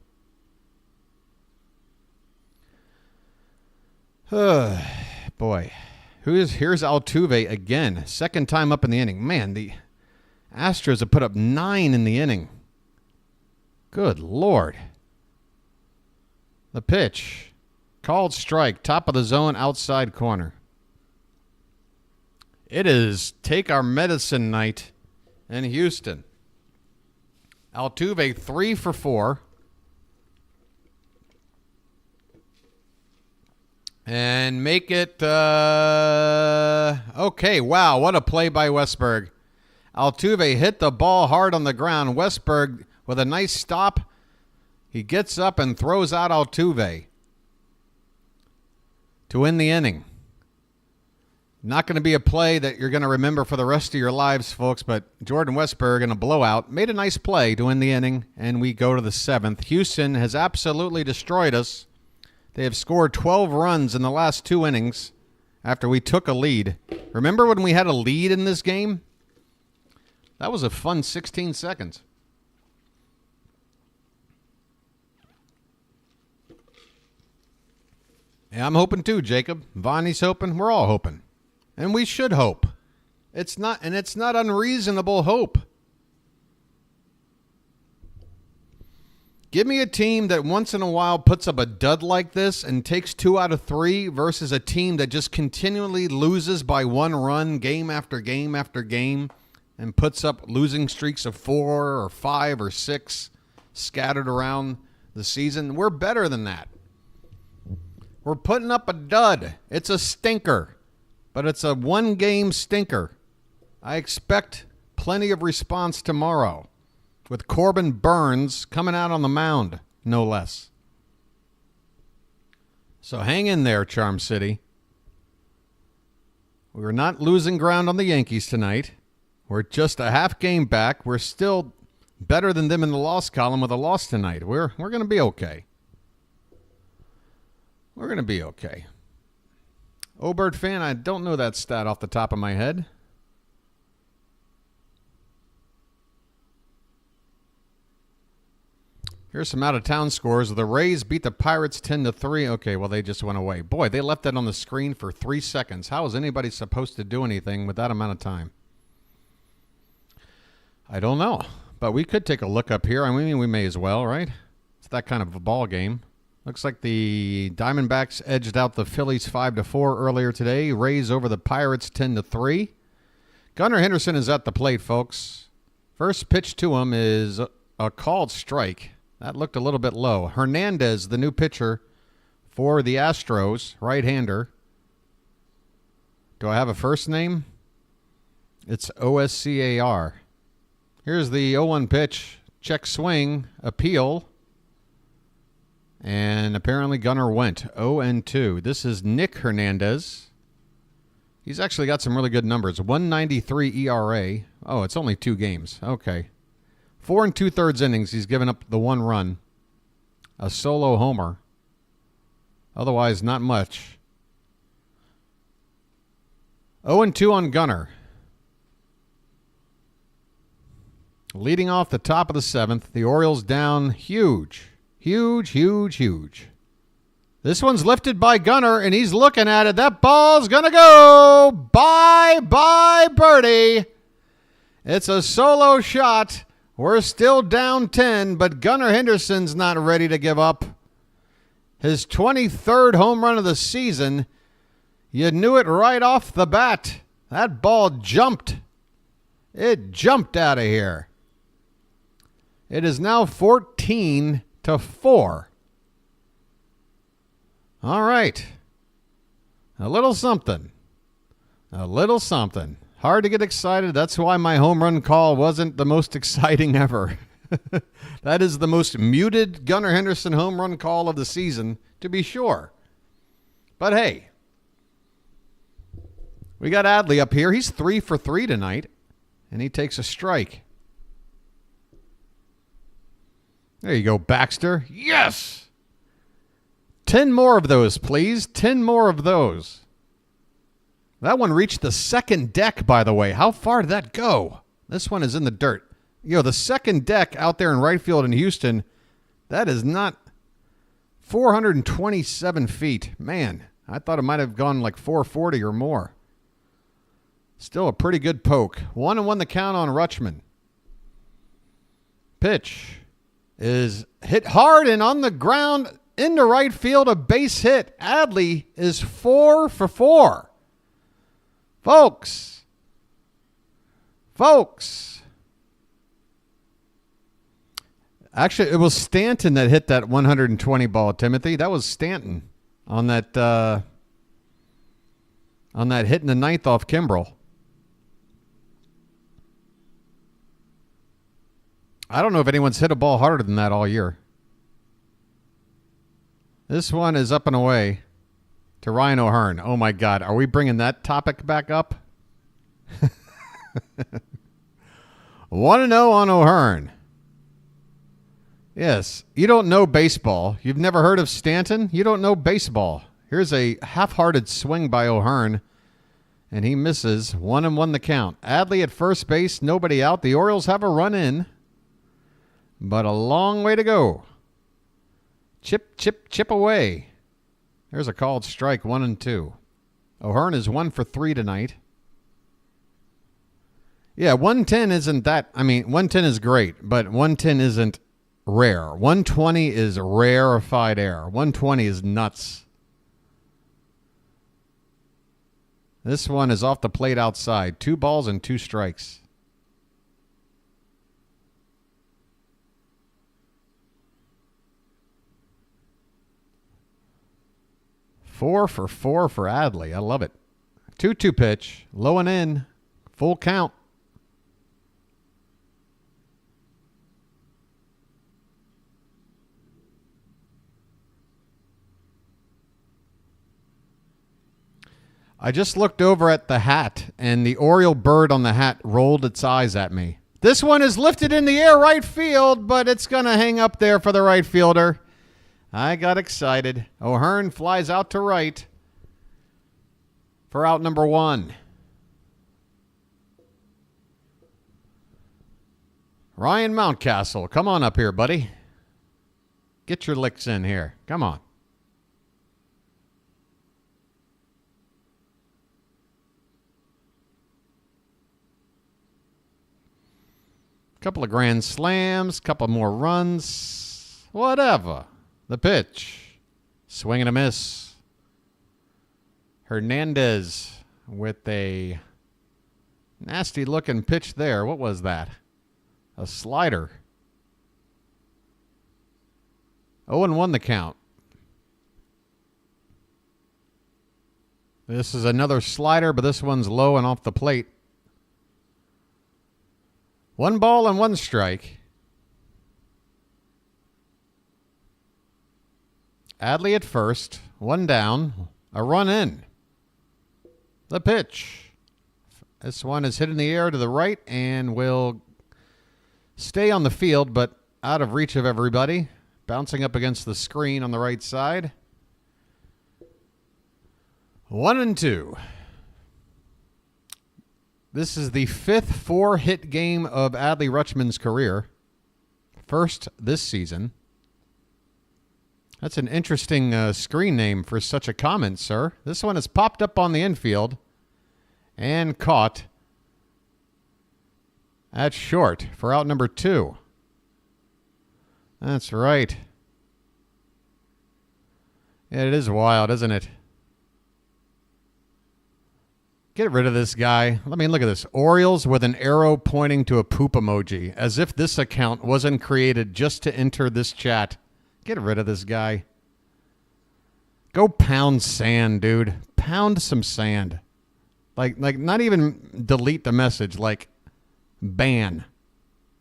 Boy, Here's Altuve again. Second time up in the inning. Man, the Astros have put up 9 in the inning. Good Lord. The pitch. Called strike. Top of the zone, outside corner. It is take our medicine night in Houston. Altuve 3 for 4. And make it, okay, wow, what a play by Westberg. Altuve hit the ball hard on the ground. Westberg, with a nice stop, he gets up and throws out Altuve to win the inning. Not going to be a play that you're going to remember for the rest of your lives, folks, but Jordan Westberg in a blowout made a nice play to win the inning, and we go to the 7th. Houston has absolutely destroyed us. They have scored 12 runs in the last 2 innings after we took a lead. Remember when we had a lead in this game? That was a fun 16 seconds. Yeah, I'm hoping too, Jacob. Vonnie's hoping. We're all hoping. And we should hope. It's not unreasonable hope. Give me a team that once in a while puts up a dud like this and takes 2 out of 3 versus a team that just continually loses by 1 run game after game after game and puts up losing streaks of 4 or 5 or 6 scattered around the season. We're better than that. We're putting up a dud. It's a stinker, but it's a 1-game stinker. I expect plenty of response tomorrow, with Corbin Burns coming out on the mound, no less. So hang in there, Charm City. We're not losing ground on the Yankees tonight. We're just a half game back. We're still better than them in the loss column with a loss tonight. We're going to be okay. We're going to be okay. Obert fan, I don't know that stat off the top of my head. Here's some out-of-town scores. The Rays beat the Pirates 10-3. Okay, well, they just went away. Boy, they left that on the screen for 3 seconds. How is anybody supposed to do anything with that amount of time? I don't know, but we could take a look up here. I mean, we may as well, right? It's that kind of a ball game. Looks like the Diamondbacks edged out the Phillies 5-4 earlier today. Rays over the Pirates 10-3. Gunnar Henderson is at the plate, folks. First pitch to him is a called strike. That looked a little bit low. Hernandez, the new pitcher for the Astros, right-hander. Do I have a first name? It's Oscar. Here's the 0-1 pitch. Check swing. Appeal. And apparently Gunnar went 0-2. This is Nick Hernandez. He's actually got some really good numbers. 1.93 ERA. Oh, it's only 2 games. Okay. 4 2/3 innings. He's given up the 1 run. A solo homer. Otherwise, not much. 0-2 on Gunnar. Leading off the top of the 7th. The Orioles down huge. Huge, huge, huge. This one's lifted by Gunnar, and he's looking at it. That ball's going to go. Bye-bye, birdie. It's a solo shot. We're still down 10, but Gunnar Henderson's not ready to give up. His 23rd home run of the season. You knew it right off the bat. That ball jumped. It jumped out of here. It is now 14-4. All right. A little something. A little something. Hard to get excited. That's why my home run call wasn't the most exciting ever. That is the most muted Gunnar Henderson home run call of the season, to be sure. But hey, we got Adley up here. He's 3 for 3 tonight, and he takes a strike. There you go, Baxter. Yes! 10 more of those, please. 10 more of those. That one reached the second deck, by the way. How far did that go? This one is in the dirt. You know, the second deck out there in right field in Houston, that is not 427 feet. Man, I thought it might have gone like 440 or more. Still a pretty good poke. 1-1 the count on Rutschman. Pitch is hit hard and on the ground into right field, a base hit. Adley is 4 for 4. Folks. Actually, it was Stanton that hit that 120 ball, Timothy. That was Stanton on that hit in the ninth off Kimbrel. I don't know if anyone's hit a ball harder than that all year. This one is up and away to Ryan O'Hearn. Oh, my God. Are we bringing that topic back up? 1-0 on O'Hearn. Yes, you don't know baseball. You've never heard of Stanton? You don't know baseball. Here's a half-hearted swing by O'Hearn, and he misses. 1-1 the count. Adley at first base, nobody out. The Orioles have a run in, but a long way to go. Chip away. There's a called strike, 1-2. O'Hearn is 1 for 3 tonight. Yeah, 110 isn't that. I mean, 110 is great, but 110 isn't rare. 120 is rarefied air. 120 is nuts. This one is off the plate outside. 2 balls and 2 strikes. Four for Adley. I love it. 2-2 pitch. Low and in. Full count. I just looked over at the hat, and the Oriole bird on the hat rolled its eyes at me. This one is lifted in the air right field, but it's going to hang up there for the right fielder. I got excited. O'Hearn flies out to right for out number 1. Ryan Mountcastle, come on up here, buddy. Get your licks in here. Come on. Couple of grand slams, couple more runs, whatever. The pitch, swing and a miss. Hernandez with a nasty looking pitch there. What was that? A slider. 0-1 the count. This is another slider, but this one's low and off the plate. 1 ball and 1 strike. Adley at first. 1 down. A run in. The pitch. This one is hit in the air to the right and will stay on the field, but out of reach of everybody. Bouncing up against the screen on the right side. 1-2. This is the 5th 4-hit game of Adley Rutschman's career. First this season. That's an interesting screen name for such a comment, sir. This one has popped up on the infield and caught at short for out number 2. That's right. Yeah, it is wild, isn't it? Get rid of this guy. Let me look at this. Orioles with an arrow pointing to a poop emoji, as if this account wasn't created just to enter this chat. Get rid of this guy. Go pound sand, dude. Pound some sand. Like not even delete the message. Like, ban.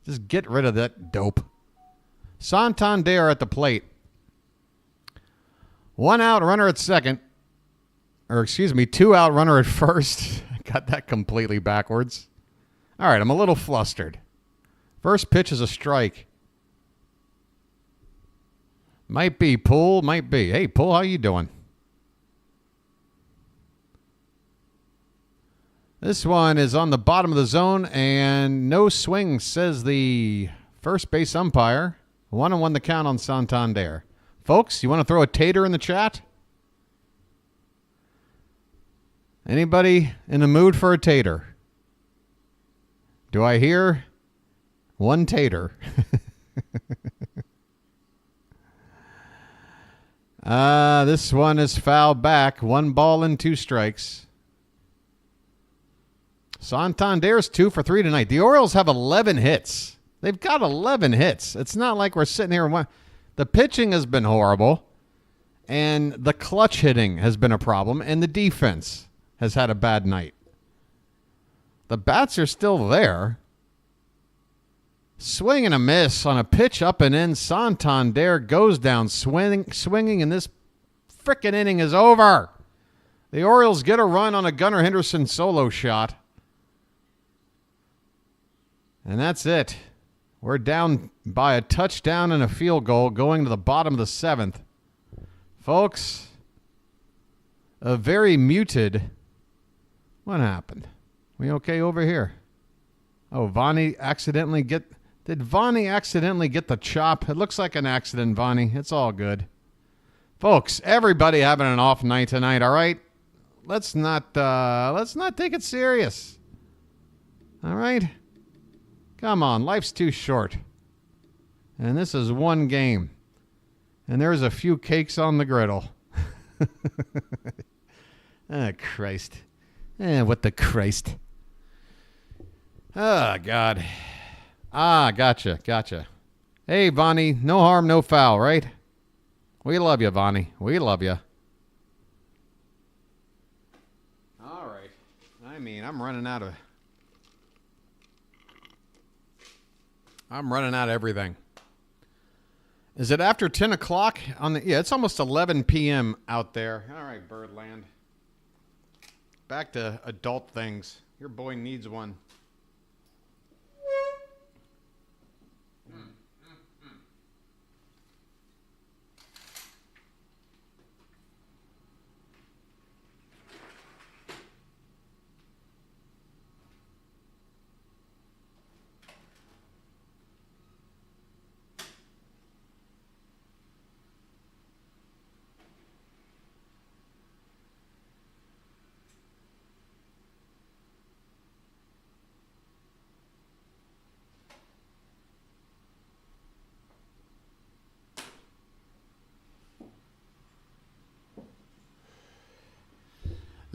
Just get rid of that dope. Santander at the plate. 1 out, runner at second. Or, excuse me, 2 out, runner at first. Got that completely backwards. All right, I'm a little flustered. First pitch is a strike. Might be, Poole, might be. Hey, Poole, how you doing? This one is on the bottom of the zone, and no swing, says the first base umpire. 1-1 the count on Santander. Folks, you want to throw a tater in the chat? Anybody in the mood for a tater? Do I hear one tater? This one is foul back. 1 ball and 2 strikes. Santander's 2 for 3 tonight. The Orioles have 11 hits. They've got 11 hits. It's not like we're sitting here and the pitching has been horrible, and the clutch hitting has been a problem, and the defense has had a bad night. The bats are still there. Swing and a miss on a pitch up and in. Santander goes down swinging, and this frickin' inning is over. The Orioles get a run on a Gunnar Henderson solo shot. And that's it. We're down by a touchdown and a field goal going to the bottom of the 7th. Folks, a very muted... What happened? We okay over here? Oh, Vonnie accidentally get... Did Vonnie accidentally get the chop? It looks like an accident, Vonnie. It's all good. Folks, everybody having an off night tonight, all right? Let's not take it serious. All right? Come on, life's too short. And this is one game. And there's a few cakes on the griddle. Ah, Christ. What the Christ. Oh, God. Ah, gotcha. Hey, Vonnie, no harm, no foul, right? We love you, Vonnie. We love you. All right. I mean, I'm running out of everything. Is it after 10 o'clock? Yeah, it's almost 11 p.m. out there. All right, Birdland. Back to adult things. Your boy needs one.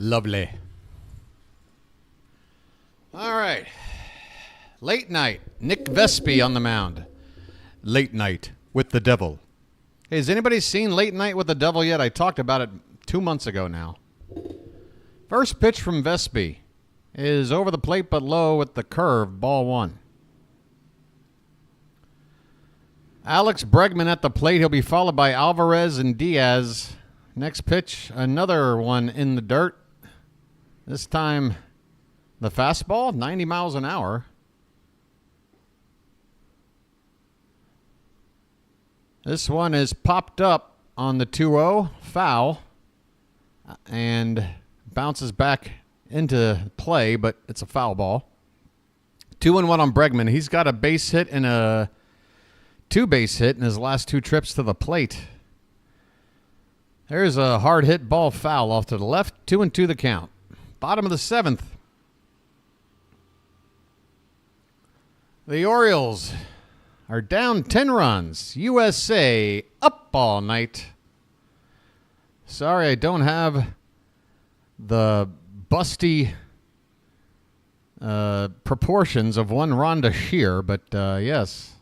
Lovely. All right. Late night. Nick Vespi on the mound. Late night with the devil. Hey, has anybody seen Late Night with the Devil yet? I talked about it 2 months ago now. First pitch from Vespi is over the plate but low with the curve, ball 1. Alex Bregman at the plate. He'll be followed by Alvarez and Diaz. Next pitch, another one in the dirt. This time, the fastball, 90 miles an hour. This one is popped up on the 2-0, foul, and bounces back into play, but it's a foul ball. 2-1 on Bregman. He's got a base hit and a 2-base hit in his last 2 trips to the plate. There's a hard hit ball foul off to the left. 2-2 the count. Bottom of the 7th. The Orioles are down 10 runs. USA up all night. Sorry, I don't have the busty proportions of one Rhonda Shear, but yes.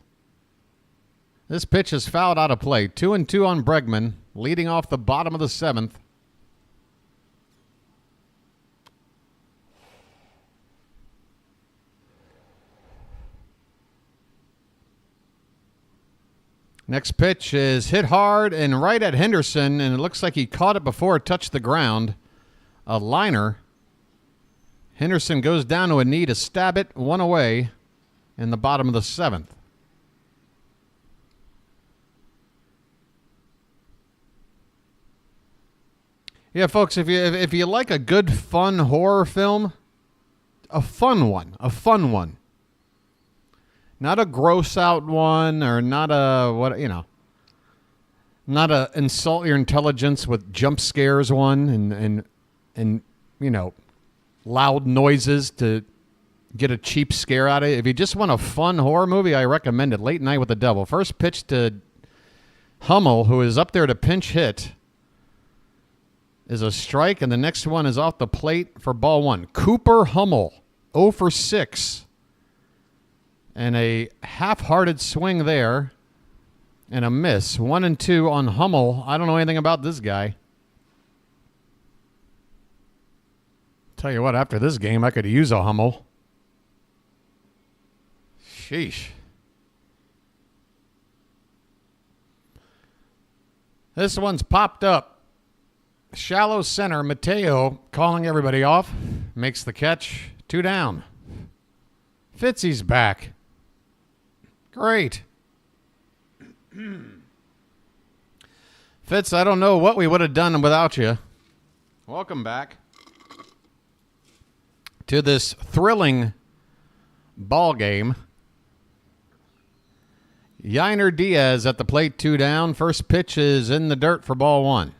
This pitch is fouled out of play. 2-2 on Bregman, leading off the bottom of the 7th. Next pitch is hit hard and right at Henderson, and it looks like he caught it before it touched the ground. A liner. Henderson goes down to a knee to stab it, 1 away in the bottom of the 7th. Yeah, folks, if you like a good, fun horror film, a fun one. Not a gross out one, or not a not a insult your intelligence with jump scares one, and loud noises to get a cheap scare out of it. If you just want a fun horror movie, I recommend it. Late Night with the Devil. First pitch to Hummel, who is up there to pinch hit, is a strike, and the next one is off the plate for ball one. Cooper Hummel, 0 for 6. And a half-hearted swing there, and a miss. 1-2 on Hummel. I don't know anything about this guy. Tell you what, after this game, I could use a Hummel. Sheesh. This one's popped up. Shallow center, Mateo calling everybody off. Makes the catch. 2 down. Fitzy's back. Great. Fitz, I don't know what we would have done without you. Welcome back to this thrilling ball game. Yainer Diaz at the plate, 2 down. First pitch is in the dirt for ball one.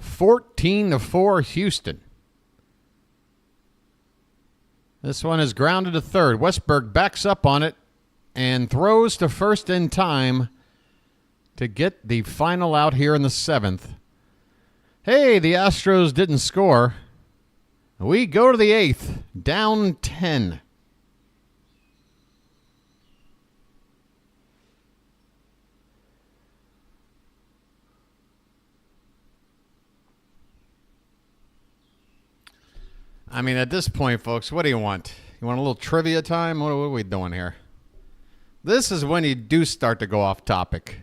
(14-4) Houston. This one is grounded to third. Westberg backs up on it and throws to first in time to get the final out here in the 7th. Hey, the Astros didn't score. We go to the 8th, down 10. I mean, at this point, folks, what do you want? You want a little trivia time? What are we doing here? This is when you do start to go off topic.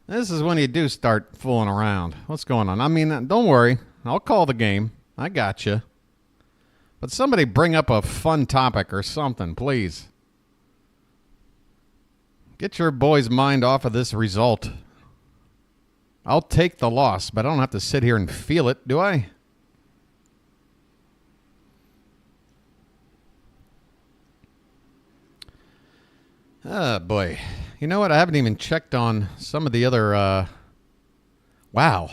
This is when you do start fooling around. What's going on? I mean, don't worry. I'll call the game. I got you. But somebody bring up a fun topic or something, please. Get your boy's mind off of this result. I'll take the loss, but I don't have to sit here and feel it, do I? Oh, boy. You know what? I haven't even checked on some of the other... Wow.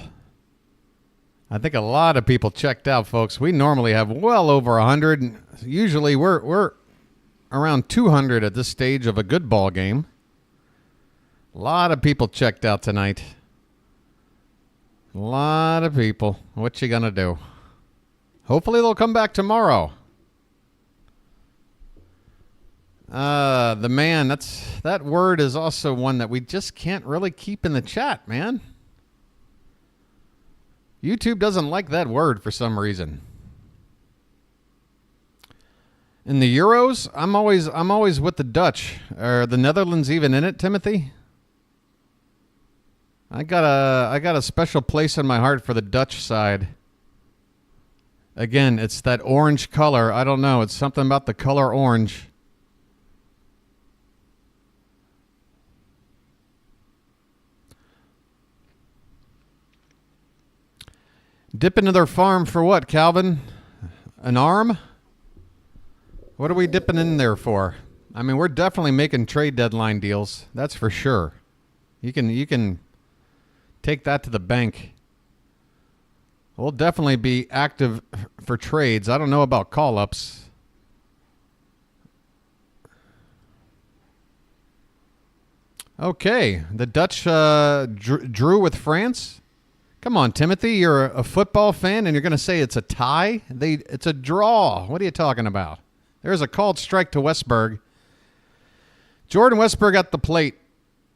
I think a lot of people checked out, folks. We normally have well over 100. Usually we're around 200 at this stage of a good ball game. A lot of people checked out tonight. A lot of people. What you gonna do? Hopefully they'll come back tomorrow. The man, that word is also one that we just can't really keep in the chat, man. YouTube doesn't like that word for some reason. In the Euros, I'm always with the Dutch. Are the Netherlands even in it, Timothy? I got a special place in my heart for the Dutch side. Again, it's that orange color. I don't know. It's something about the color orange. Dip into their farm for what, Calvin? An arm? What are we dipping in there for? I mean, we're definitely making trade deadline deals. That's for sure. You can take that to the bank. We'll definitely be active for trades. I don't know about call-ups. Okay, the Dutch drew with France. Come on, Timothy, you're a football fan and you're going to say it's a tie? It's a draw. What are you talking about? There's a called strike to Westberg. Jordan Westberg at the plate.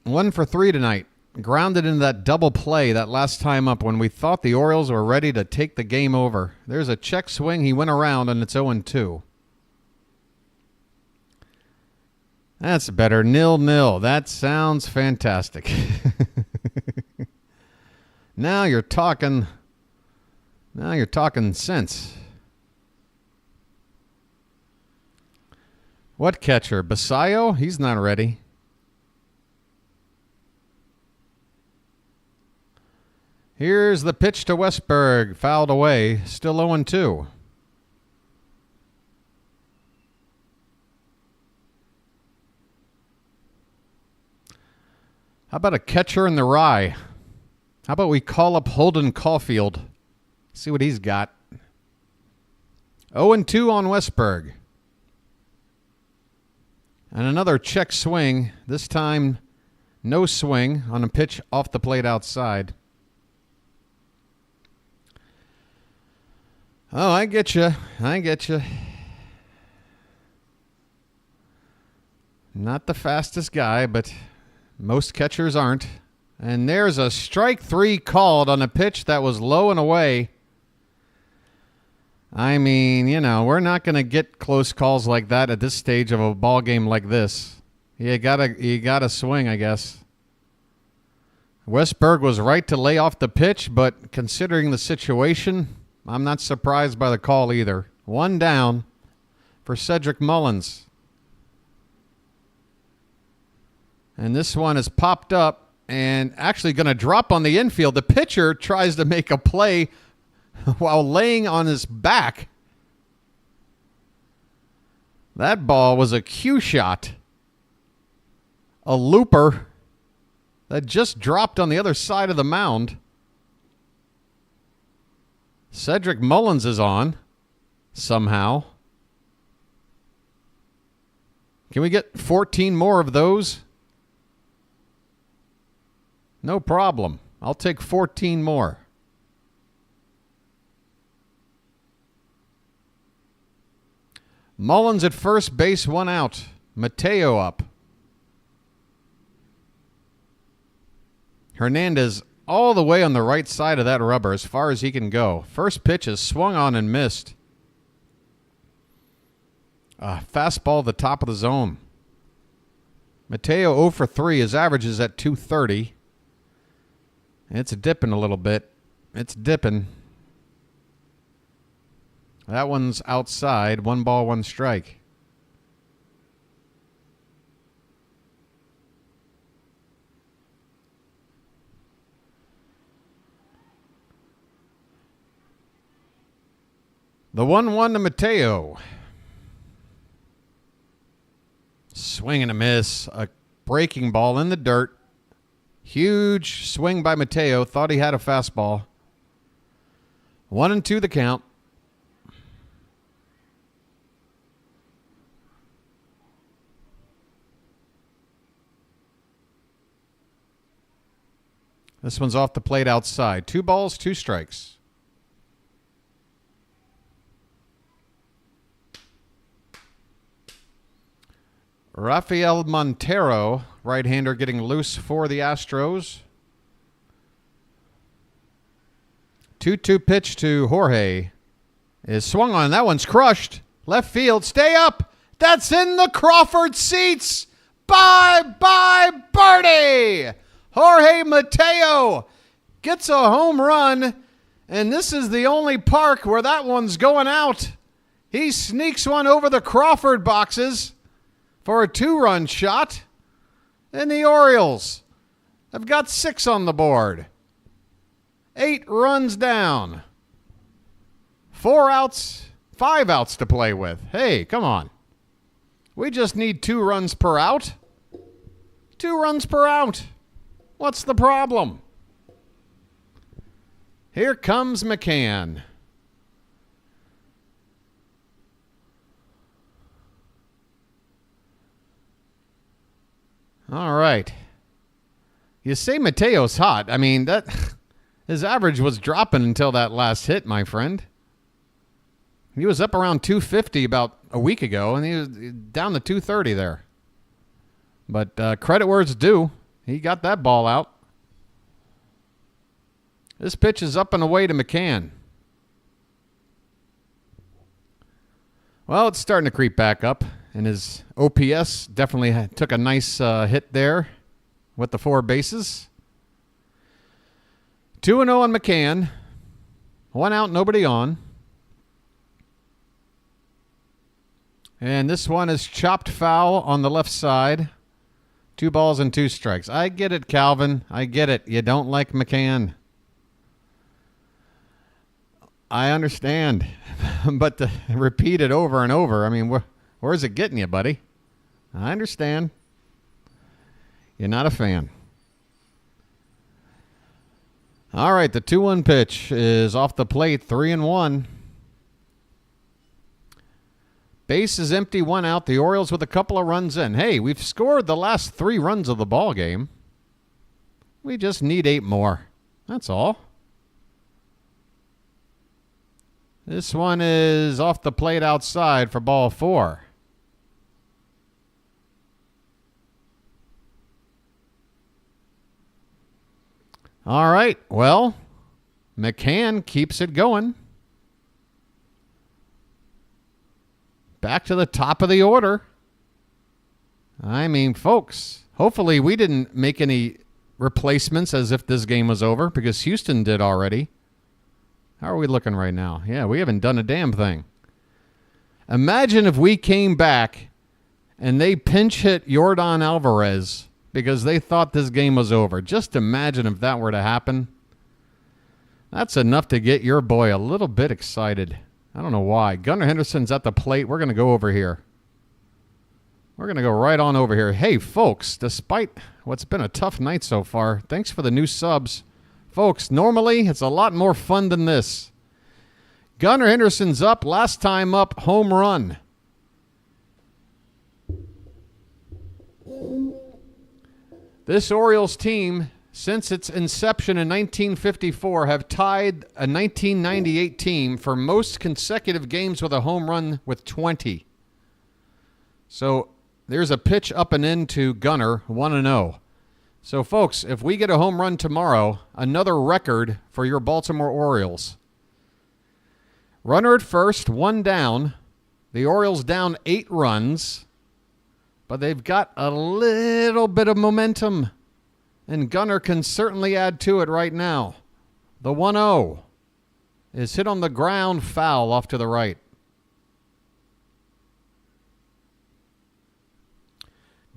1 for 3 tonight. Grounded into that double play that last time up when we thought the Orioles were ready to take the game over. There's a check swing. He went around and it's 0-2. That's better. 0-0. That sounds fantastic. Now you're talking sense. What catcher? Basayo? He's not ready. Here's the pitch to Westberg. Fouled away. Still 0-2. How about a catcher in the rye? How about we call up Holden Caulfield? See what he's got. 0-2 on Westberg. And another check swing. This time, no swing on a pitch off the plate outside. Oh, I get you. Not the fastest guy, but most catchers aren't. And there's a strike 3 called on a pitch that was low and away. I mean, we're not going to get close calls like that at this stage of a ball game like this. You gotta swing, I guess. Westberg was right to lay off the pitch, but considering the situation, I'm not surprised by the call either. 1 down for Cedric Mullins. And this one is popped up and actually going to drop on the infield. The pitcher tries to make a play while laying on his back. That ball was a cue shot. A looper that just dropped on the other side of the mound. Cedric Mullins is on somehow. Can we get 14 more of those? No problem. I'll take 14 more. Mullins at first base, 1 out. Mateo up. Hernandez all the way on the right side of that rubber as far as he can go. First pitch is swung on and missed. Fastball the top of the zone. Mateo 0 for 3. His average is at 230. It's dipping a little bit. It's dipping. That one's outside. 1 ball, 1 strike. The 1-1 to Mateo. Swing and a miss. A breaking ball in the dirt. Huge swing by Mateo. Thought he had a fastball. 1-2 the count. This one's off the plate outside. 2 balls, 2 strikes. Rafael Montero, right-hander, getting loose for the Astros. 2-2 pitch to Jorge is swung on. That one's crushed. Left field. Stay up. That's in the Crawford seats. Bye-bye, birdie. Jorge Mateo gets a home run, and this is the only park where that one's going out. He sneaks one over the Crawford boxes for a 2-run shot, and the Orioles have got 6 on the board. 8 runs down. 4 outs, 5 outs to play with. Hey, come on. We just need 2 runs per out. 2 runs per out. What's the problem? Here comes McCann. All right. You say Mateo's hot. I mean, that his average was dropping until that last hit, my friend. He was up around 250 about a week ago, and he was down to 230 there. But credit where it's due. He got that ball out. This pitch is up and away to McCann. Well, it's starting to creep back up, and his OPS definitely took a nice hit there with the 4 bases. 2-0 on McCann. 1 out, nobody on. And this one is chopped foul on the left side. 2 balls and 2 strikes. I get it, Calvin. I get it. You don't like McCann. I understand. But to repeat it over and over, I mean, where's it getting you, buddy? I understand. You're not a fan. All right, the 2-1 pitch is off the plate, 3-1. Base is empty, 1 out. The Orioles with a couple of runs in. Hey, we've scored the last 3 runs of the ball game. We just need 8 more. That's all. This one is off the plate outside for ball 4. All right, well, McCann keeps it going. Back to the top of the order. I mean, folks, hopefully we didn't make any replacements as if this game was over because Houston did already. How are we looking right now? Yeah, we haven't done a damn thing. Imagine if we came back and they pinch hit Yordan Alvarez because they thought this game was over. Just imagine if that were to happen. That's enough to get your boy a little bit excited. I don't know why. Gunnar Henderson's at the plate. We're going to go over here. We're going to go right on over here. Hey, folks, despite what's been a tough night so far, thanks for the new subs. Folks, normally it's a lot more fun than this. Gunnar Henderson's up. Last time up, home run. This Orioles team, since its inception in 1954, have tied a 1998 team for most consecutive games with a home run with 20. So there's a pitch up and in to Gunnar, 1-0. So, folks, if we get a home run tomorrow, another record for your Baltimore Orioles. Runner at first, 1 down. The Orioles down 8 runs. But they've got a little bit of momentum. And Gunnar can certainly add to it right now. The 1-0 is hit on the ground, foul off to the right.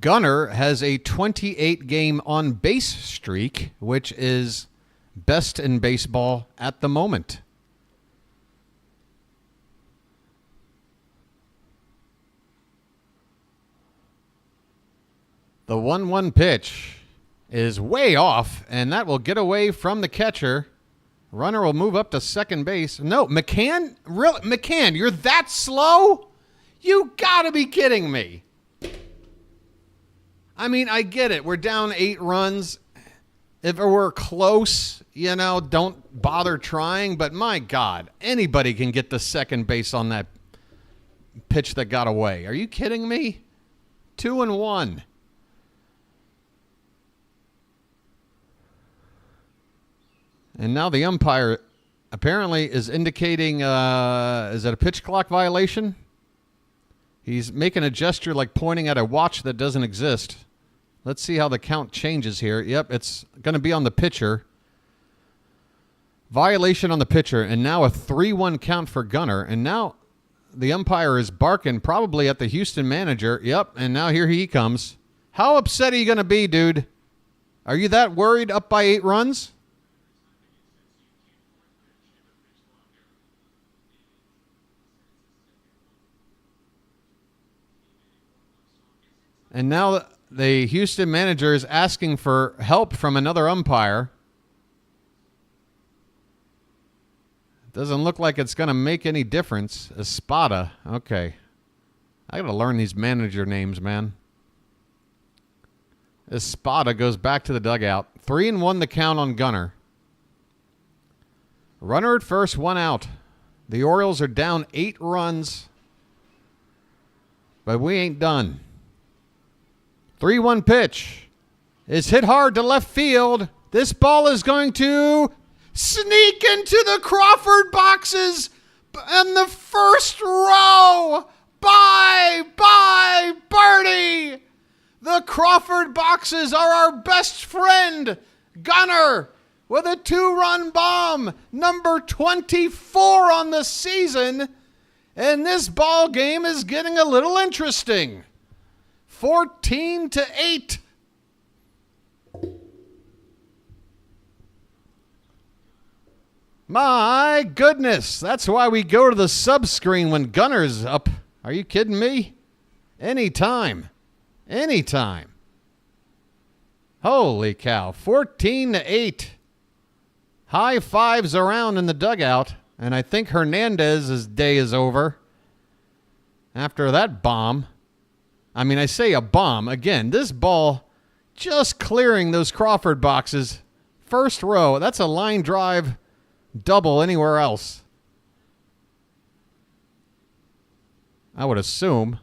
Gunnar has a 28-game on-base streak, which is best in baseball at the moment. The 1-1 pitch is way off, and that will get away from the catcher. Runner will move up to second base. No, McCann? Really? McCann, you're that slow? You gotta be kidding me. I mean, I get it. We're down 8 runs. If it were close, don't bother trying. But my God, anybody can get to second base on that pitch that got away. Are you kidding me? 2-1. And now the umpire apparently is indicating, is it a pitch clock violation? He's making a gesture like pointing at a watch that doesn't exist. Let's see how the count changes here. Yep, it's going to be on the pitcher. Violation on the pitcher, and now a 3-1 count for Gunnar. And now the umpire is barking probably at the Houston manager. Yep, and now here he comes. How upset are you going to be, dude? Are you that worried up by 8 runs? And now the Houston manager is asking for help from another umpire. Doesn't look like it's going to make any difference. Espada. Okay. I got to learn these manager names, man. Espada goes back to the dugout. 3-1 the count on Gunnar. Runner at first, 1 out. The Orioles are down 8 runs. But we ain't done. 3-1 pitch is hit hard to left field. This ball is going to sneak into the Crawford boxes in the first row. Bye, birdie. The Crawford boxes are our best friend, Gunnar, with a 2-run bomb, number 24 on the season. And this ball game is getting a little interesting. 14-8. My goodness. That's why we go to the sub screen when Gunnar's up. Are you kidding me? Anytime. Holy cow. 14-8. High fives around in the dugout, and I think Hernandez's day is over after that bomb. I mean, I say a bomb. Again, this ball just clearing those Crawford boxes. First row. That's a line drive double anywhere else, I would assume.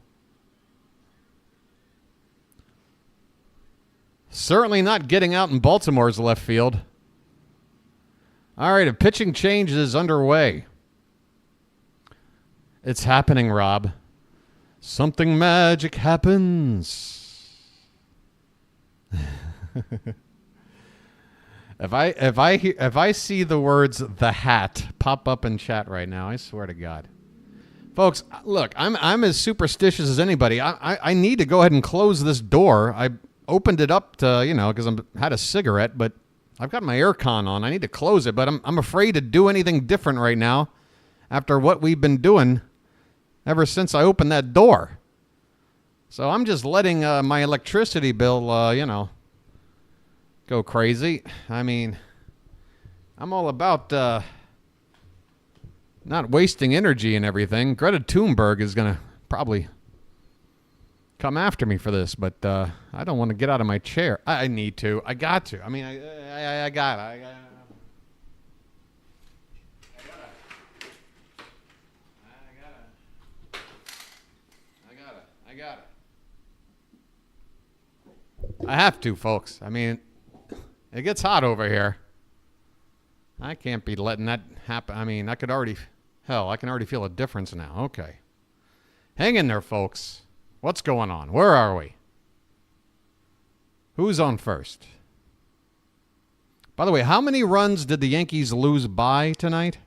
Certainly not getting out in Baltimore's left field. All right, a pitching change is underway. It's happening, Rob. Something magic happens. If I see the words "the hat" pop up in chat right now, I swear to God, folks, look, I'm as superstitious as anybody. I need to go ahead and close this door. I opened it up to because I had a cigarette, but I've got my aircon on. I need to close it, but I'm afraid to do anything different right now after what we've been doing ever since I opened that door. So I'm just letting my electricity bill, go crazy. I mean, I'm all about not wasting energy and everything. Greta Thunberg is going to probably come after me for this, but I don't want to get out of my chair. I need to. I got to. I mean, I got it. I got it. I have to, folks. I mean, it gets hot over here. I can't be letting that happen. I mean, I can already feel a difference now. Okay. Hang in there, folks. What's going on? Where are we? Who's on first? By the way, how many runs did the Yankees lose by tonight?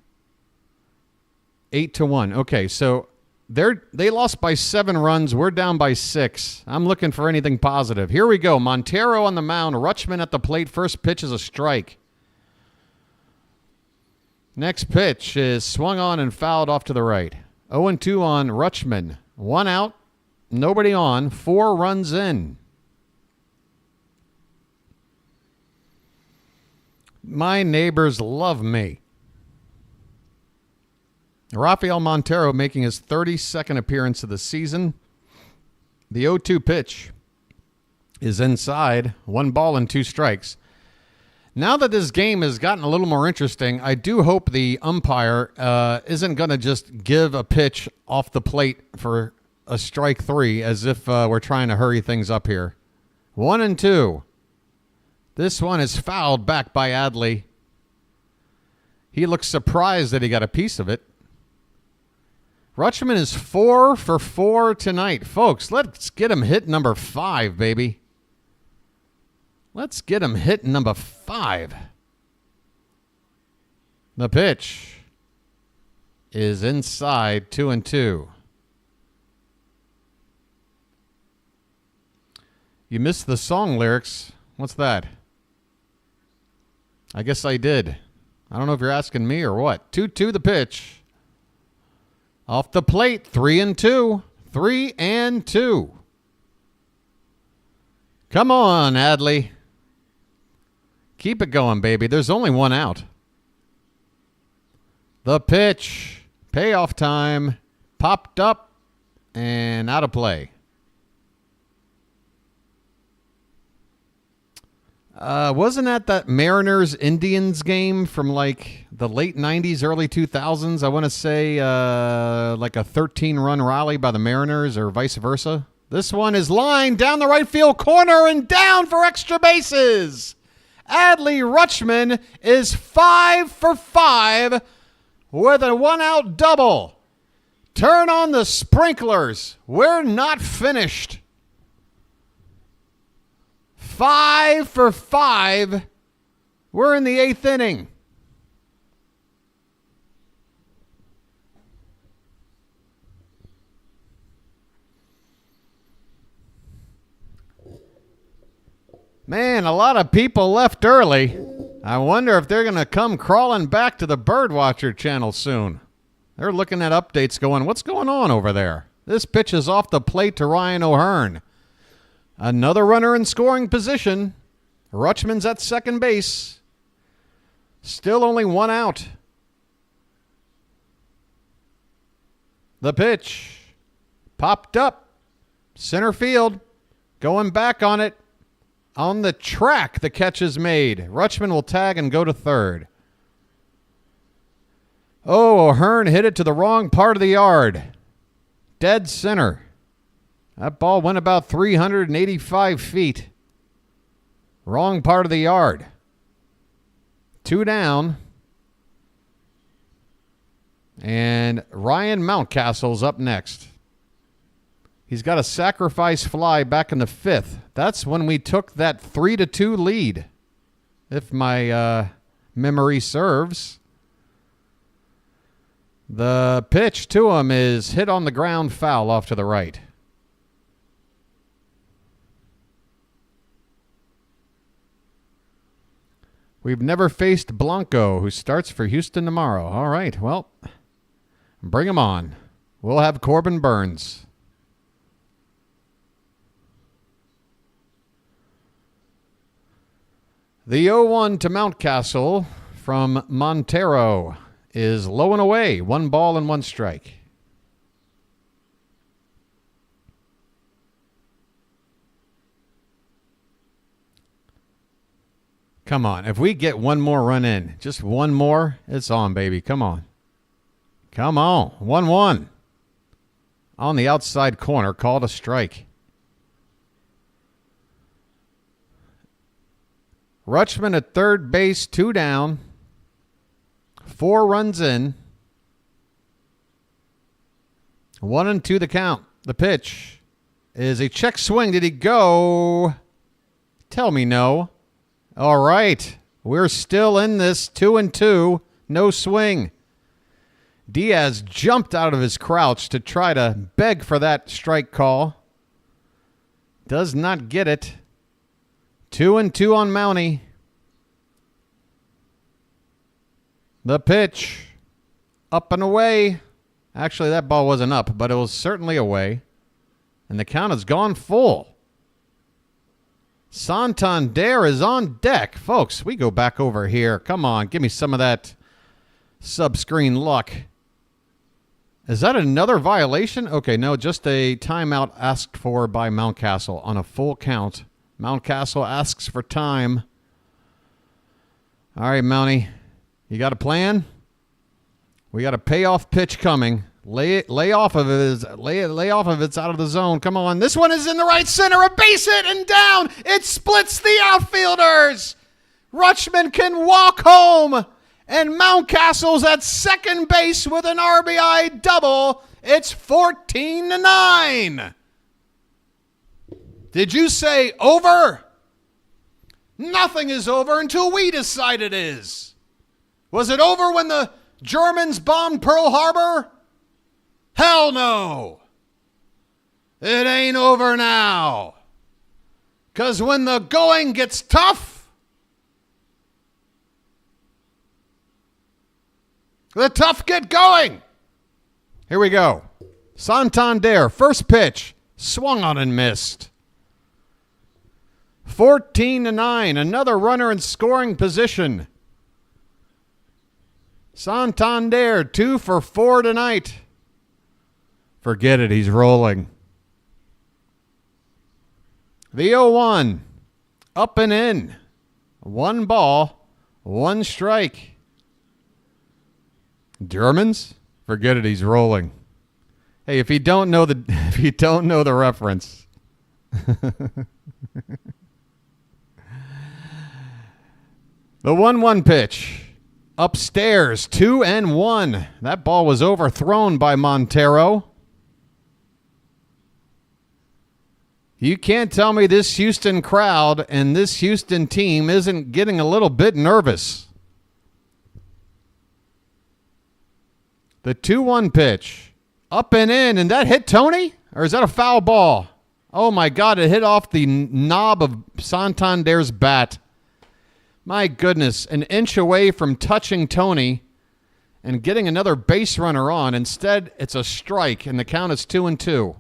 8-1. Okay, so they lost by 7 runs. We're down by 6. I'm looking for anything positive. Here we go. Montero on the mound. Rutschman at the plate. First pitch is a strike. Next pitch is swung on and fouled off to the right. 0-2 on Rutschman. 1 out. Nobody on. 4 runs in. My neighbors love me. Rafael Montero making his 32nd appearance of the season. The 0-2 pitch is inside. 1 ball and 2 strikes. Now that this game has gotten a little more interesting, I do hope the umpire isn't going to just give a pitch off the plate for a strike 3 as if we're trying to hurry things up here. 1-2. This one is fouled back by Adley. He looks surprised that he got a piece of it. Rutschman is 4 for 4 tonight. Folks, let's get him hit number 5, baby. Let's get him hit number 5. The pitch is inside. 2-2. You missed the song lyrics. What's that? I guess I did. I don't know if you're asking me or what. 2-2 the pitch. Off the plate, 3-2. 3-2. Come on, Adley. Keep it going, baby. There's only 1 out. The pitch. Payoff time. Popped up and out of play. Wasn't that Mariners-Indians game from like the late 90s, early 2000s? I want to say like a 13-run rally by the Mariners or vice versa. This one is lined down the right field corner and down for extra bases. Adley Rutschman is 5 for 5 with a 1-out double. Turn on the sprinklers. We're not finished. 5 for 5. We're in the 8th inning. Man, a lot of people left early. I wonder if they're going to come crawling back to the Birdwatcher channel soon. They're looking at updates going, what's going on over there? This pitch is off the plate to Ryan O'Hearn. Another runner in scoring position. Rutschman's at second base. Still only one out. The pitch. Popped up. Center field. Going back on it. On the track, the catch is made. Rutschman will tag and go to third. Oh, O'Hearn hit it to the wrong part of the yard. Dead center. That ball went about 385 feet. Wrong part of the yard. 2 down. And Ryan Mountcastle's up next. He's got a sacrifice fly back in the 5th. That's when we took that 3-2 lead, if my memory serves. The pitch to him is hit on the ground, foul off to the right. We've never faced Blanco, who starts for Houston tomorrow. All right, well, bring him on. We'll have Corbin Burns. The 0-1 to Mountcastle from Montero is low and away. 1 ball and 1 strike. Come on. If we get one more run in, just one more, it's on, baby. Come on. Come on. 1-1. On the outside corner, called a strike. Rutschman at third base, 2 down. 4 runs in. 1-2 the count. The pitch is a check swing. Did he go? Tell me no. All right. We're still in this 2-2. No swing. Diaz jumped out of his crouch to try to beg for that strike call. Does not get it. 2-2 on Mountie. The pitch. Up and away. Actually, that ball wasn't up, but it was certainly away. And the count has gone full. Santander is on deck. Folks, we go back over here. Come on, give me some of that sub-screen luck. Is that another violation? Okay, no, just a timeout asked for by Mountcastle on a full count. Mountcastle asks for time. All right, Mountie, you got a plan? We got a payoff pitch coming. Lay off of it. Lay off of it's out of the zone. Come on. This one is in the right center. A base hit and down. It splits the outfielders. Rutschman can walk home. And Mountcastle's at second base with an RBI double. It's 14-9. Did you say over? Nothing is over until we decide it is. Was it over when the Germans bombed Pearl Harbor? Hell no. It ain't over now. 'Cause when the going gets tough, the tough get going. Here we go. Santander, first pitch, swung on and missed. 14-9, another runner in scoring position. Santander, 2 for 4 tonight. Forget it, he's rolling. The 0-1, up and in. 1 ball, 1 strike. Germans? Forget it, he's rolling. Hey, if you don't know the reference. The 1-1 pitch. Upstairs, 2-1. That ball was overthrown by Montero. You can't tell me this Houston crowd and this Houston team isn't getting a little bit nervous. The 2-1 pitch. Up and in. And that hit Tony? Or is that a foul ball? Oh, my God. It hit off the knob of Santander's bat. My goodness. An inch away from touching Tony and getting another base runner on. Instead, it's a strike, and the count is 2-2.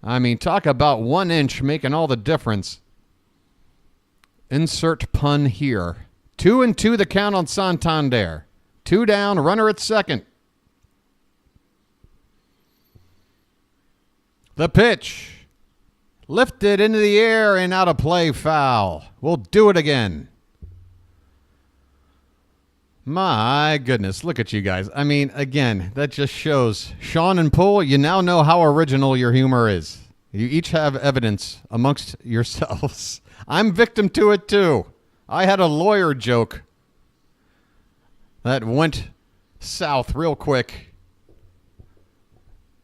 I mean, talk about 1 inch making all the difference. Insert pun here. 2-2 the count on Santander. 2 down, runner at second. The pitch. Lifted into the air and out of play, foul. We'll do it again. My goodness, look at you guys. I mean, again, that just shows. Sean and Poole, you now know how original your humor is. You each have evidence amongst yourselves. I'm victim to it, too. I had a lawyer joke that went south real quick.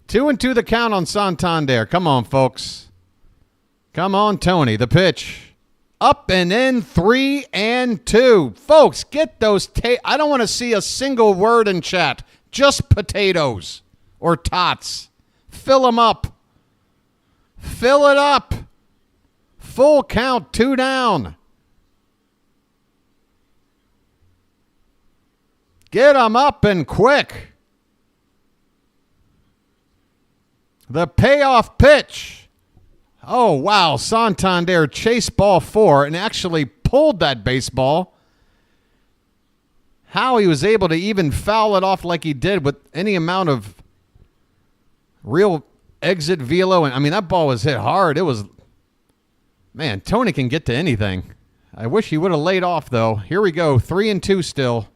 2-2 the count on Santander. Come on, folks. Come on, Tony. The pitch. Up and in, 3-2. Folks, get those. I don't want to see a single word in chat. Just potatoes or tots. Fill them up. Fill it up. Full count, 2 down. Get them up and quick. The payoff pitch. Oh, wow. Santander chased ball 4 and actually pulled that baseball. How he was able to even foul it off like he did with any amount of real exit velo. And I mean, that ball was hit hard. It was, man, Tony can get to anything. I wish he would have laid off, though. Here we go. 3-2 still.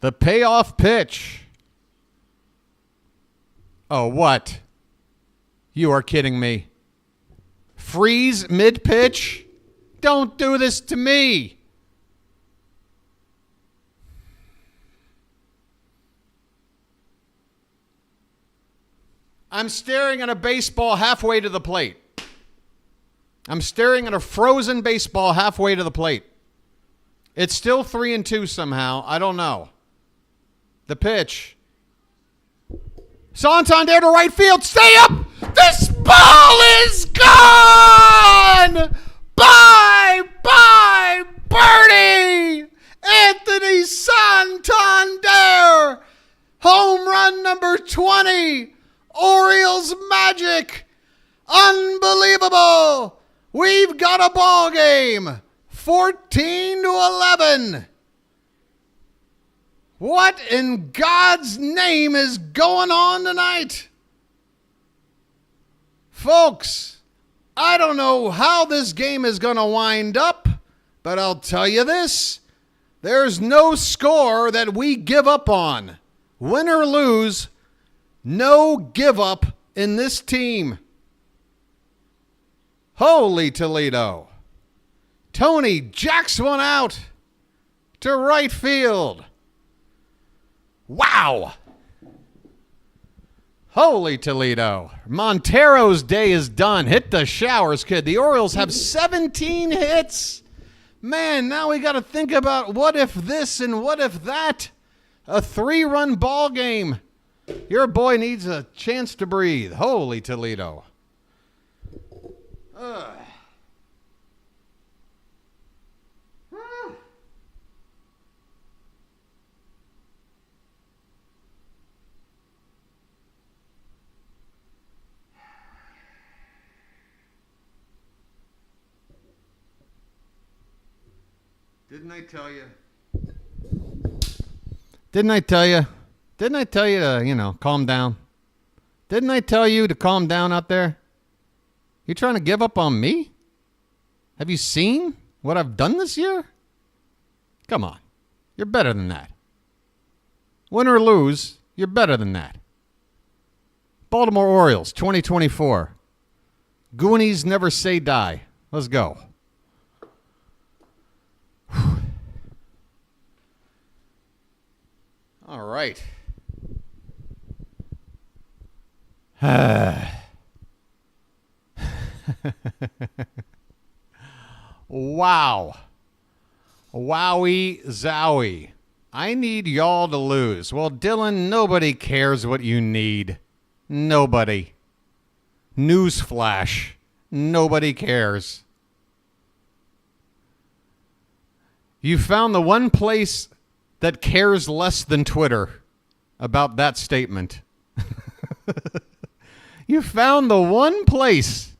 The payoff pitch. Oh, what? You are kidding me. Freeze mid-pitch? Don't do this to me. I'm staring at a baseball halfway to the plate. I'm staring at a frozen baseball halfway to the plate. It's still 3-2 somehow. I don't know. The pitch. Santander to right field. Stay up. This ball is gone. Bye, birdie. Anthony Santander. Home run number 20. Orioles magic. Unbelievable. We've got a ball game. 14-11. What in God's name is going on tonight? Folks, I don't know how this game is going to wind up, but I'll tell you this. There's no score that we give up on. Win or lose, no give up in this team. Holy Toledo. Tony jacks one out to right field. Wow. Holy Toledo. Montero's day is done. Hit the showers, kid. The Orioles have 17 hits. Man, now we got to think about what if this and what if that. A 3-run ball game. Your boy needs a chance to breathe. Holy Toledo. Ugh. Didn't I tell you? Didn't I tell you? Didn't I tell you to, calm down? Didn't I tell you to calm down out there? You trying to give up on me? Have you seen what I've done this year? Come on. You're better than that. Win or lose, you're better than that. Baltimore Orioles, 2024. Goonies never say die. Let's go. All right. Wow. Wowie zowie. I need y'all to lose. Well, Dylan, nobody cares what you need. Nobody. Newsflash. Nobody cares. You found the one place that cares less than Twitter about that statement. You found the one place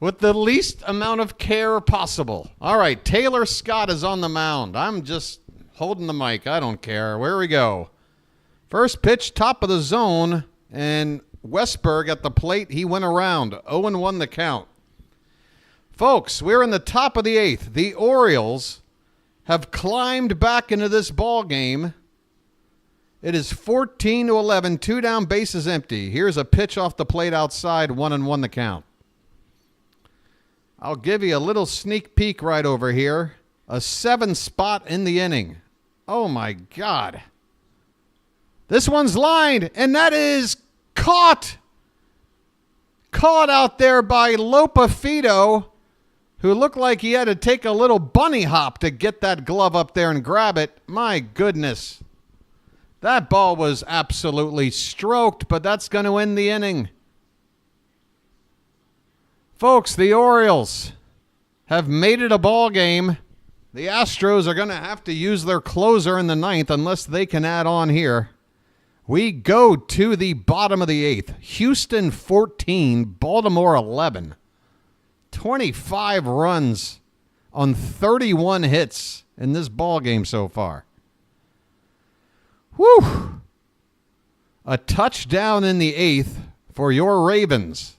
with the least amount of care possible. All right, Taylor Scott is on the mound. I'm just holding the mic. I don't care. Where we go. First pitch, top of the zone, and Westberg at the plate. He went around. 0-1 the count. Folks, we're in the top of the eighth. The Orioles have climbed back into this ball game. It is 14-11, 2 down, bases empty. Here's a pitch off the plate outside, 1-1 the count. I'll give you a little sneak peek right over here. A 7 spot in the inning. Oh my God. This one's lined, and that is caught. Caught out there by Lopafito, who looked like he had to take a little bunny hop to get that glove up there and grab it. My goodness. That ball was absolutely stroked, but that's going to end the inning. Folks, the Orioles have made it a ball game. The Astros are going to have to use their closer in the ninth unless they can add on here. We go to the bottom of the eighth. Houston 14, Baltimore 11. 25 runs on 31 hits in this ball game so far. Whew. A touchdown in the eighth for your Ravens.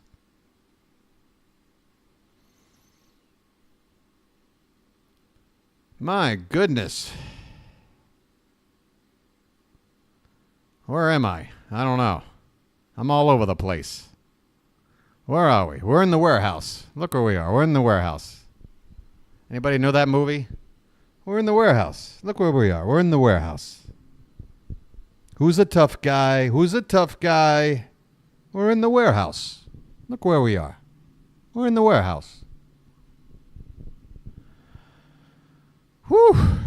My goodness. Where am I? I don't know. I'm all over the place. Where are we? We're in the warehouse. Look where we are. We're in the warehouse. Anybody know that movie? We're in the warehouse. Look where we are. We're in the warehouse. Who's a tough guy? Who's a tough guy? We're in the warehouse. Look where we are. We're in the warehouse. Whew.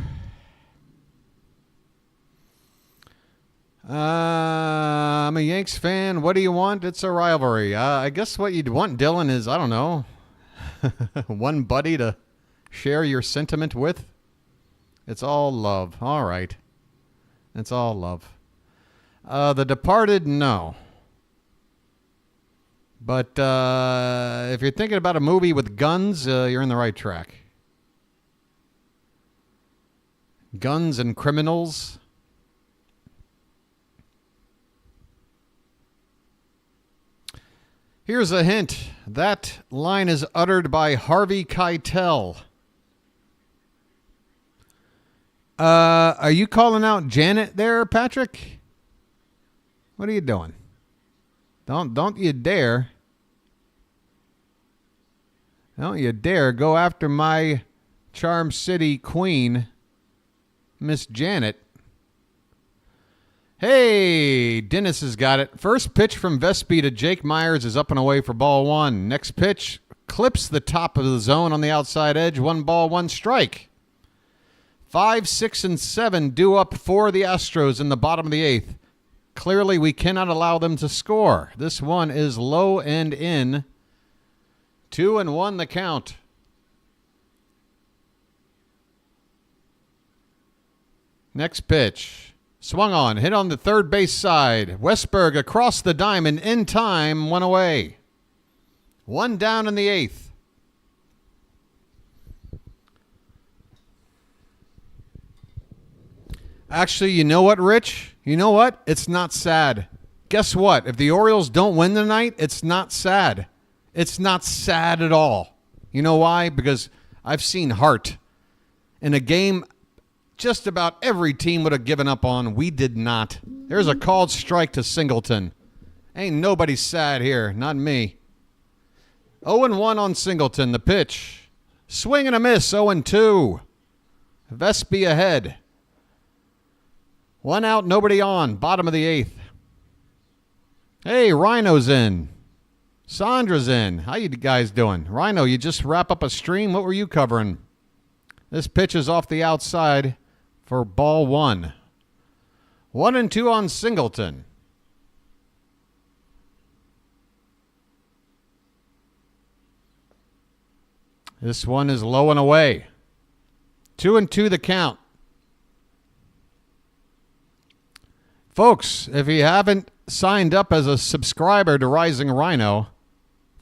I'm a Yanks fan. What do you want? It's a rivalry. I guess what you'd want, Dylan, is, I don't know, one buddy to share your sentiment with. It's all love. All right. It's all love. The Departed, no. But if you're thinking about a movie with guns, you're in the right track. Guns and criminals. Here's a hint. That line is uttered by Harvey Keitel. Are you calling out Janet there, Patrick? What are you doing? Don't you dare. Don't you dare go after my Charm City queen, Miss Janet. Hey, Dennis has got it. First pitch from Vespi to Jake Myers is up and away for ball one. Next pitch clips the top of the zone on the outside edge. 1 ball, 1 strike. 5, 6, and 7 due up for the Astros in the bottom of the eighth. Clearly, we cannot allow them to score. This one is low and in. 2-1 the count. Next pitch. Swung on, hit on the third base side. Westberg across the diamond in time, 1 away. 1 down in the eighth. Actually, you know what, Rich? You know what? It's not sad. Guess what? If the Orioles don't win tonight, it's not sad. It's not sad at all. You know why? Because I've seen heart. In a game just about every team would have given up on. We did not. There's a called strike to Singleton. Ain't nobody sad here. Not me. 0-1 on Singleton. The pitch. Swing and a miss. 0-2. Vespi ahead. 1 out, nobody on. Bottom of the eighth. Hey, Rhino's in. Sandra's in. How you guys doing? Rhino, you just wrap up a stream? What were you covering? This pitch is off the outside for ball 1. 1-2 on Singleton. This one is low and away. 2-2 the count. Folks, if you haven't signed up as a subscriber to Rising Rhino,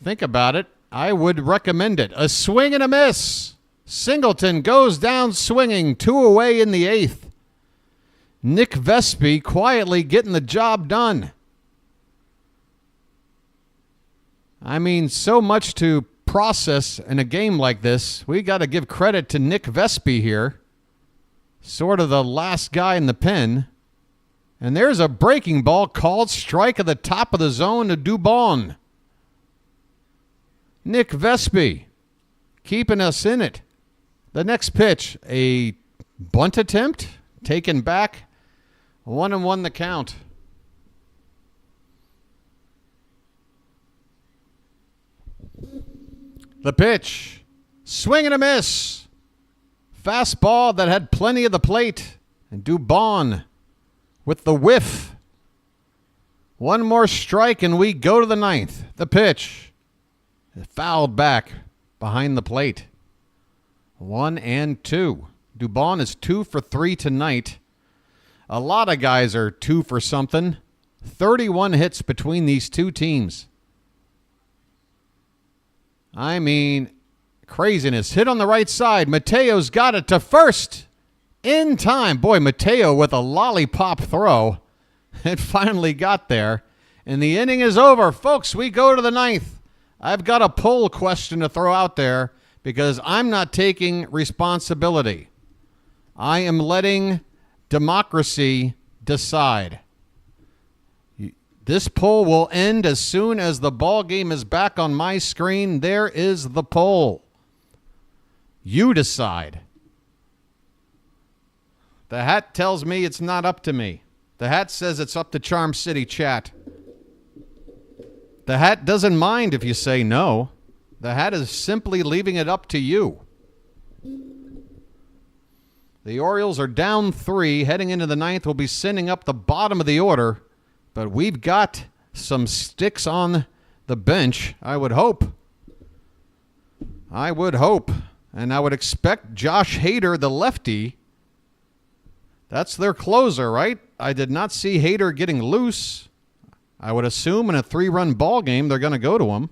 think about it. I would recommend it. A swing and a miss. Singleton goes down swinging, 2 away in the 8th. Nick Vespi quietly getting the job done. I mean, so much to process in a game like this. We got to give credit to Nick Vespi here. Sort of the last guy in the pen. And there's a breaking ball called strike at the top of the zone to Dubon. Nick Vespi keeping us in it. The next pitch, a bunt attempt, taken back, 1-1 the count. The pitch, swing and a miss. Fastball that had plenty of the plate. And Dubon with the whiff. One more strike and we go to the 9th. The pitch, fouled back behind the plate. 1-2. Dubon is 2 for 3 tonight. A lot of guys are 2 for something. 31 hits between these two teams. I mean, craziness. Hit on the right side. Mateo's got it to first in time. Boy, Mateo with a lollipop throw. It finally got there. And the inning is over. Folks, we go to the 9th. I've got a poll question to throw out there because I'm not taking responsibility. I am letting democracy decide. This poll will end as soon as the ball game is back on my screen. There is the poll. You decide. The hat tells me it's not up to me. The hat says it's up to Charm City chat. The hat doesn't mind if you say no. The hat is simply leaving it up to you. The Orioles are down 3. Heading into the 9th, we'll be sending up the bottom of the order. But we've got some sticks on the bench, I would hope. I would hope. And I would expect Josh Hader, the lefty. That's their closer, right? I did not see Hader getting loose. I would assume in a 3-run ball game, they're going to go to him.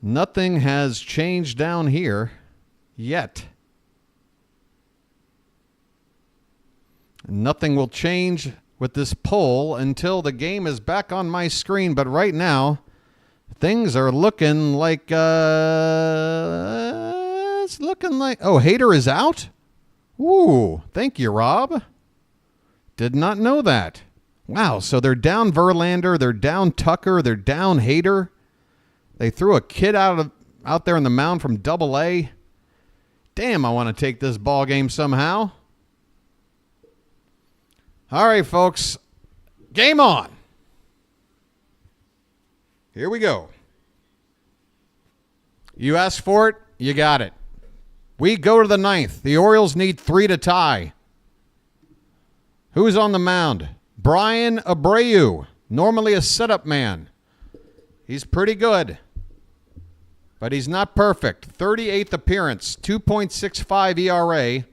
Nothing has changed down here yet. Nothing will change with this poll until the game is back on my screen. But right now, things are looking like, it's looking like, oh, Hader is out? Ooh, thank you, Rob. Did not know that. Wow, so they're down Verlander, they're down Tucker, they're down Hader. They threw a kid out there on the mound from Double-A. Damn, I want to take this ball game somehow. All right, folks, game on. Here we go. You asked for it, you got it. We go to the 9th. The Orioles need 3 to tie. Who's on the mound? Brian Abreu, normally a setup man. He's pretty good, but he's not perfect. 38th appearance, 2.65 ERA.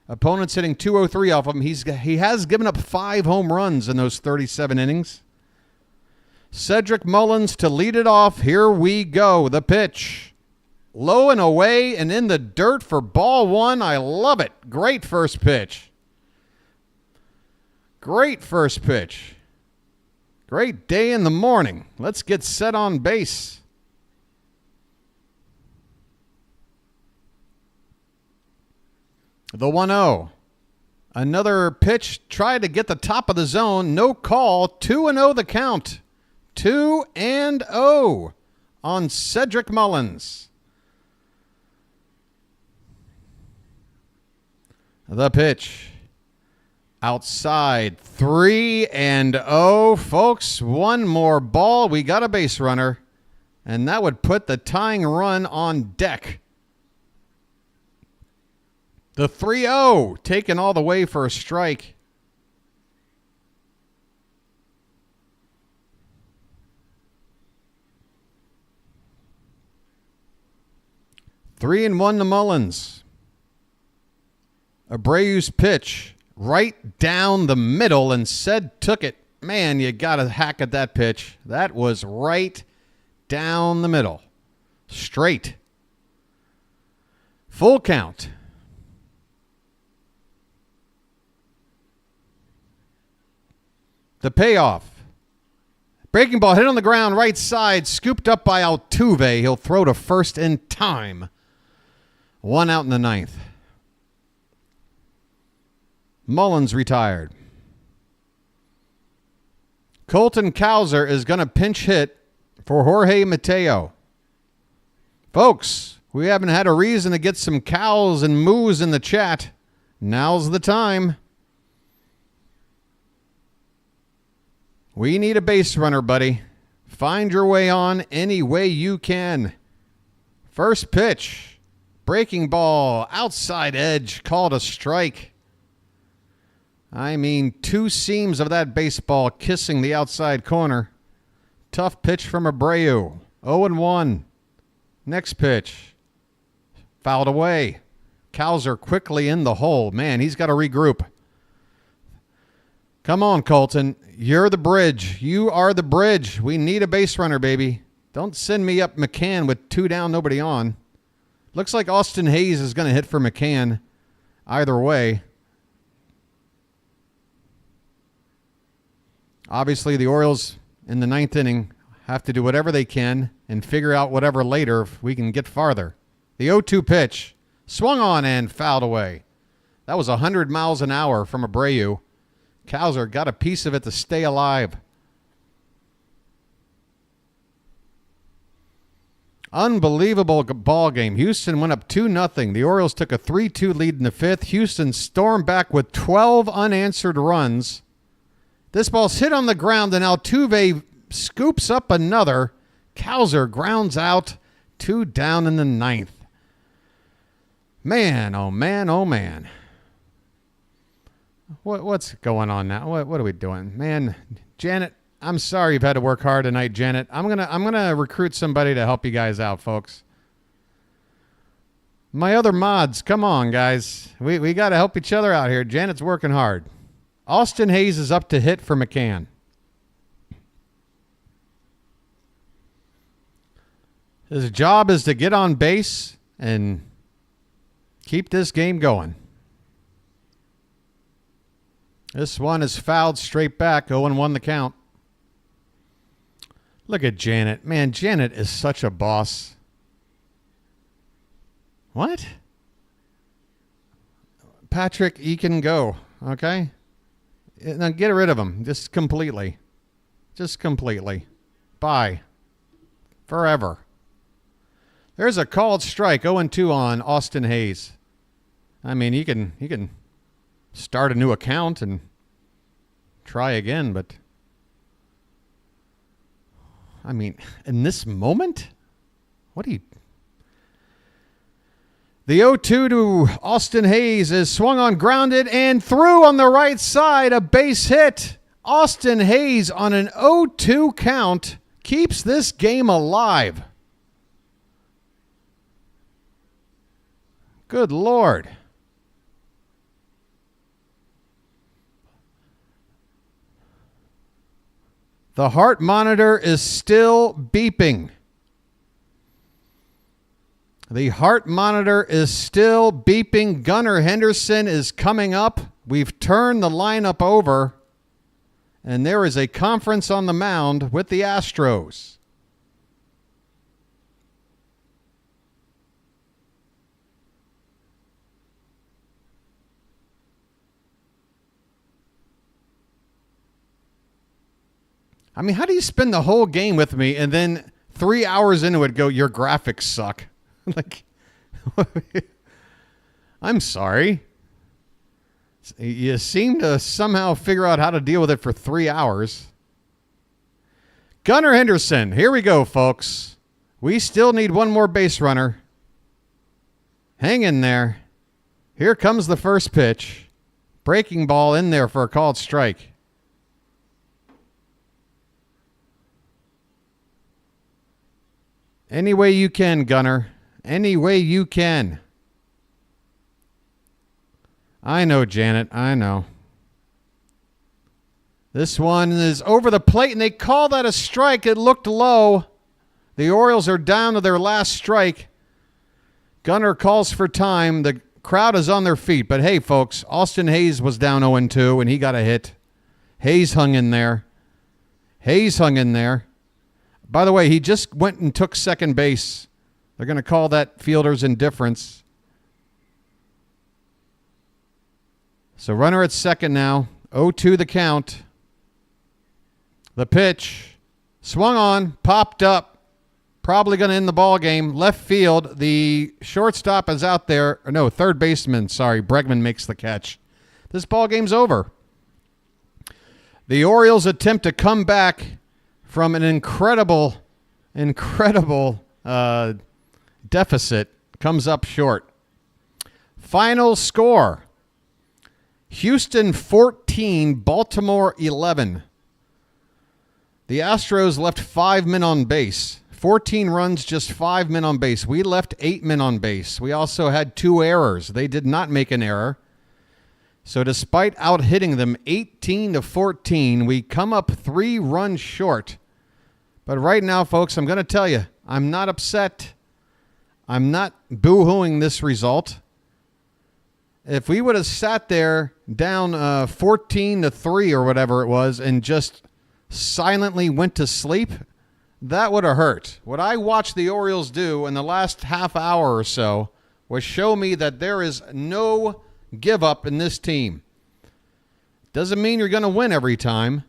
Opponents hitting 203 off him. He has given up 5 home runs in those 37 innings. Cedric Mullins to lead it off. Here we go. The pitch. Low and away and in the dirt for ball 1. I love it. Great first pitch. Great first pitch. Great day in the morning. Let's get set on base. The 1-0. Another pitch. Tried to get the top of the zone. No call. 2-0 the count. 2-0 on Cedric Mullins. The pitch. Outside. 3-0. Folks, one more ball. We got a base runner. And that would put the tying run on deck. The 3-0 taken all the way for a strike. Three and 1 to Mullins. Abreu's pitch right down the middle and took it. Man, you got to hack at that pitch. That was right down the middle. Straight. Full count. The payoff. Breaking ball hit on the ground, right side, scooped up by Altuve. He'll throw to first in time. 1 out in the 9th. Mullins retired. Colton Cowser is going to pinch hit for Jorge Mateo. Folks, we haven't had a reason to get some cows and moos in the chat. Now's the time. We need a base runner, buddy. Find your way on any way you can. First pitch. Breaking ball. Outside edge. Called a strike. I mean, 2 seams of that baseball kissing the outside corner. Tough pitch from Abreu. 0-1. Next pitch. Fouled away. Cowser quickly in the hole. Man, he's got to regroup. Come on, Colton. You're the bridge. You are the bridge. We need a base runner, baby. Don't send me up McCann with 2 down, nobody on. Looks like Austin Hayes is going to hit for McCann either way. Obviously, the Orioles in the 9th inning have to do whatever they can and figure out whatever later if we can get farther. The 0-2 pitch. Swung on and fouled away. That was 100 miles an hour from Abreu. Cowser got a piece of it to stay alive. Unbelievable ball game. Houston went up 2-0. The Orioles took a 3-2 lead in the 5th. Houston stormed back with 12 unanswered runs. This ball's hit on the ground, and Altuve scoops up another. Cowser grounds out. 2 down in the 9th. Man, oh man, oh man. What's going on now? What are we doing? Man, Janet, I'm sorry you've had to work hard tonight, Janet. I'm gonna recruit somebody to help you guys out, folks. My other mods, come on, guys. We got to help each other out here. Janet's working hard. Austin Hayes is up to hit for McCann. His job is to get on base and keep this game going. This one is fouled straight back. 0-1 the count. Look at Janet. Man, Janet is such a boss. What? Patrick, you can go. Okay? Now get rid of him. Just completely. Just completely. Bye. Forever. There's a called strike. 0-2 on Austin Hayes. I mean, you can start a new account and try again, but I mean, in this moment, what do you? The 0-2 to Austin Hayes is swung on, grounded, and through on the right side, a base hit. Austin Hayes on an 0-2 count keeps this game alive. Good Lord. The heart monitor is still beeping. The heart monitor is still beeping. Gunnar Henderson is coming up. We've turned the lineup over, and there is a conference on the mound with the Astros. I mean, how do you spend the whole game with me and then 3 hours into it go, your graphics suck? Like, I'm sorry. You seem to somehow figure out how to deal with it for 3 hours. Gunnar Henderson. Here we go, folks. We still need one more base runner. Hang in there. Here comes the first pitch. Breaking ball in there for a called strike. Any way you can, Gunnar. Any way you can. I know, Janet. I know. This one is over the plate, and they call that a strike. It looked low. The Orioles are down to their last strike. Gunnar calls for time. The crowd is on their feet. But hey, folks, Austin Hayes was down 0-2, and he got a hit. Hayes hung in there. By the way, he just went and took second base. They're going to call that fielder's indifference. So runner at second now. 0-2 the count. The pitch. Swung on. Popped up. Probably going to end the ball game. Left field. The shortstop is out there. No, third baseman. Sorry, Bregman makes the catch. This ball game's over. The Orioles attempt to come back from an incredible deficit. Comes up short. Final score. Houston 14, Baltimore 11. The Astros left 5 men on base. 14 runs, just 5 men on base. We left 8 men on base. We also had 2 errors. They did not make an error. So despite out-hitting them 18-14, we come up 3 runs short. But right now, folks, I'm going to tell you, I'm not upset. I'm not boo-hooing this result. If we would have sat there down 14-3 or whatever it was and just silently went to sleep, that would have hurt. What I watched the Orioles do in the last half hour or so was show me that there is no give up in this team. Doesn't mean you're going to win every time.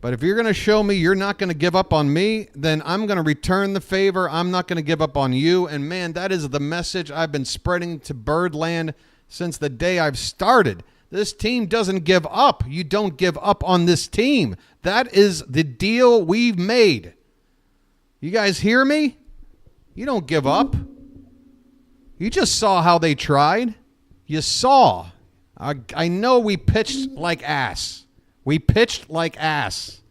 But if you're going to show me you're not going to give up on me, then I'm going to return the favor. I'm not going to give up on you. And man, that is the message I've been spreading to Birdland since the day I've started. This team doesn't give up. You don't give up on this team. That is the deal we've made. You guys hear me? You don't give up. You just saw how they tried. You saw. I know we pitched like ass. We pitched like ass.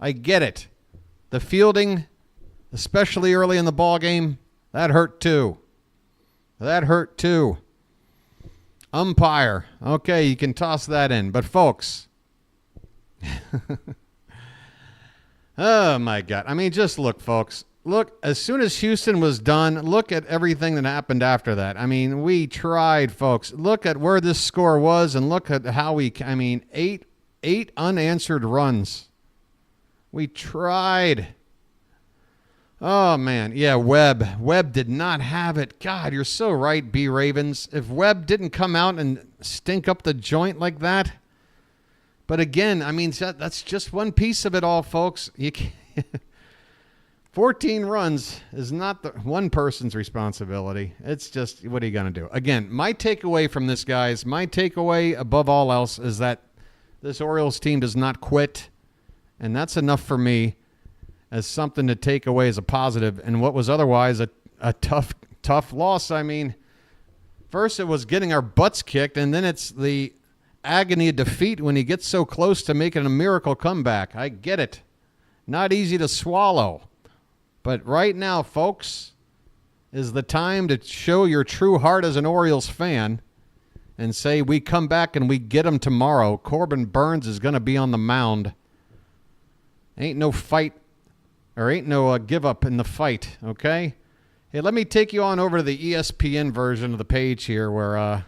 I get it. The fielding, especially early in the ball game, that hurt too. Umpire. Okay, you can toss that in. But folks, oh my God. I mean, just look, folks. Look, as soon as Houston was done, look at everything that happened after that. I mean, we tried, folks. Look at where this score was and look at how eight unanswered runs. We tried. Oh, man. Yeah, Webb. Webb did not have it. God, you're so right, B. Ravens. If Webb didn't come out and stink up the joint like that. But again, I mean, that's just one piece of it all, folks. You can't 14 runs is not the one person's responsibility. It's just, what are you going to do? Again, my takeaway from this, guys, my takeaway above all else is that this Orioles team does not quit. And that's enough for me as something to take away as a positive and what was otherwise a tough loss. I mean, first it was getting our butts kicked, and then it's the agony of defeat when he gets so close to making a miracle comeback. I get it. Not easy to swallow. But right now, folks, is the time to show your true heart as an Orioles fan and say we come back and we get them tomorrow. Corbin Burns is going to be on the mound. Ain't no fight. Or ain't no give up in the fight, okay? Hey, let me take you on over to the ESPN version of the page here where I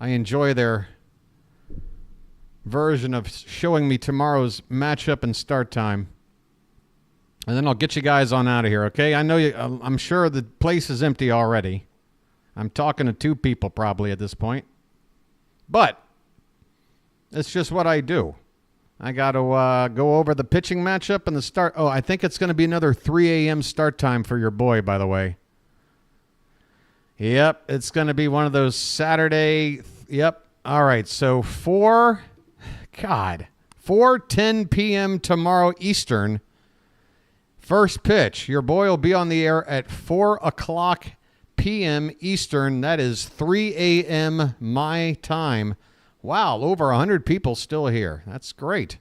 enjoy their version of showing me tomorrow's matchup and start time. And then I'll get you guys on out of here, okay? I know I'm sure the place is empty already. I'm talking to 2 people probably at this point. But it's just what I do. I got to go over the pitching matchup and the start. Oh, I think it's going to be another 3 a.m. start time for your boy, by the way. Yep, it's going to be one of those Saturday. Yep. All right, so 4:10 p.m. tomorrow Eastern. First pitch. Your boy will be on the air at 4 o'clock p.m. Eastern. That is 3 a.m. my time. Wow, over 100 people still here. That's great.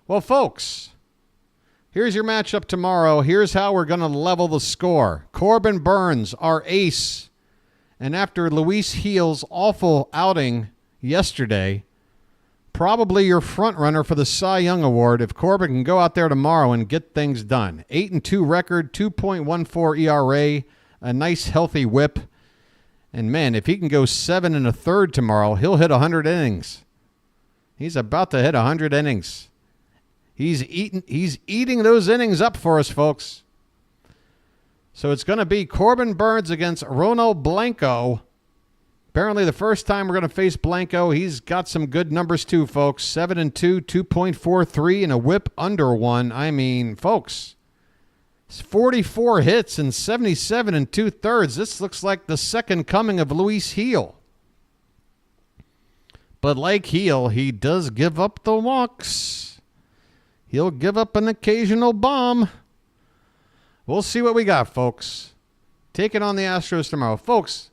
Well, folks, here's your matchup tomorrow. Here's how we're going to level the score. Corbin Burns, our ace. And after Luis Gil's awful outing yesterday, probably your front runner for the Cy Young Award if Corbin can go out there tomorrow and get things done. 8-2 record, 2.14 ERA, a nice healthy whip. And man, if he can go 7 1/3 tomorrow, he'll hit 100 innings. He's about to hit 100 innings. He's eating those innings up for us, folks. So it's going to be Corbin Burnes against Ronald Blanco. Apparently the first time we're going to face Blanco, he's got some good numbers too, folks. 7-2, 2.43, and a whip under 1. I mean, folks, it's 44 hits and 77 2/3. This looks like the second coming of Luis Heel. But like Heel, he does give up the walks. He'll give up an occasional bomb. We'll see what we got, folks. Taking on the Astros tomorrow. Folks,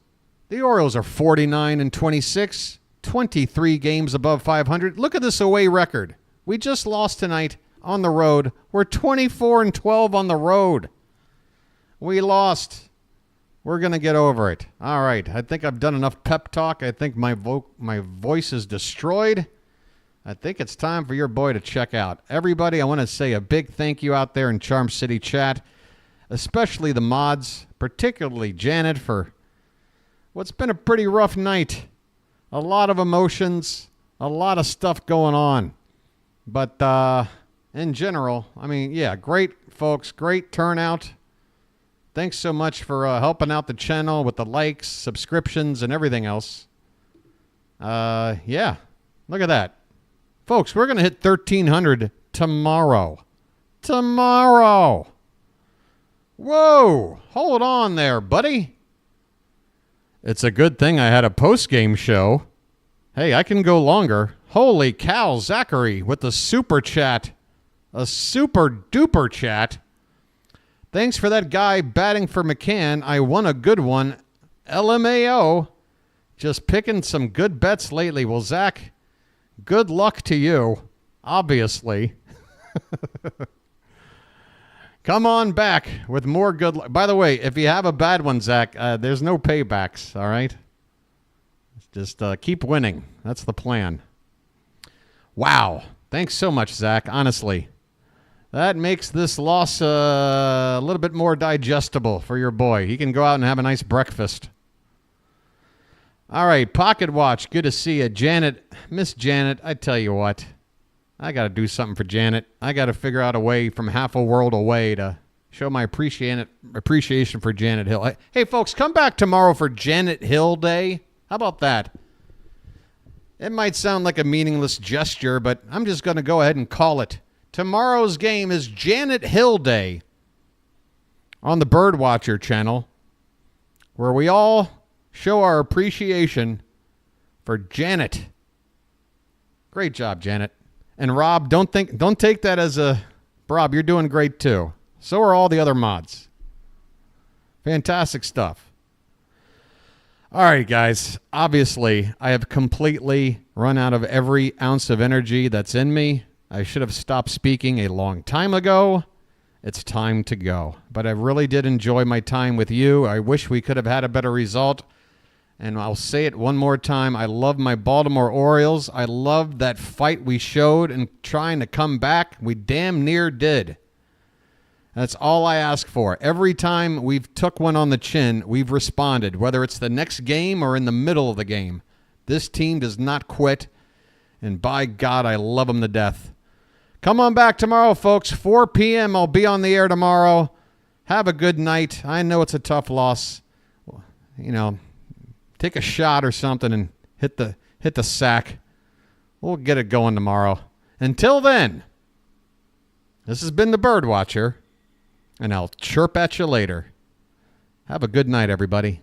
the Orioles are 49-26, 23 games above 500. Look at this away record. We just lost tonight on the road. We're 24-12 on the road. We lost. We're going to get over it. All right. I think I've done enough pep talk. I think my voice is destroyed. I think it's time for your boy to check out. Everybody, I want to say a big thank you out there in Charm City chat, especially the mods, particularly Janet, for what's been a pretty rough night. A lot of emotions, a lot of stuff going on. But in general, I mean, yeah, great, folks. Great turnout. Thanks so much for helping out the channel with the likes, subscriptions, and everything else. Yeah, look at that. Folks, we're going to hit 1,300 tomorrow. Tomorrow. Whoa, hold on there, buddy. It's a good thing I had a post-game show. Hey, I can go longer. Holy cow, Zachary with the super chat. A super duper chat. Thanks for that guy batting for McCann. I won a good one. LMAO. Just picking some good bets lately. Well, Zach, good luck to you, obviously. Come on back with more good luck. By the way, if you have a bad one, Zach, there's no paybacks, all right? Just keep winning. That's the plan. Wow. Thanks so much, Zach, honestly. That makes this loss a little bit more digestible for your boy. He can go out and have a nice breakfast. All right, Pocket Watch, good to see you. Janet, Miss Janet, I tell you what. I got to do something for Janet. I got to figure out a way from half a world away to show my appreciation for Janet Hill. Hey, folks, come back tomorrow for Janet Hill Day. How about that? It might sound like a meaningless gesture, but I'm just going to go ahead and call it. Tomorrow's game is Janet Hill Day on the Birdwatcher channel, where we all show our appreciation for Janet. Great job, Janet. And Rob, don't take that as a Rob, you're doing great too. So are all the other mods. Fantastic stuff. All right, guys. Obviously, I have completely run out of every ounce of energy that's in me. I should have stopped speaking a long time ago. It's time to go. But I really did enjoy my time with you. I wish we could have had a better result. And I'll say it one more time. I love my Baltimore Orioles. I love that fight we showed in trying to come back. We damn near did. That's all I ask for. Every time we've took one on the chin, we've responded, whether it's the next game or in the middle of the game. This team does not quit. And by God, I love them to death. Come on back tomorrow, folks. 4 p.m. I'll be on the air tomorrow. Have a good night. I know it's a tough loss. You know, take a shot or something and hit the sack. We'll get it going tomorrow. Until then, this has been the Birdwatcher, and I'll chirp at you later. Have a good night, everybody.